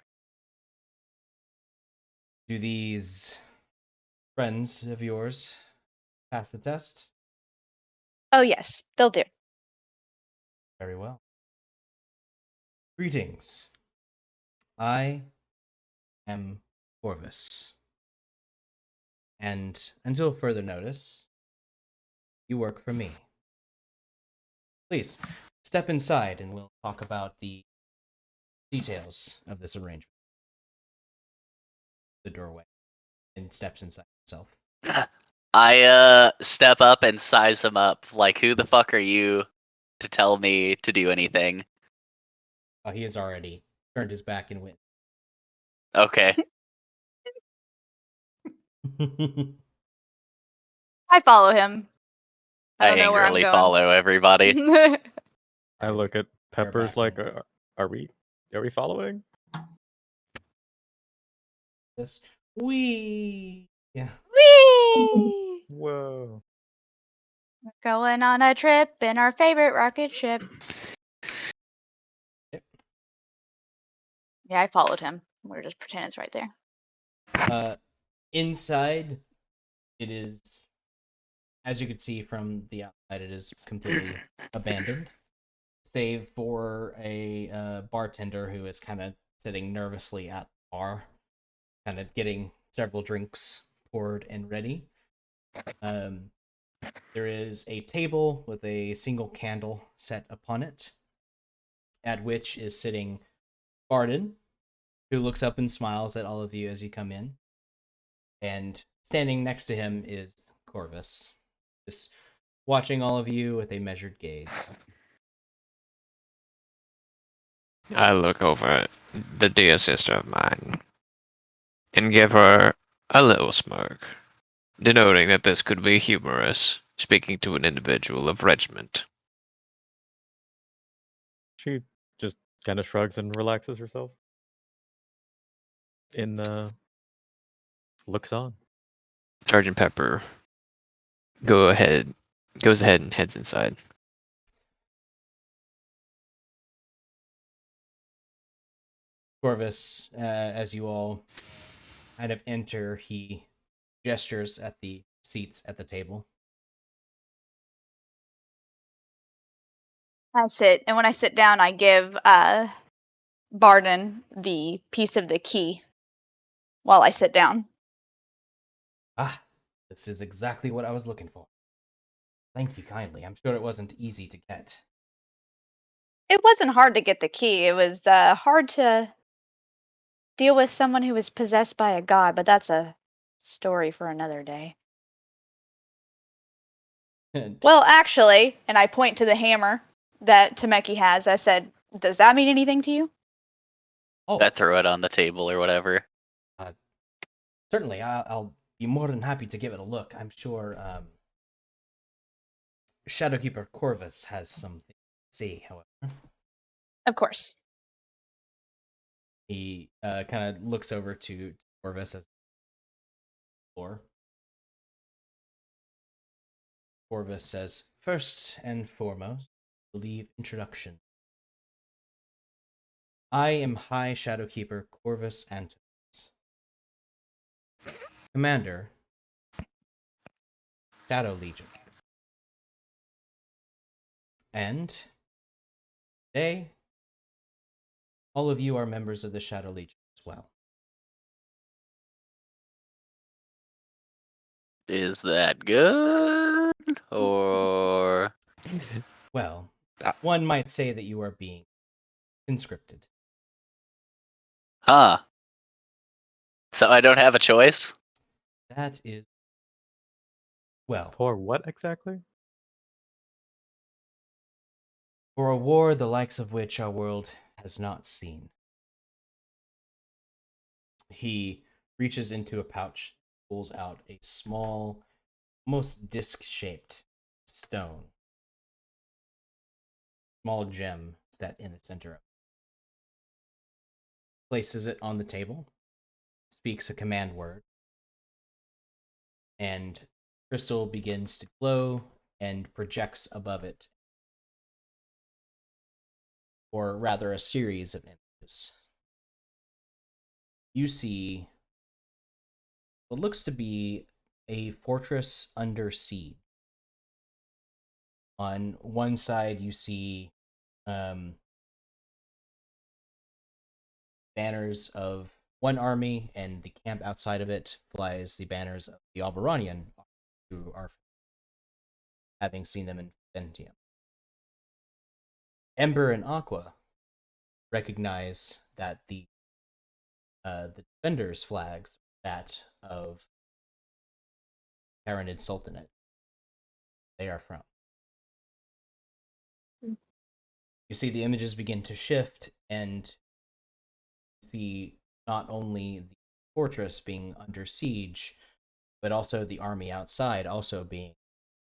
A: Do these friends of yours pass the test?
E: Oh, yes, they'll do.
A: Very well. Greetings. I am Corvus. And until further notice, you work for me. Please, step inside and we'll talk about the details of this arrangement. The doorway. And steps inside himself.
B: I step up and size him up. Like, who the fuck are you? to tell me to do anything.
A: He has already turned his back and went.
B: Okay.
E: I follow him. I
B: I
E: don't know where I'm
B: angrily
E: going.
B: follow everybody.
F: I look at Peppers
A: back
F: like,
A: on.
F: are we following?
A: This we yeah.
E: Whee!
F: Whoa.
E: We're going on a trip in our favorite rocket ship.
A: Yep.
E: Yeah, I followed him. We're just pretending it's right there.
A: Inside, it is, as you can see from the outside, it is completely abandoned, save for a bartender who is kind of sitting nervously at the bar, kind of getting several drinks poured and ready. There is a table with a single candle set upon it, at which is sitting Barden, who looks up and smiles at all of you as you come in. And standing next to him is Corvus, just watching all of you with a measured gaze.
C: I look over at the dear sister of mine and give her a little smirk, denoting that this could be humorous, speaking to an individual of regiment.
F: She just kind of shrugs and relaxes herself. Looks on.
C: Sergeant Pepper goes ahead and heads inside.
A: Corvus, as you all kind of enter, he gestures at the seats at the table.
E: I sit, and when I sit down, I give Barden the piece of the key while I sit down.
A: Ah, this is exactly what I was looking for. Thank you kindly. I'm sure it wasn't easy to get.
E: It wasn't hard to get the key. It was hard to deal with someone who was possessed by a god, but that's a story for another day. Well, actually, and I point to the hammer that Tameki has, I said, does that mean anything to you?
A: Oh,
B: I throw it on the table or whatever.
A: certainly. I'll be more than happy to give it a look. I'm sure Shadowkeeper Corvus has something to say, however.
E: Of course.
A: He kind of looks over to Corvus as floor. Corvus says, first and foremost, I believe introduction. I am High Shadowkeeper Corvus Antimus, Commander, Shadow Legion. And today, all of you are members of the Shadow Legion as well.
B: Is that good? Or
A: Well, one might say that you are being conscripted.
B: huh? So I don't have a choice?
A: That is, well,
F: For what exactly?
A: for a war the likes of which our world has not seen. He reaches into a pouch, pulls out a small, almost disc-shaped stone. Small gem set in the center of it. Places it on the table, speaks a command word, and crystal begins to glow and projects above it, or rather a series of images. You see what looks to be a fortress under siege. On one side, you see banners of one army, and the camp outside of it flies the banners of the Alberonian, who are having seen them in Ventium. Ember and Aqua recognize that the defenders' flags that of Tyranid Sultanate they are from. You see the images begin to shift, and see not only the fortress being under siege, but also the army outside also being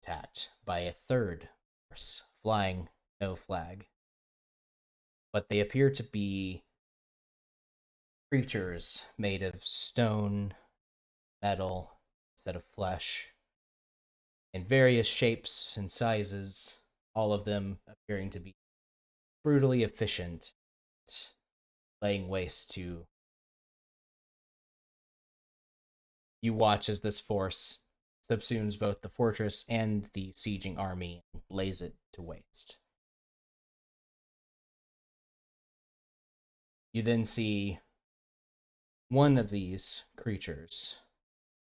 A: attacked by a third force flying no flag. But they appear to be creatures made of stone, metal, instead of flesh, in various shapes and sizes, all of them appearing to be brutally efficient, laying waste to. You watch as this force subsumes both the fortress and the sieging army and lays it to waste. You then see one of these creatures,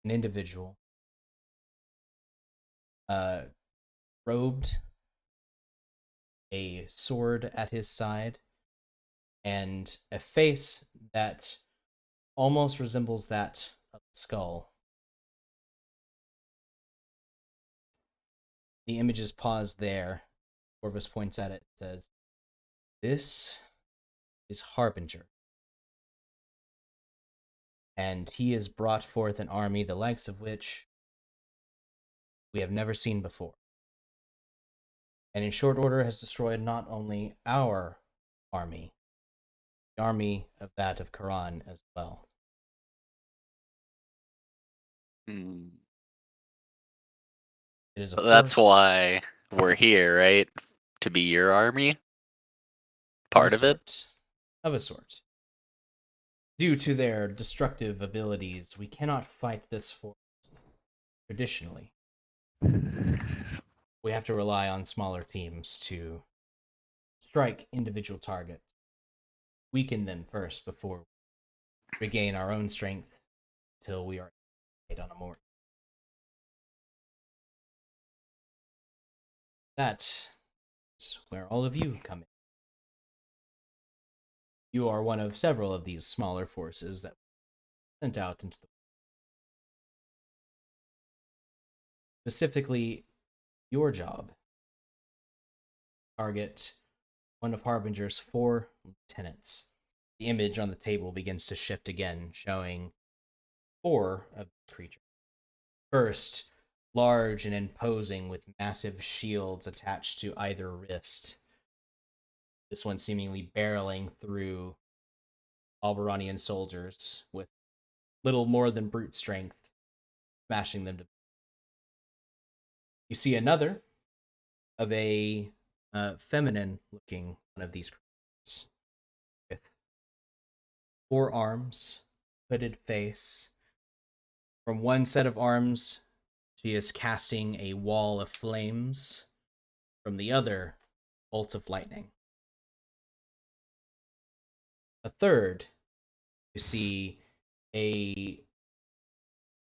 A: an individual, robed, a sword at his side, and a face that almost resembles that of the skull. The images pause there. Corvus points at it and says, "This is Harbinger. And he has brought forth an army the likes of which we have never seen before. And in short order has destroyed not only our army, the army of that of Quran as well."
B: Hmm.
A: It is a
B: That's
A: force
B: why we're here, right? To be your army? Part of it?
A: Of a sort. Due to their destructive abilities, we cannot fight this force traditionally. We have to rely on smaller teams to strike individual targets, weaken them first before we regain our own strength till we are on a more. That is where all of you come in. You are one of several of these smaller forces that were sent out into the specifically your job. Target one of Harbinger's 4 lieutenants. The image on the table begins to shift again, showing 4 of the creatures. First, large and imposing with massive shields attached to either wrist. This one seemingly barreling through Albaranian soldiers with little more than brute strength, smashing them to. You see another of a feminine looking one of these creatures with 4 arms, hooded face. From one set of arms, she is casting a wall of flames. From the other, bolts of lightning. A third, you see a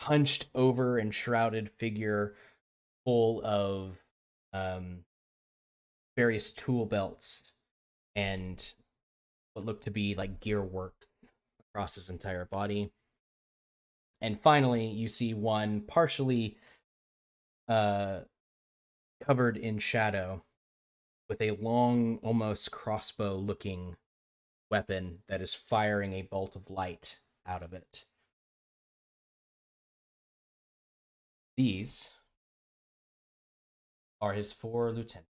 A: hunched over and shrouded figure full of various tool belts and what look to be like gear works across his entire body. And finally, you see one partially covered in shadow with a long, almost crossbow-looking weapon that is firing a bolt of light out of it. These are his 4 lieutenants.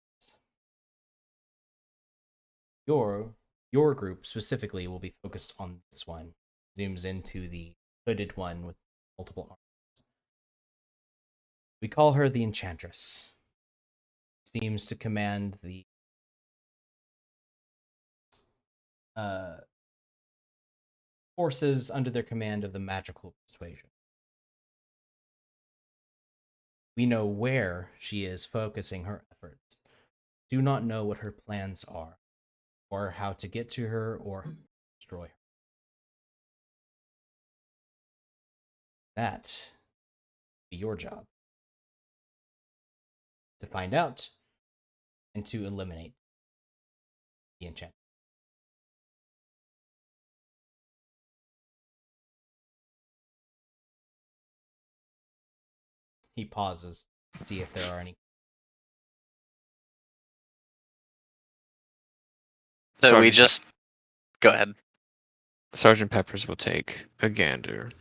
A: Your group specifically will be focused on this one. Zooms into the hooded one with multiple arms. We call her the Enchantress. Seems to command the forces under their command of the magical persuasion. We know where she is focusing her efforts. Do not know what her plans are, or how to get to her or destroy her. That be your job. To find out and to eliminate the enchantment. He pauses to see if there are any.
B: So we
C: Sergeant
B: just go ahead.
C: Sergeant Peppers will take a gander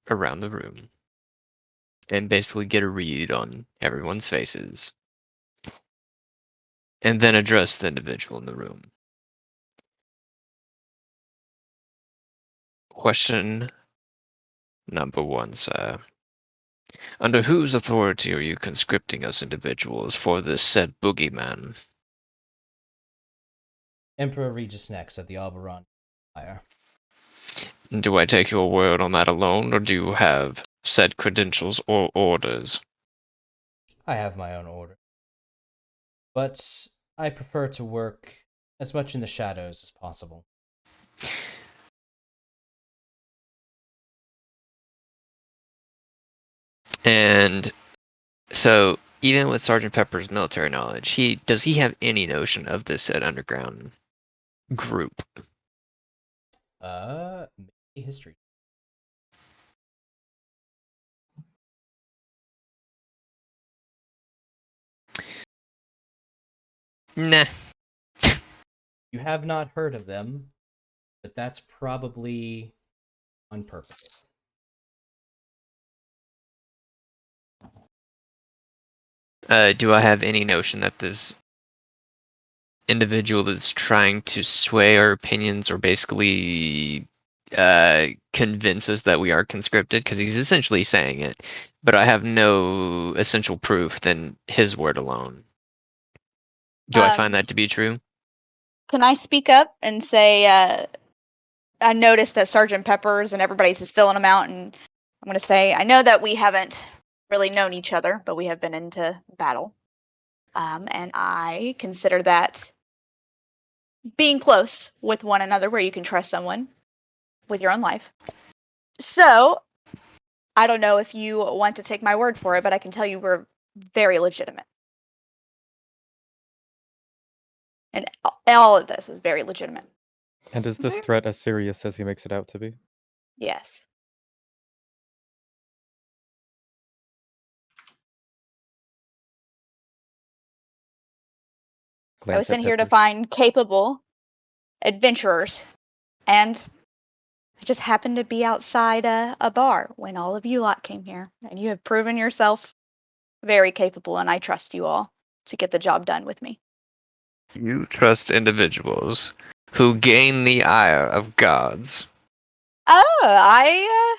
C: around the room and basically get a read on everyone's faces, and then address the individual in the room. Question number 1, sir. Under whose authority are you conscripting us individuals for this said boogeyman?
A: Emperor Regis Nex of the Alberon Empire.
C: Do I take your word on that alone, or do you have said credentials or orders?
A: I have my own order. But I prefer to work as much in the shadows as possible.
C: And so, even with Sergeant Pepper's military knowledge, does he have any notion of this said underground group?
A: Maybe history.
C: Nah.
A: You have not heard of them, but that's probably on purpose.
C: Do I have any notion that this individual is trying to sway our opinions or basically convince us that we are conscripted? Because he's essentially saying it, but I have no essential proof than his word alone. Do I find that to be true?
E: Can I speak up and say, I noticed that Sergeant Pepper's and everybody's is filling them out, and I'm going to say, I know that we haven't really known each other, but we have been into battle. And I consider that being close with one another where you can trust someone with your own life. So, I don't know if you want to take my word for it, but I can tell you we're very legitimate. And all of this is very legitimate.
F: And is this threat as serious as he makes it out to be?
E: Yes. I was
F: Glance at
E: sent here to
F: Peppers.
E: find capable adventurers, and I just happened to be outside a bar when all of you lot came here, and you have proven yourself very capable, and I trust you all to get the job done with me.
C: You trust individuals who gain the ire of gods.
E: Oh, I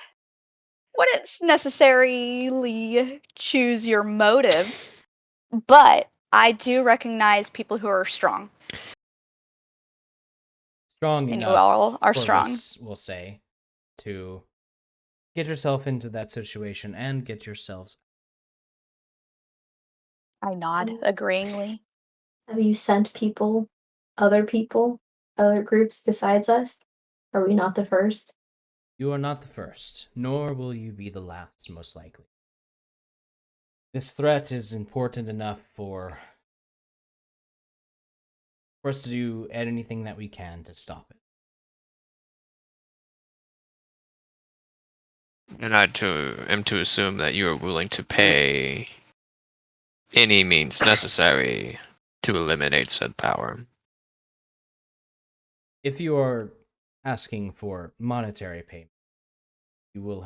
E: wouldn't necessarily choose your motives, but I do recognize people who are strong.
A: Strong
E: And you
A: enough,
E: all are strong.
A: Corvus will say, to get yourself into that situation and get yourselves.
E: I nod agreeingly.
D: Have you sent people, other groups besides us? Are we not the first?
A: You are not the first, nor will you be the last, most likely. This threat is important enough for us to do anything that we can to stop it.
C: And I am to assume that you are willing to pay any means necessary to eliminate said power.
A: If you are asking for monetary payment, you will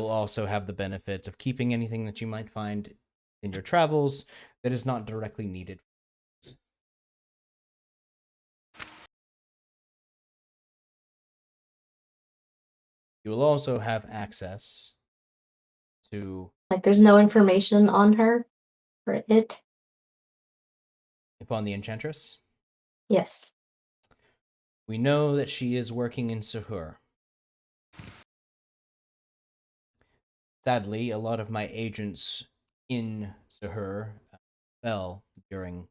A: also have the benefit of keeping anything that you might find in your travels that is not directly needed. You will also have access to,
D: Like, there's no information on her or it?
A: upon the Enchantress.
D: Yes.
A: We know that she is working in Sahur. Sadly, a lot of my agents in Sahur fell during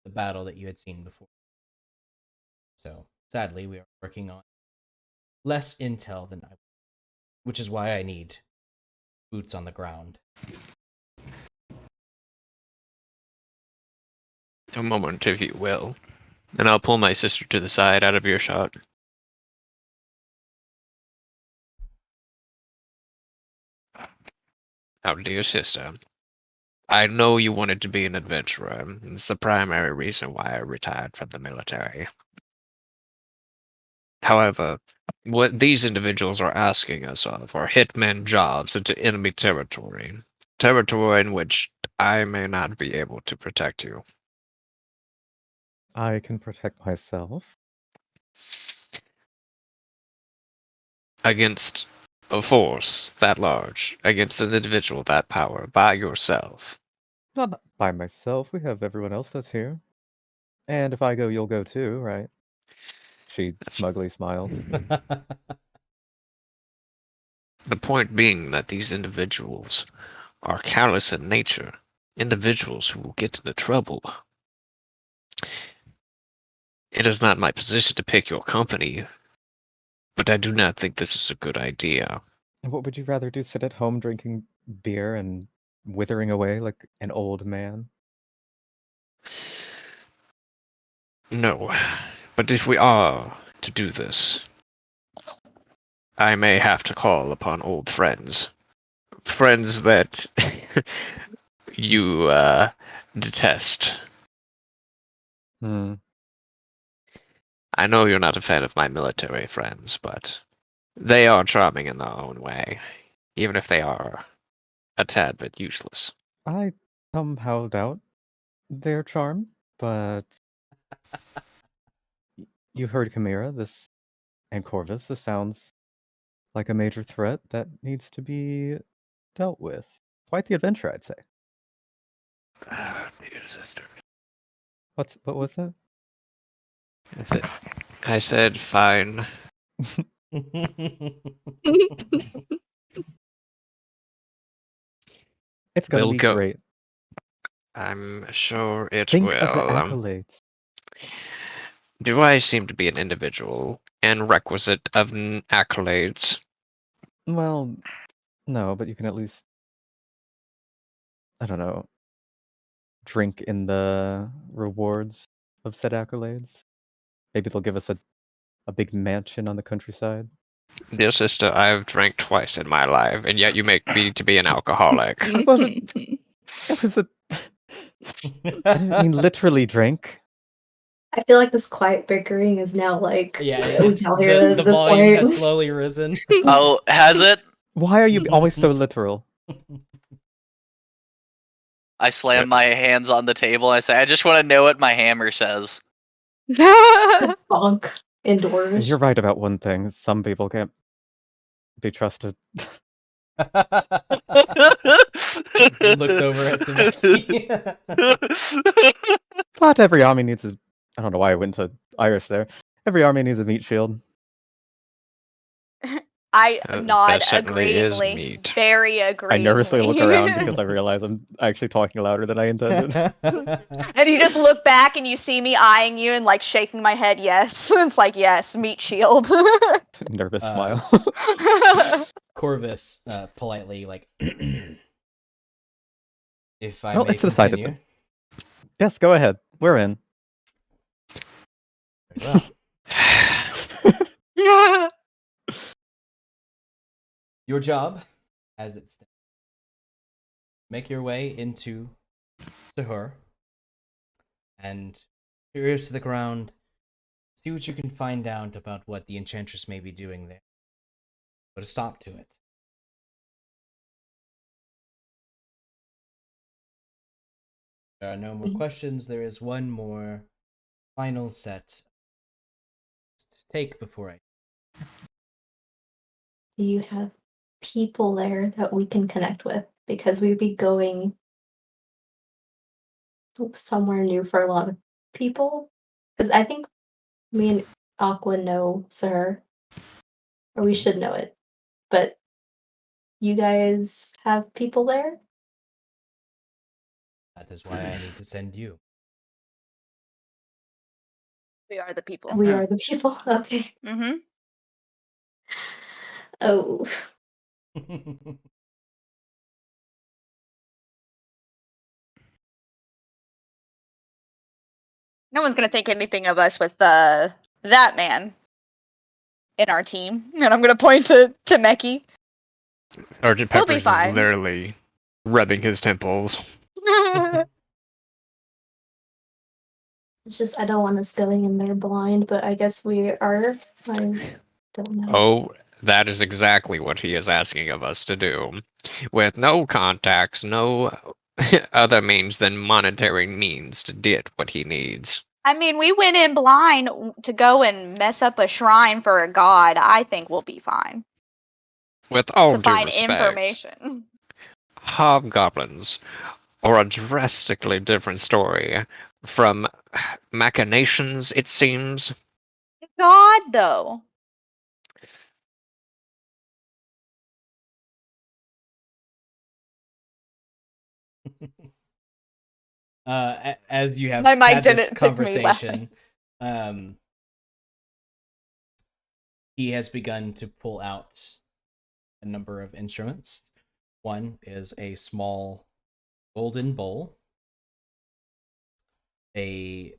A: the battle that you had seen before. So, sadly, we are working on less intel than I, which is why I need boots on the ground.
C: A moment, if you will. And I'll pull my sister to the side out of earshot. Our dear sister, I know you wanted to be an adventurer. It's the primary reason why I retired from the military. However, what these individuals are asking us of are hitman jobs into enemy territory. Territory in which I may not be able to protect you.
F: I can protect myself.
C: Against a force that large, against an individual that power, by yourself.
F: Not by myself. We have everyone else that's here. And if I go, you'll go too, right? She
C: That's-
F: smugly smiles.
C: The point being that these individuals are callous in nature, individuals who will get into trouble. It is not my position to pick your company, but I do not think this is a good idea.
F: What would you rather do? Sit at home drinking beer and withering away like an old man?
C: No, but if we are to do this, I may have to call upon old friends. Friends that you detest.
F: Hmm.
C: I know you're not a fan of my military friends, but they are charming in their own way, even if they are a tad bit useless.
F: I somehow doubt their charm, but you heard Chimera, this, and Corvus. This sounds like a major threat that needs to be dealt with. Quite the adventure, I'd say.
C: Dear sister.
F: What was that?
C: I said fine.
F: It's gonna
C: We'll
F: be
C: go.
F: great.
C: I'm sure it
F: Think
C: will.
F: of the accolades.
C: Do I seem to be an individual and requisite of accolades?
F: Well, no, but you can at least, I don't know, drink in the rewards of said accolades. Maybe they'll give us a big mansion on the countryside.
C: Dear sister, I've drank twice in my life, and yet you make me to be an alcoholic.
F: It wasn't. It was a. I didn't mean literally drink.
D: I feel like this quiet bickering is now like
A: Yeah,
D: we
A: it's,
D: can all hear this
A: the
D: at this
A: volume
D: point.
A: has slowly risen.
B: Oh, has it?
F: Why are you always so literal?
B: I slam my hands on the table. I say, I just want to know what my hammer says.
D: Just bonk indoors.
F: You're right about one thing. Some people can't be trusted.
A: Looked over at Tameki.
F: But every army needs a. I don't know why I went to Irish there. Every army needs a meat shield.
E: I nod
C: That certainly is
E: agreeingly,
C: meat.
E: very agreeingly.
F: I nervously look around because I realize I'm actually talking louder than I intended.
E: And you just look back and you see me eyeing you and like shaking my head. Yes, it's like yes, meat shield.
F: Nervous smile.
A: Corvus politely, like, if I
F: Well,
A: may
F: it's decided
A: continue.
F: Yes, go ahead. We're in.
A: Very well. Your job, as it stands, make your way into Sahur and ears to the ground. See what you can find out about what the Enchantress may be doing there. Put a stop to it. There are no more questions. There is one more final set to take before I.
D: Do you have people there that we can connect with? Because we'd be going somewhere new for a lot of people. Because I think me and Aqua know Sir, or we should know it. But you guys have people there?
A: That is why I need to send you.
E: We are the people.
D: We are the people. Okay.
E: Mm-hmm.
D: Oh,
E: No one's gonna think anything of us with that man in our team. And I'm gonna point to Meki.
C: Sergeant
E: He'll be
C: Pepper is
E: fine.
C: literally rubbing his temples.
D: It's just I don't want us going in there blind, but I guess we are. I don't know.
C: Oh, that is exactly what he is asking of us to do. With no contacts, no other means than monetary means to get what he needs.
E: I mean, we went in blind to go and mess up a shrine for a god. I think we'll be fine
C: With all
E: to
C: due
E: find
C: respect,
E: information.
C: hobgoblins are a drastically different story from machinations, it seems.
E: God, though.
A: As you have
E: My mic
A: had this
E: didn't pick me
A: conversation, he has begun to pull out a number of instruments. One is a small golden bowl, a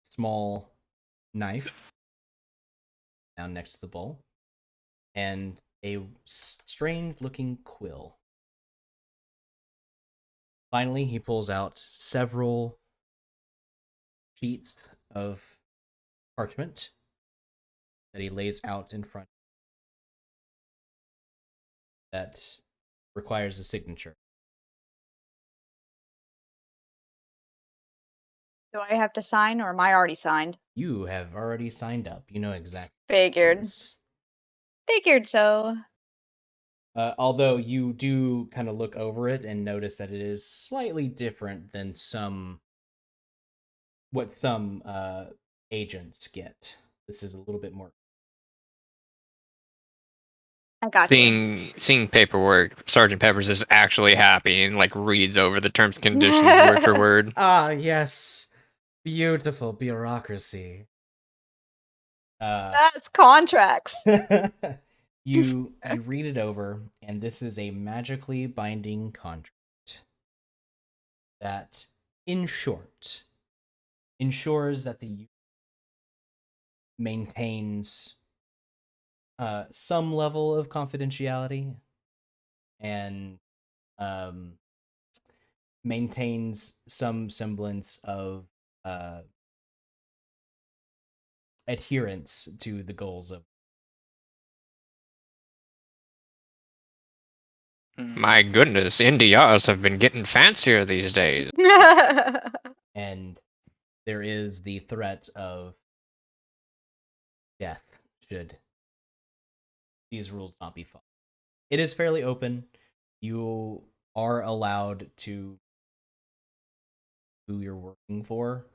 A: small knife down next to the bowl, and a strange-looking quill. Finally, he pulls out several sheets of parchment that he lays out in front that requires a signature.
E: Do I have to sign, or am I already signed?
A: You have already signed up. You know exactly.
E: Figured.
A: This.
E: Figured so.
A: Although you do kind of look over it and notice that it is slightly different than what some agents get. This is a little bit more.
E: I got you.
C: Seeing paperwork, Sergeant Peppers is actually happy and like reads over the terms and conditions word for word.
A: Ah, yes, beautiful bureaucracy.
E: That's contracts.
A: you read it over, and this is a magically binding contract that, in short, ensures that the user maintains some level of confidentiality and maintains some semblance of adherence to the goals of.
C: My goodness, NDRs have been getting fancier these days.
A: And there is the threat of death should these rules not be followed. It is fairly open. You are allowed to who you're working for,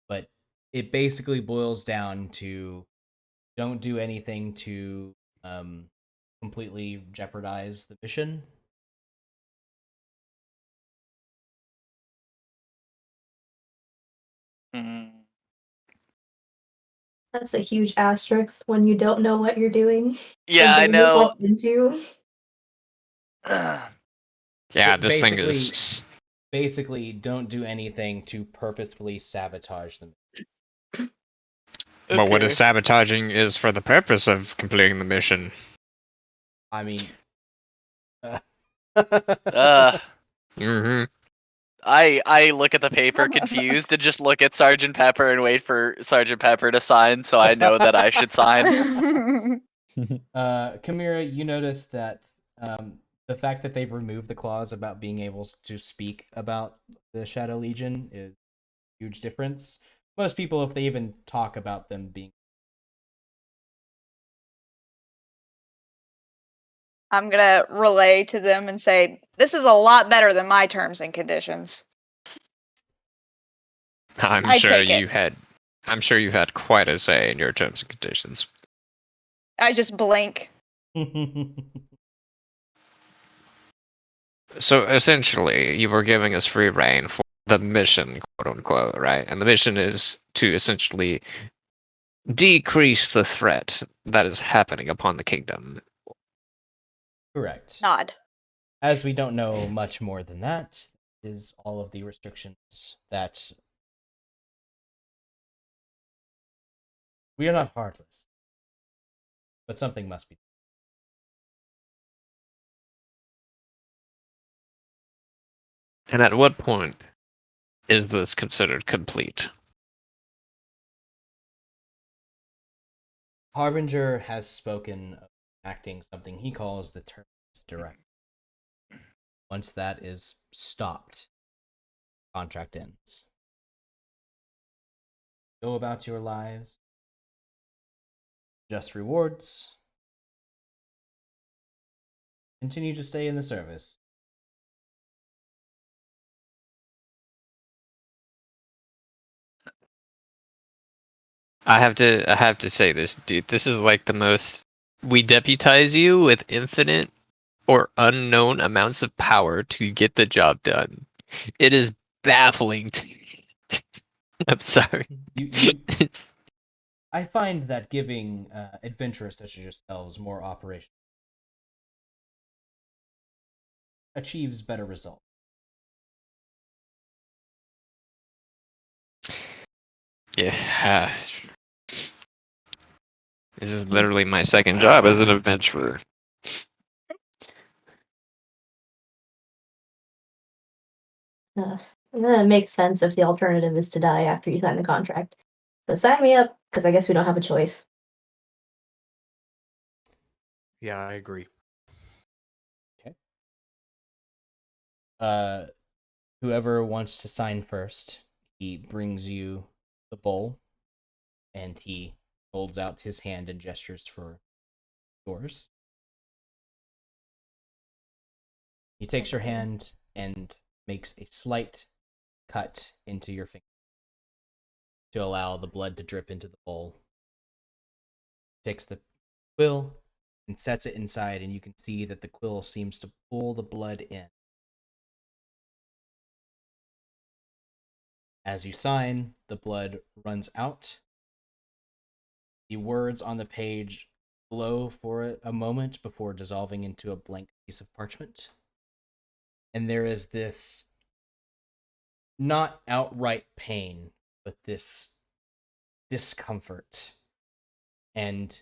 A: but it basically boils down to don't do anything to completely jeopardize the mission.
D: That's a huge asterisk when you don't know what you're doing.
B: Yeah,
D: or
B: I
D: getting
B: know.
D: yourself into.
C: Yeah, this thing is.
A: Basically, don't do anything to purposefully sabotage them.
C: But what if sabotaging is for the purpose of completing the mission?
A: I mean,
C: Mm-hmm.
B: I look at the paper confused and just look at Sergeant Pepper and wait for Sergeant Pepper to sign, so I know that I should sign.
A: Kamira, you notice that the fact that they've removed the clause about being able to speak about the Shadow Legion is a huge difference. Most people, if they even talk about them being.
E: I'm gonna relay to them and say, this is a lot better than my terms and conditions.
C: I'm sure you had quite a say in your terms and conditions.
E: I just blink.
C: So essentially, you were giving us free reign for the mission, quote unquote, right? And the mission is to essentially decrease the threat that is happening upon the kingdom.
A: Correct.
E: Nod.
A: As we don't know much more than that, is all of the restrictions that we are not heartless, but something must be.
C: And at what point is this considered complete?
A: Harbinger has spoken of acting something he calls the Terminus Directive. Once that is stopped, contract ends. Go about your lives. Just rewards. Continue to stay in the service.
C: I have to say this, dude. This is like the most. We deputize you with infinite or unknown amounts of power to get the job done. It is baffling to me. I'm sorry. It's
A: I find that giving adventurers such as yourselves more operation achieves better results.
C: yeah. This is literally my second job as an adventurer.
D: That makes sense if the alternative is to die after you sign the contract. So sign me up, because I guess we don't have a choice.
H: Yeah, I agree.
A: Whoever wants to sign first, he brings you the bowl, and he holds out his hand and gestures for yours. He takes your hand and makes a slight cut into your finger to allow the blood to drip into the bowl. Takes the quill and sets it inside, and you can see that the quill seems to pull the blood in. As you sign, the blood runs out. The words on the page glow for a moment before dissolving into a blank piece of parchment. And there is this not outright pain, but this discomfort. And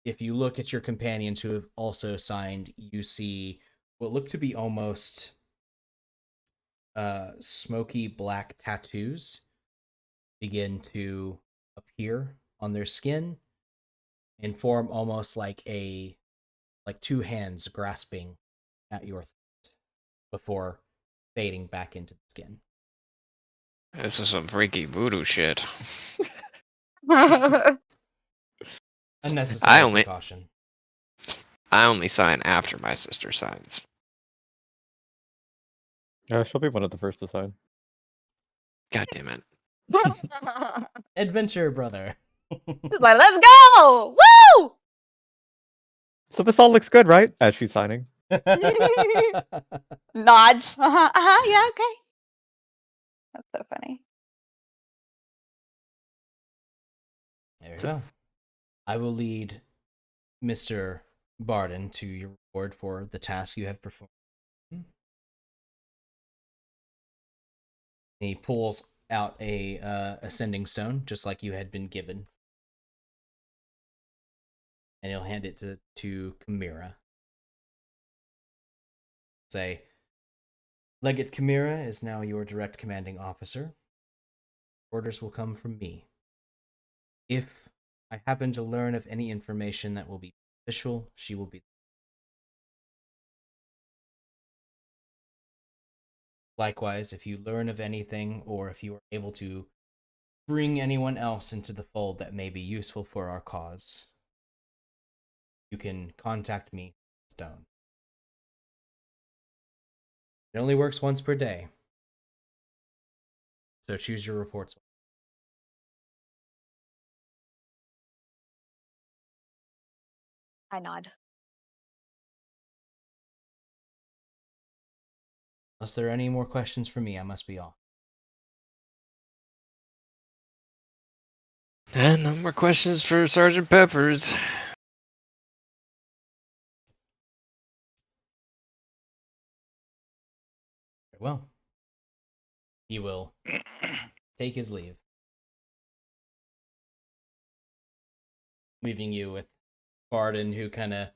A: if you look at your companions who have also signed, you see what look to be almost smoky black tattoos begin to appear on their skin and form almost like two hands grasping at your throat before fading back into the skin.
C: This is some freaky voodoo shit.
A: Unnecessary precaution.
C: I only sign after my sister signs.
F: She'll be one of the first to sign.
C: God damn it.
A: Adventure brother.
E: She's like, let's go! Woo!
F: So this all looks good, right? As she's signing.
E: Nods. Yeah, okay. That's so funny.
A: There you go. I will lead Mr. Barden to your reward for the task you have performed. He pulls out a ascending stone, just like you had been given. And he'll hand it to Chimera. Say, Legate Chimera is now your direct commanding officer. Orders will come from me. If I happen to learn of any information that will be beneficial, she will be. Likewise, if you learn of anything, or if you are able to bring anyone else into the fold that may be useful for our cause, you can contact me, Stone. It only works once per day, so choose your reports.
E: I nod.
A: Unless there are any more questions for me, I must be off.
C: And no more questions for Sergeant Peppers.
A: Very well. He will take his leave, leaving you with Barden, who kind of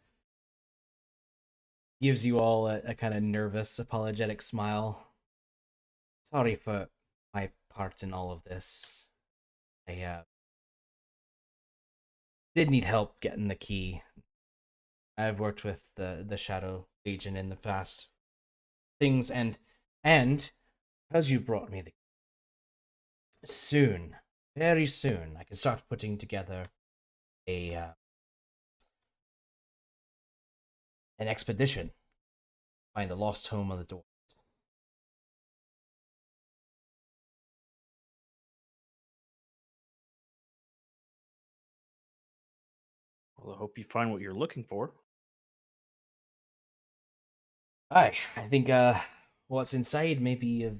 A: gives you all a kind of nervous, apologetic smile. sorry for my part in all of this. I did need help getting the key. I've worked with the Shadow Legion in the past. Things and because you brought me the soon, very soon, I can start putting together a an expedition, find the lost home of the dwarves.
H: Well, I hope you find what you're looking for.
A: Aye, I think what's inside may be of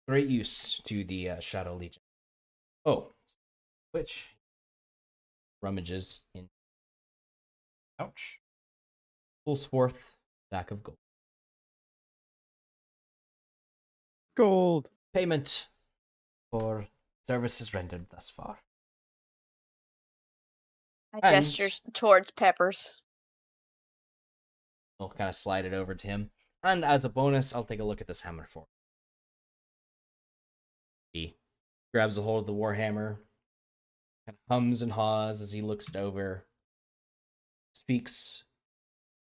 A: great use to the Shadow Legion. Oh, which rummages in pouch, pulls forth a sack of gold.
F: Gold.
A: Payment for services rendered thus far.
E: I
A: And-
E: gesture towards Peppers.
A: I'll kind of slide it over to him. And as a bonus, I'll take a look at this hammer for him. He grabs a hold of the warhammer, kind of hums and haws as he looks it over, speaks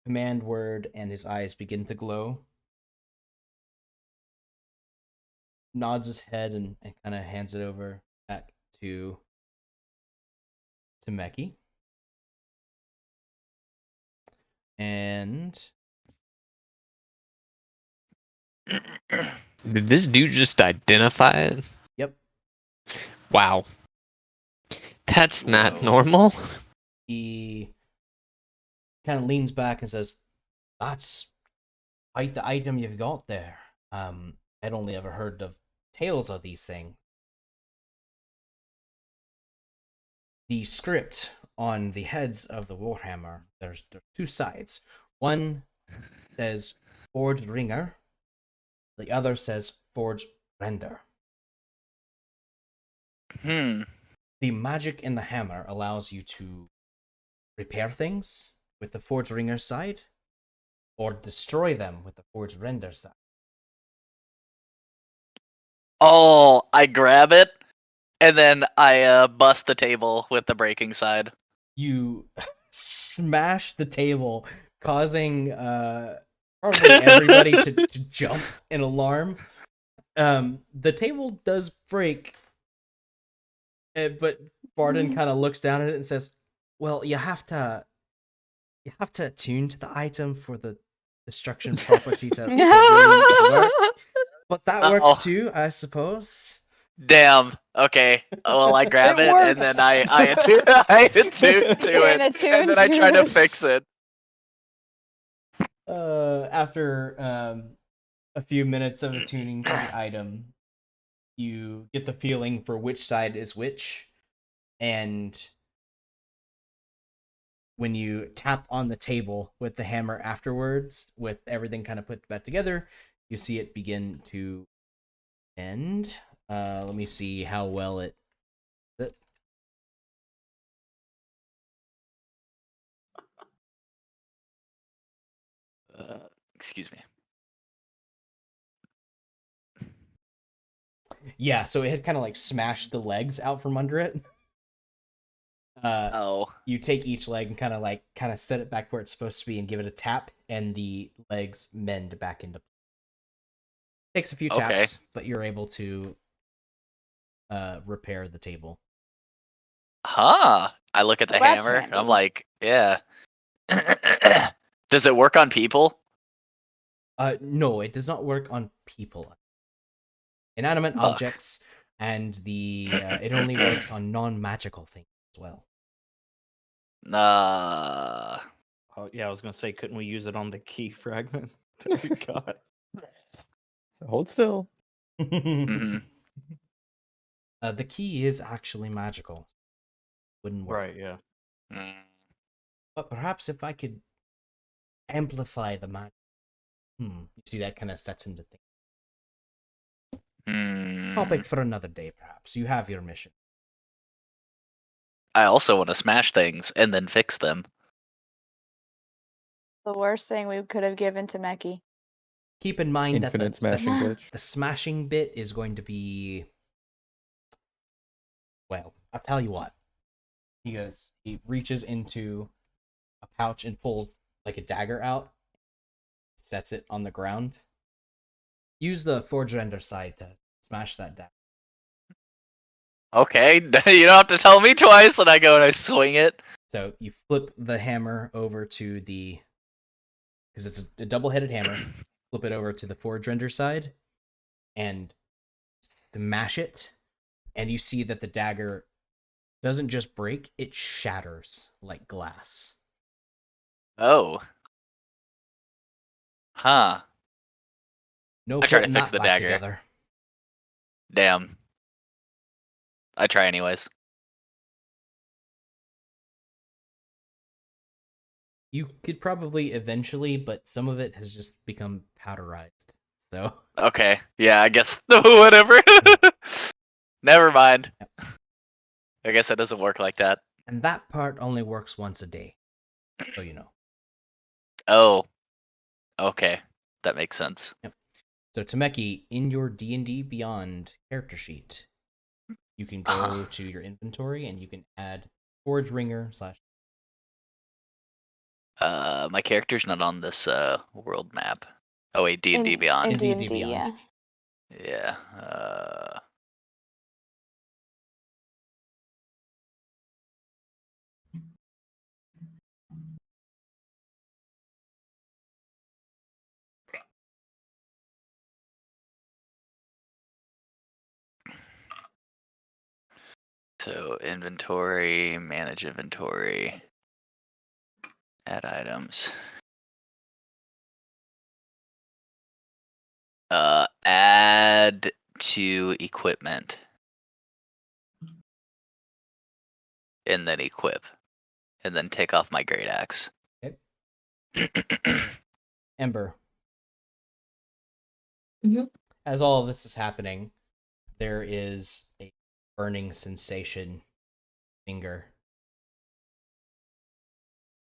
A: command word, and his eyes begin to glow. Nods his head and kind of hands it over back to Meki. And
C: Did this dude just identify it?
A: yep,
C: Wow. That's not
B: Whoa.
C: normal.
A: he kind of leans back and says, "That's quite the item you've got there. I'd only ever heard of tales of these things. The script on the heads of the warhammer, there's two sides. One says Forged Ringer, the other says Forged Render. The magic in the hammer allows you to repair things with the Forged Ringer side, or destroy them with the Forged Render side.
B: Oh, I grab it, and then I bust the table with the breaking side.
A: You smash the table, causing probably everybody to jump in alarm. The table does break, but Barden kind of looks down at it and says, "Well, you have to attune to the item for the destruction property to really work. But that works
B: Uh-oh.
A: too, I suppose."
B: Damn. Okay. Well, I grab
A: It
B: it, and then I attune, I attune to
E: Can
B: it,
E: attune
B: and then I try
E: to
B: to
E: it.
B: fix it.
A: After a few minutes of attuning to the item, you get the feeling for which side is which, and when you tap on the table with the hammer afterwards, with everything kind of put back together, you see it begin to end. Let me see how well it.
B: Excuse me.
A: Yeah, so it had kind of like smashed the legs out from under it.
B: Oh.
A: You take each leg and kind of set it back where it's supposed to be and give it a tap, and the legs mend back into place. Takes a few
B: Okay.
A: taps, but you're able to repair the table.
B: Huh. I look at the
E: Well, that's
B: hammer.
E: handy.
B: I'm like, yeah. Does it work on people?
A: No, it does not work on people. Inanimate
B: Fuck.
A: objects, and the it only works on non-magical things as well.
H: Oh, yeah, I was gonna say, couldn't we use it on the key fragment that we got?
F: Hold still.
B: Mhm.
A: The key is actually magical. Wouldn't work.
H: Right, yeah.
B: Mm.
A: But perhaps if I could amplify the magic. You see that kind of sets into things.
B: Hmm.
A: Topic for another day, perhaps. You have your mission.
B: I also want to smash things and then fix them.
E: The worst thing we could have given to Meki.
A: Keep in mind
F: Infinite
A: that
F: smashing glitch.
A: the smashing bit is going to be. Well, I'll tell you what. He reaches into a pouch and pulls like a dagger out, sets it on the ground. Use the forge render side to smash that dagger.
B: Okay, you don't have to tell me twice, and I go and I swing it.
A: So you flip the hammer over to the, because it's a double-headed hammer. Flip it over to the forge render side, and smash it, and you see that the dagger doesn't just break; it shatters like glass.
B: Oh. Huh.
A: No
B: I try to
A: putting
B: fix
A: that
B: the
A: back
B: dagger.
A: together.
B: Damn. I try anyways.
A: You could probably eventually, but some of it has just become powderized. So
B: Okay. Yeah, I guess whatever. Never mind.
A: Yep.
B: I guess that doesn't work like that.
A: and that part only works once a day. So you know.
B: Oh. Okay. That makes sense.
A: So Tameki, in your D&D Beyond character sheet, you can go to your inventory and you can add Forge Ringer /
B: My character's not on this world map. Oh wait, D&D
E: In
B: Beyond.
E: in
A: D&D
E: D&D, yeah.
A: Beyond.
B: Yeah. So inventory, manage inventory, add items. Add to equipment. And then equip. And then take off my great axe.
A: Okay. Ember.
D: Mhm.
A: As all of this is happening, there is a burning sensation finger.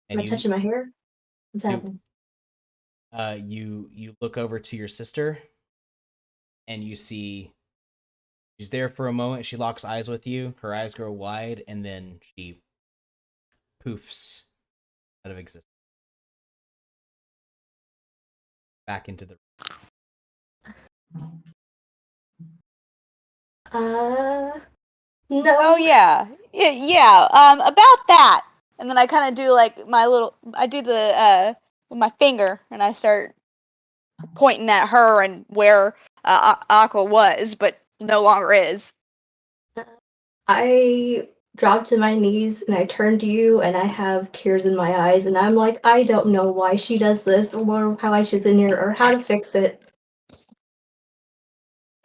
D: Am I touching my hair? What's
A: you-
D: happening?
A: You look over to your sister, and you see she's there for a moment. She locks eyes with you. Her eyes grow wide, and then she poofs out of existence, back into the.
D: No.
E: Oh yeah, yeah. About that, and then I kind of do like I do the with my finger, and I start pointing at her and where Aqua was, but no longer is.
D: I dropped to my knees and I turned to you and I have tears in my eyes and I'm like, I don't know why she does this or why she's in here or how to fix it.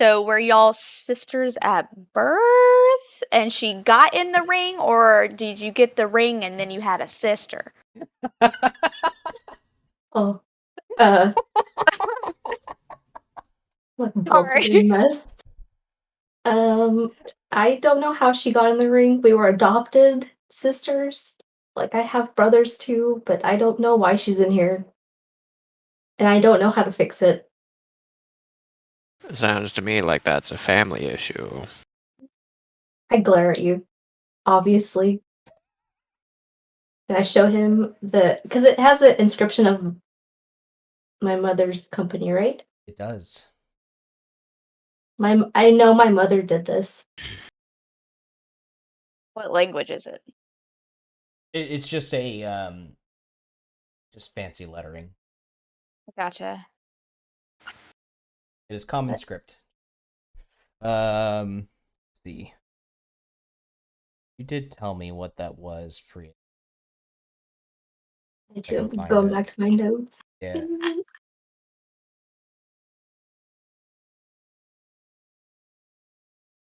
E: So were y'all sisters at birth, and she got in the ring, or did you get the ring and then you had a sister?
D: Oh, what
E: Sorry.
D: broken mess. I don't know how she got in the ring. We were adopted sisters. Like I have brothers too, but I don't know why she's in here. And I don't know how to fix it.
C: Sounds to me like that's a family issue.
D: I glare at you, obviously. And I show him because it has an inscription of my mother's company, right?
A: It does.
D: I know my mother did this.
E: What language is it?
A: It's just just fancy lettering.
E: Gotcha.
A: It is common
E: But-
A: script. Let's see. You did tell me what that was, Priya.
D: I
A: can
D: do.
A: find
D: Going
A: it.
D: back to my notes.
A: Yeah.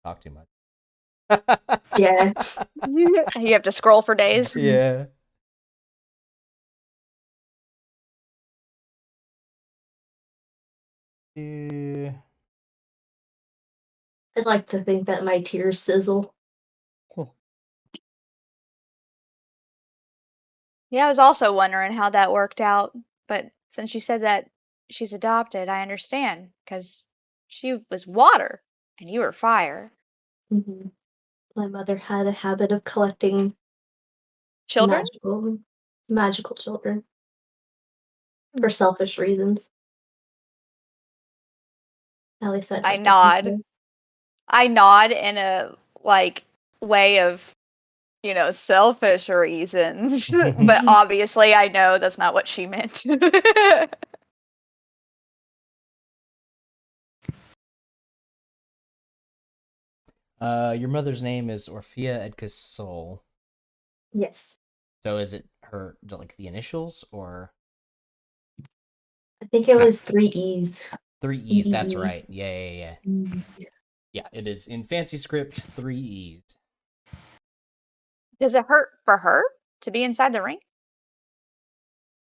A: Talk too much.
D: Yeah.
E: You have to scroll for days.
A: Yeah. Yeah.
D: I'd like to think that my tears sizzle.
E: Yeah, I was also wondering how that worked out, but since you said that she's adopted, I understand, because she was water and you were fire.
D: Mhm. My mother had a habit of collecting
E: Children?
D: magical children for selfish reasons. At least I'd
E: I
D: like to think
E: nod.
D: so.
E: I nod in a way of, selfish reasons. But obviously I know that's not what she meant.
A: Your mother's name is Orphea Edkasol.
D: Yes.
A: So is it her like the initials or
D: I think it was 3 E's.
A: 3 E's? That's
D: E.
A: right. Yeah. Yeah, it is in fancy script 3 E's.
E: Does it hurt for her to be inside the ring?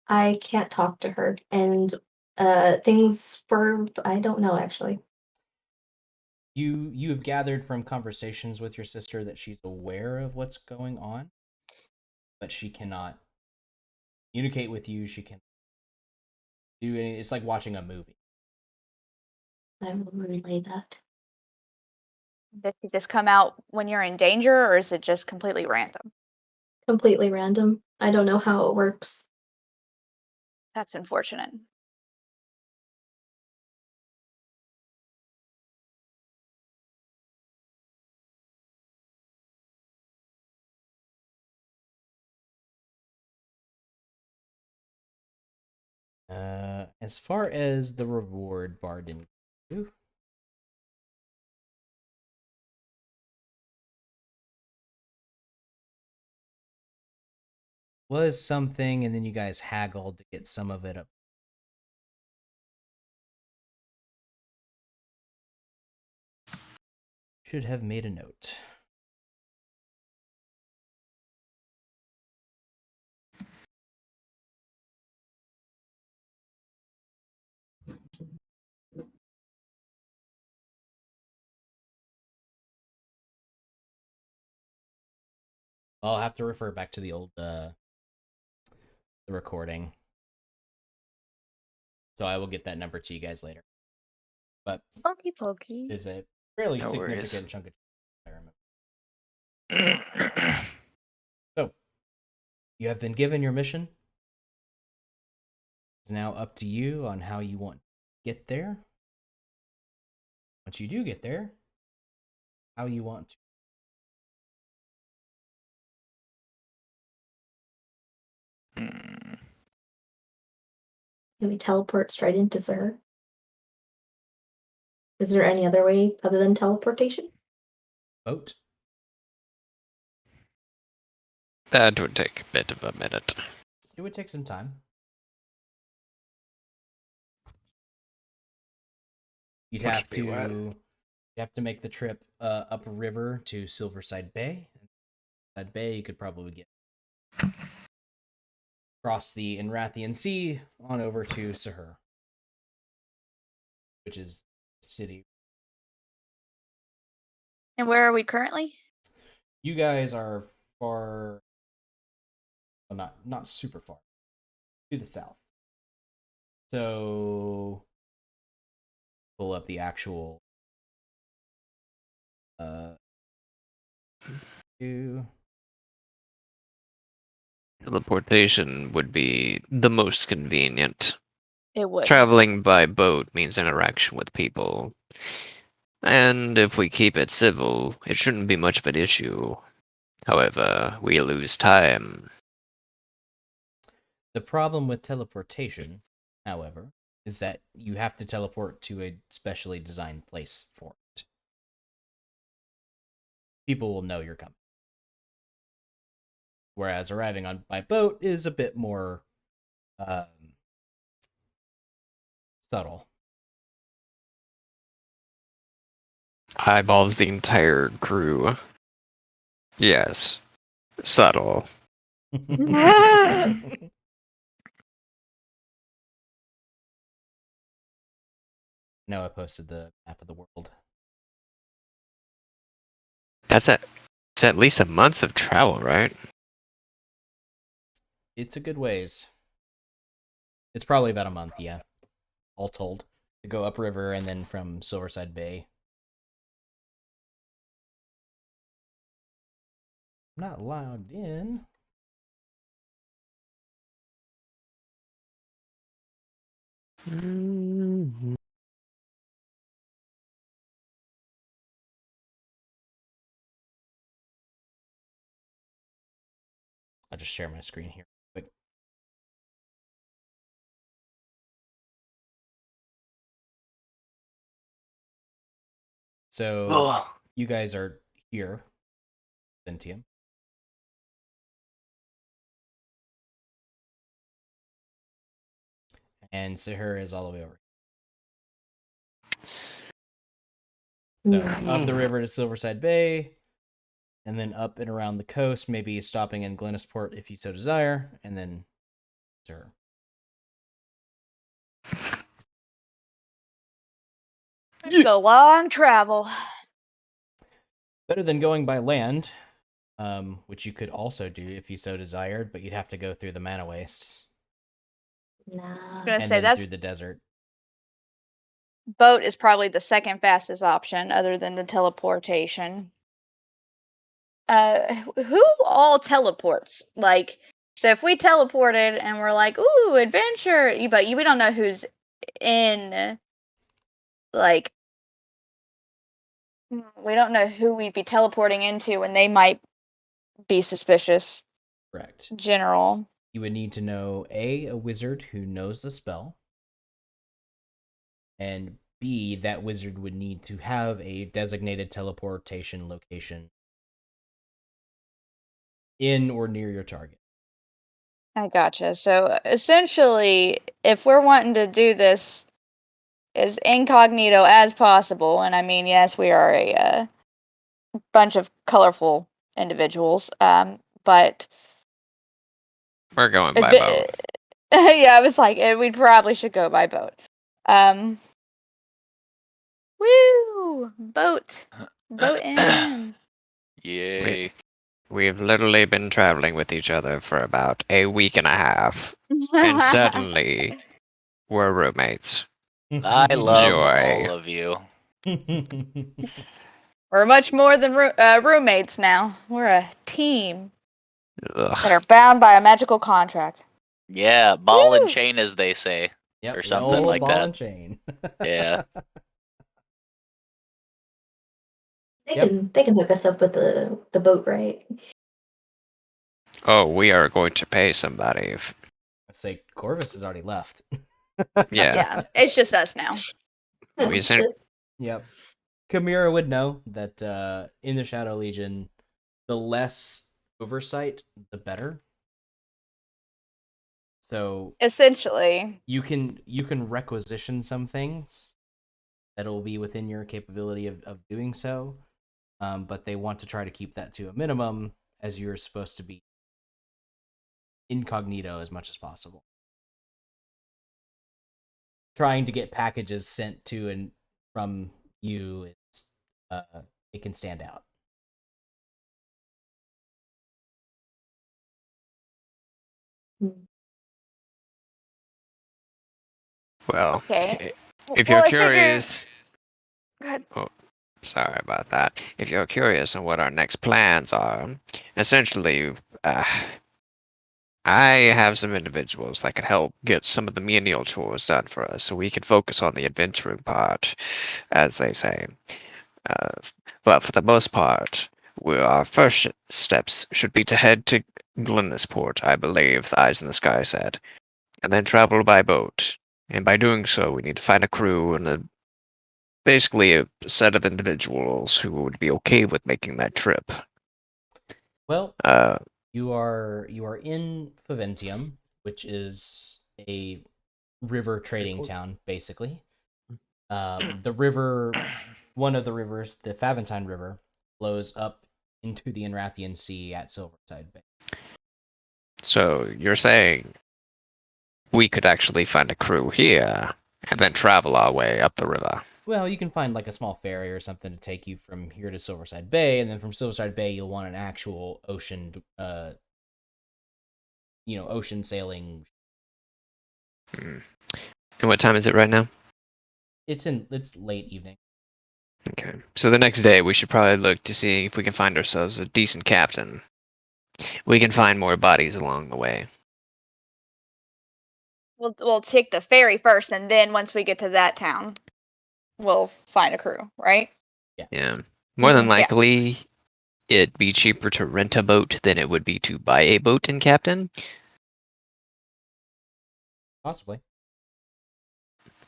D: I can't talk to her, and things for I don't know actually.
A: You have gathered from conversations with your sister that she's aware of what's going on, but she cannot communicate with you. She can do any. It's like watching a movie.
D: I will relay that.
E: Does she just come out when you're in danger, or is it just completely random?
D: Completely random. I don't know how it works.
E: That's unfortunate.
A: As far as the reward bar didn't do, was something, and then you guys haggled to get some of it up. Should have made a note. I'll have to refer back to the old the recording. So I will get that number to you guys later. But
E: Pokey pokey.
A: it's a fairly
B: No worries.
A: significant chunk of I remember. So you have been given your mission. It's now up to you on how you want to get there. Once you do get there, how you want to.
B: Hmm.
D: Can we teleport straight into Sir? Is there any other way other than teleportation?
A: Boat.
C: That would take a bit of a minute.
A: It would take some time. You'd
C: Would
A: have
C: it be wet?
A: to make the trip upriver to Silverside Bay. That bay you could probably get across the Inrathian Sea on over to Sahur, which is the city.
E: And where are we currently?
A: You guys are far, well, not super far, to the south. So pull up the actual
C: Teleportation would be the most convenient.
E: It would.
C: Traveling by boat means interaction with people. And if we keep it civil, it shouldn't be much of an issue. However, we lose time.
A: The problem with teleportation, however, is that you have to teleport to a specially designed place for it. People will know you're coming. Whereas arriving on by boat is a bit more subtle.
C: Eyeballs the entire crew. Yes. Subtle.
A: No, I posted the map of the world.
C: It's at least a month of travel, right?
A: It's a good ways. It's probably about a month, yeah. all told, to go upriver and then from Silverside Bay. I'm not logged in. I'll just share my screen here quick. So
B: Ugh.
A: you guys are here, Centium. And Sahara is all the way over. So up the river to Silverside Bay, and then up and around the coast, maybe stopping in Glennisport if you so desire, and then Sahara.
E: It's a long travel.
A: Better than going by land, which you could also do if you so desired, but you'd have to go through the mana wastes
E: I was
D: Nah.
E: gonna
A: and
E: say
A: then
E: that's
A: through the desert.
E: boat is probably the second fastest option, other than the teleportation. Who all teleports? Like, so if we teleported and we're like, "Ooh, adventure," we don't know who's in. Like, we don't know who we'd be teleporting into, and they might be suspicious.
A: Correct.
E: General.
A: You would need to know A, wizard who knows the spell, and B, that wizard would need to have a designated teleportation location in or near your target.
E: I gotcha. So essentially, if we're wanting to do this as incognito as possible, and I mean, yes, we are a bunch of colorful individuals, but
C: We're going by boat.
E: yeah, I was like, we probably should go by boat. Woo! Boat in.
B: Yay.
C: We've literally been traveling with each other for about a week and a half, and suddenly we're roommates.
B: I love
C: Joy.
B: all of you.
E: We're much more than roommates now. We're a team that
C: Ugh.
E: are bound by a magical contract.
B: Yeah, ball and
E: Woo!
B: chain, as they say.
A: Yep,
B: Or
A: the
B: something
A: old
B: like
A: ball
B: that.
A: and chain.
B: Yeah.
D: They
A: Yep.
D: can hook us up with the boat, right?
C: Oh, we are going to pay somebody.
A: I say Corvus has already left.
C: Yeah.
E: Yeah, it's just us now.
D: Oh,
C: We sent-
D: shit.
A: Yep. Chimera would know that in the Shadow Legion, the less oversight, the better. So
E: Essentially,
A: you can requisition some things that'll be within your capability of doing so, but they want to try to keep that to a minimum, as you're supposed to be incognito as much as possible. Trying to get packages sent to and from you, it can stand out.
C: Well,
E: okay.
C: if
E: Well,
C: you're
E: I figure-
C: curious,
E: Go ahead.
C: sorry about that. If you're curious on what our next plans are, essentially, I have some individuals that could help get some of the menial chores done for us, so we can focus on the adventuring part, as they say. But for the most part, our first steps should be to head to Glennisport, I believe the Eyes in the Sky said, and then travel by boat. And by doing so, we need to find a crew and basically a set of individuals who would be okay with making that trip.
A: Well,
C: Uh,
A: you are in Faventium, which is a river trading town, basically. The river, one of the rivers, the Faventine River, flows up into the Inrathian Sea at Silverside Bay.
C: so you're saying we could actually find a crew here and then travel our way up the river?
A: Well, you can find like a small ferry or something to take you from here to Silverside Bay, and then from Silverside Bay, you'll want an actual ocean, ocean sailing.
C: Hmm. And what time is it right now?
A: It's late evening.
C: Okay. So the next day, we should probably look to see if we can find ourselves a decent captain. We can find more bodies along the way.
E: We'll take the ferry first, and then once we get to that town, we'll find a crew, right?
C: Yeah. More than
D: Mhm.
E: Yeah.
C: likely, it'd be cheaper to rent a boat than it would be to buy a boat and captain.
A: Possibly.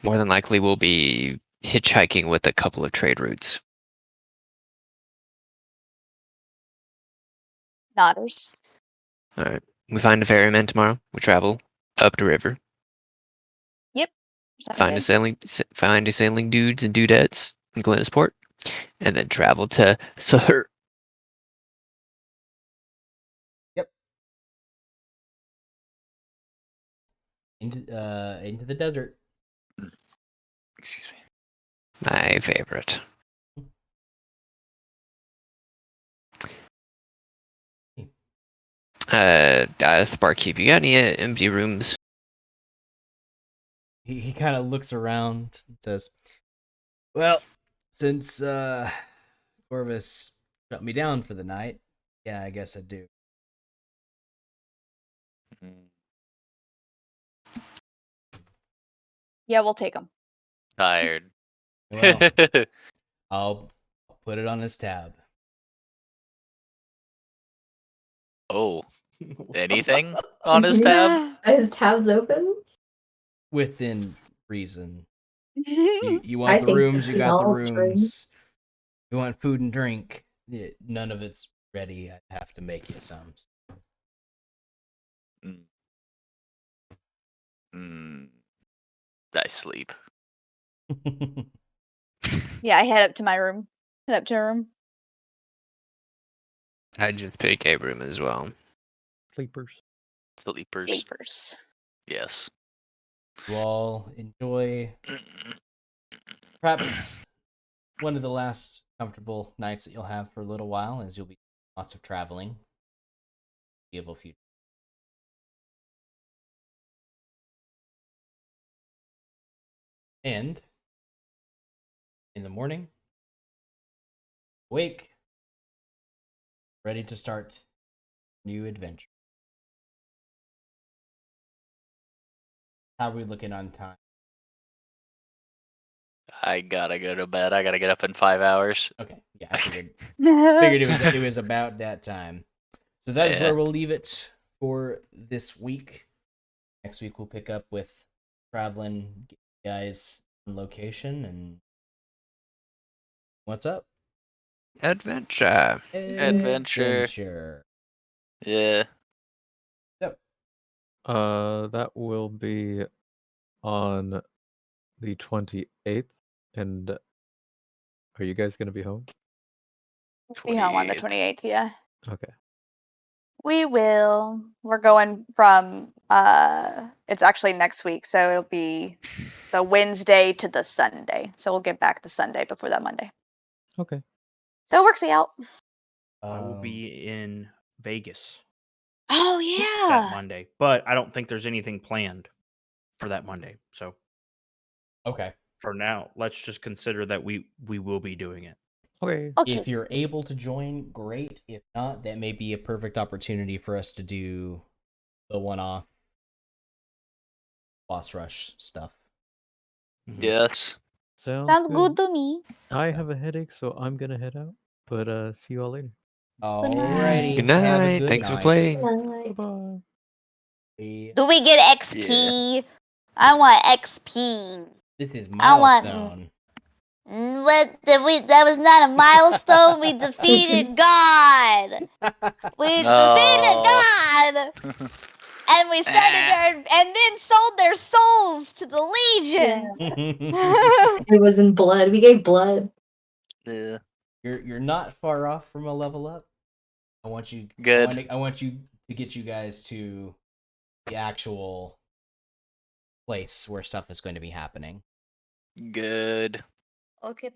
C: More than likely, we'll be hitchhiking with a couple of trade routes.
E: Nodders.
C: All right. We find a ferryman tomorrow. We travel up the river.
E: Sounds
C: Find a sailing dudes and dudettes in Glennisport, and then travel to Sahur.
A: Into the desert.
C: Excuse me. My favorite. That's the barkeep. You got any empty rooms?
A: He kind of looks around and says, "Well, since Corvus shut me down for the night, yeah, I guess I do."
E: Yeah, we'll take them.
B: Tired.
A: Well, I'll put it on his tab.
B: Oh, anything on his tab?
D: Are his tabs open?
A: Within reason.
E: Mm.
A: You
D: I
A: want the
D: think
A: rooms, you got the
D: all true.
A: rooms. You want food and drink, none of it's ready. I have to make you some.
B: I sleep.
E: Yeah, I head up to my room. Head up to her room.
C: I'd just pick a room as well.
F: Sleepers.
B: Sleepers.
E: Sleepers.
B: Yes.
A: You all enjoy perhaps one of the last comfortable nights that you'll have for a little while, as you'll be lots of traveling. Foreseeable future. And in the morning, wake, ready to start new adventure. How are we looking on time?
B: I gotta go to bed. I gotta get up in 5 hours.
A: Okay, yeah, I figured it was about that time. So that is
B: Yeah.
A: where we'll leave it for this week. Next week we'll pick up with traveling, get you guys on location, and what's up?
C: Adventure.
B: Adventure. Yeah.
A: So,
F: That will be on the 28th. And are you guys gonna be home?
E: Be home on the
B: 28th.
E: 28th, yeah.
F: Okay.
E: We will. We're going from it's actually next week, so it'll be the Wednesday to the Sunday. So we'll get back the Sunday before that Monday.
F: Okay.
E: So it works out.
H: I will be in Vegas
E: Oh
H: that
E: yeah.
H: Monday, but I don't think there's anything planned for that Monday. So
A: okay.
H: for now, let's just consider that we will be doing it.
F: Okay.
E: Okay.
A: If you're able to join, great. If not, that may be a perfect opportunity for us to do the one-off boss rush stuff.
H: Mhm.
B: Yes.
E: Sounds good to me.
F: I have a headache, so I'm gonna head out. But see you all later.
A: Alrighty.
C: Good
A: Have a
C: night.
A: good
C: Thanks for
A: night.
C: playing.
D: Night.
F: Bye.
E: Do we get XP? I want XP.
A: This is
E: I want-
A: milestone.
E: What? That was not a milestone. We defeated God. We defeated God, and we started and then sold their souls to the Legion.
D: It was in blood. We gave blood.
B: Yeah.
A: You're not far off from a level up. I want you
B: Good.
A: I want you to get you guys to the actual place where stuff is going to be happening.
B: Good.
E: Okay.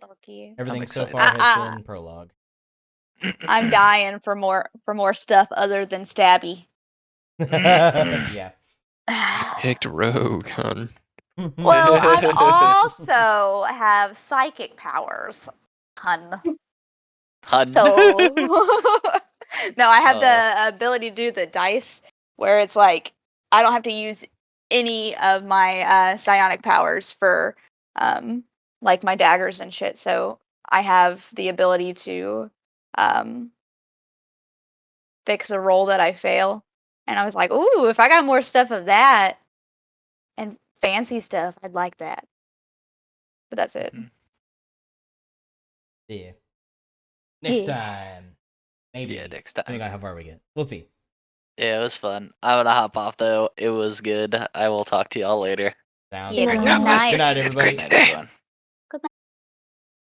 A: Everything so
B: excited.
A: far has been prologue.
E: I'm dying for more stuff other than Stabby.
A: Yeah.
C: Picked Rogue, huh?
E: Well, I also have psychic powers. Hun.
B: Hun.
E: So no, I have
B: Oh.
E: the ability to do the dice where it's like I don't have to use any of my psionic powers for like my daggers and shit. So I have the ability to fix a roll that I fail. And I was like, ooh, if I got more stuff of that and fancy stuff, I'd like that. But that's it.
H: Mhm.
A: Yeah. Next
E: Yeah.
A: time. Maybe.
B: Yeah, next
A: Depending
B: time.
A: on how far we get. We'll see.
B: Yeah, it was fun. I'm gonna hop off though. It was good. I will talk to y'all later.
A: Sounds
E: Yeah,
A: good.
E: good night.
A: Good night,
B: Good
A: everybody.
B: night, everyone.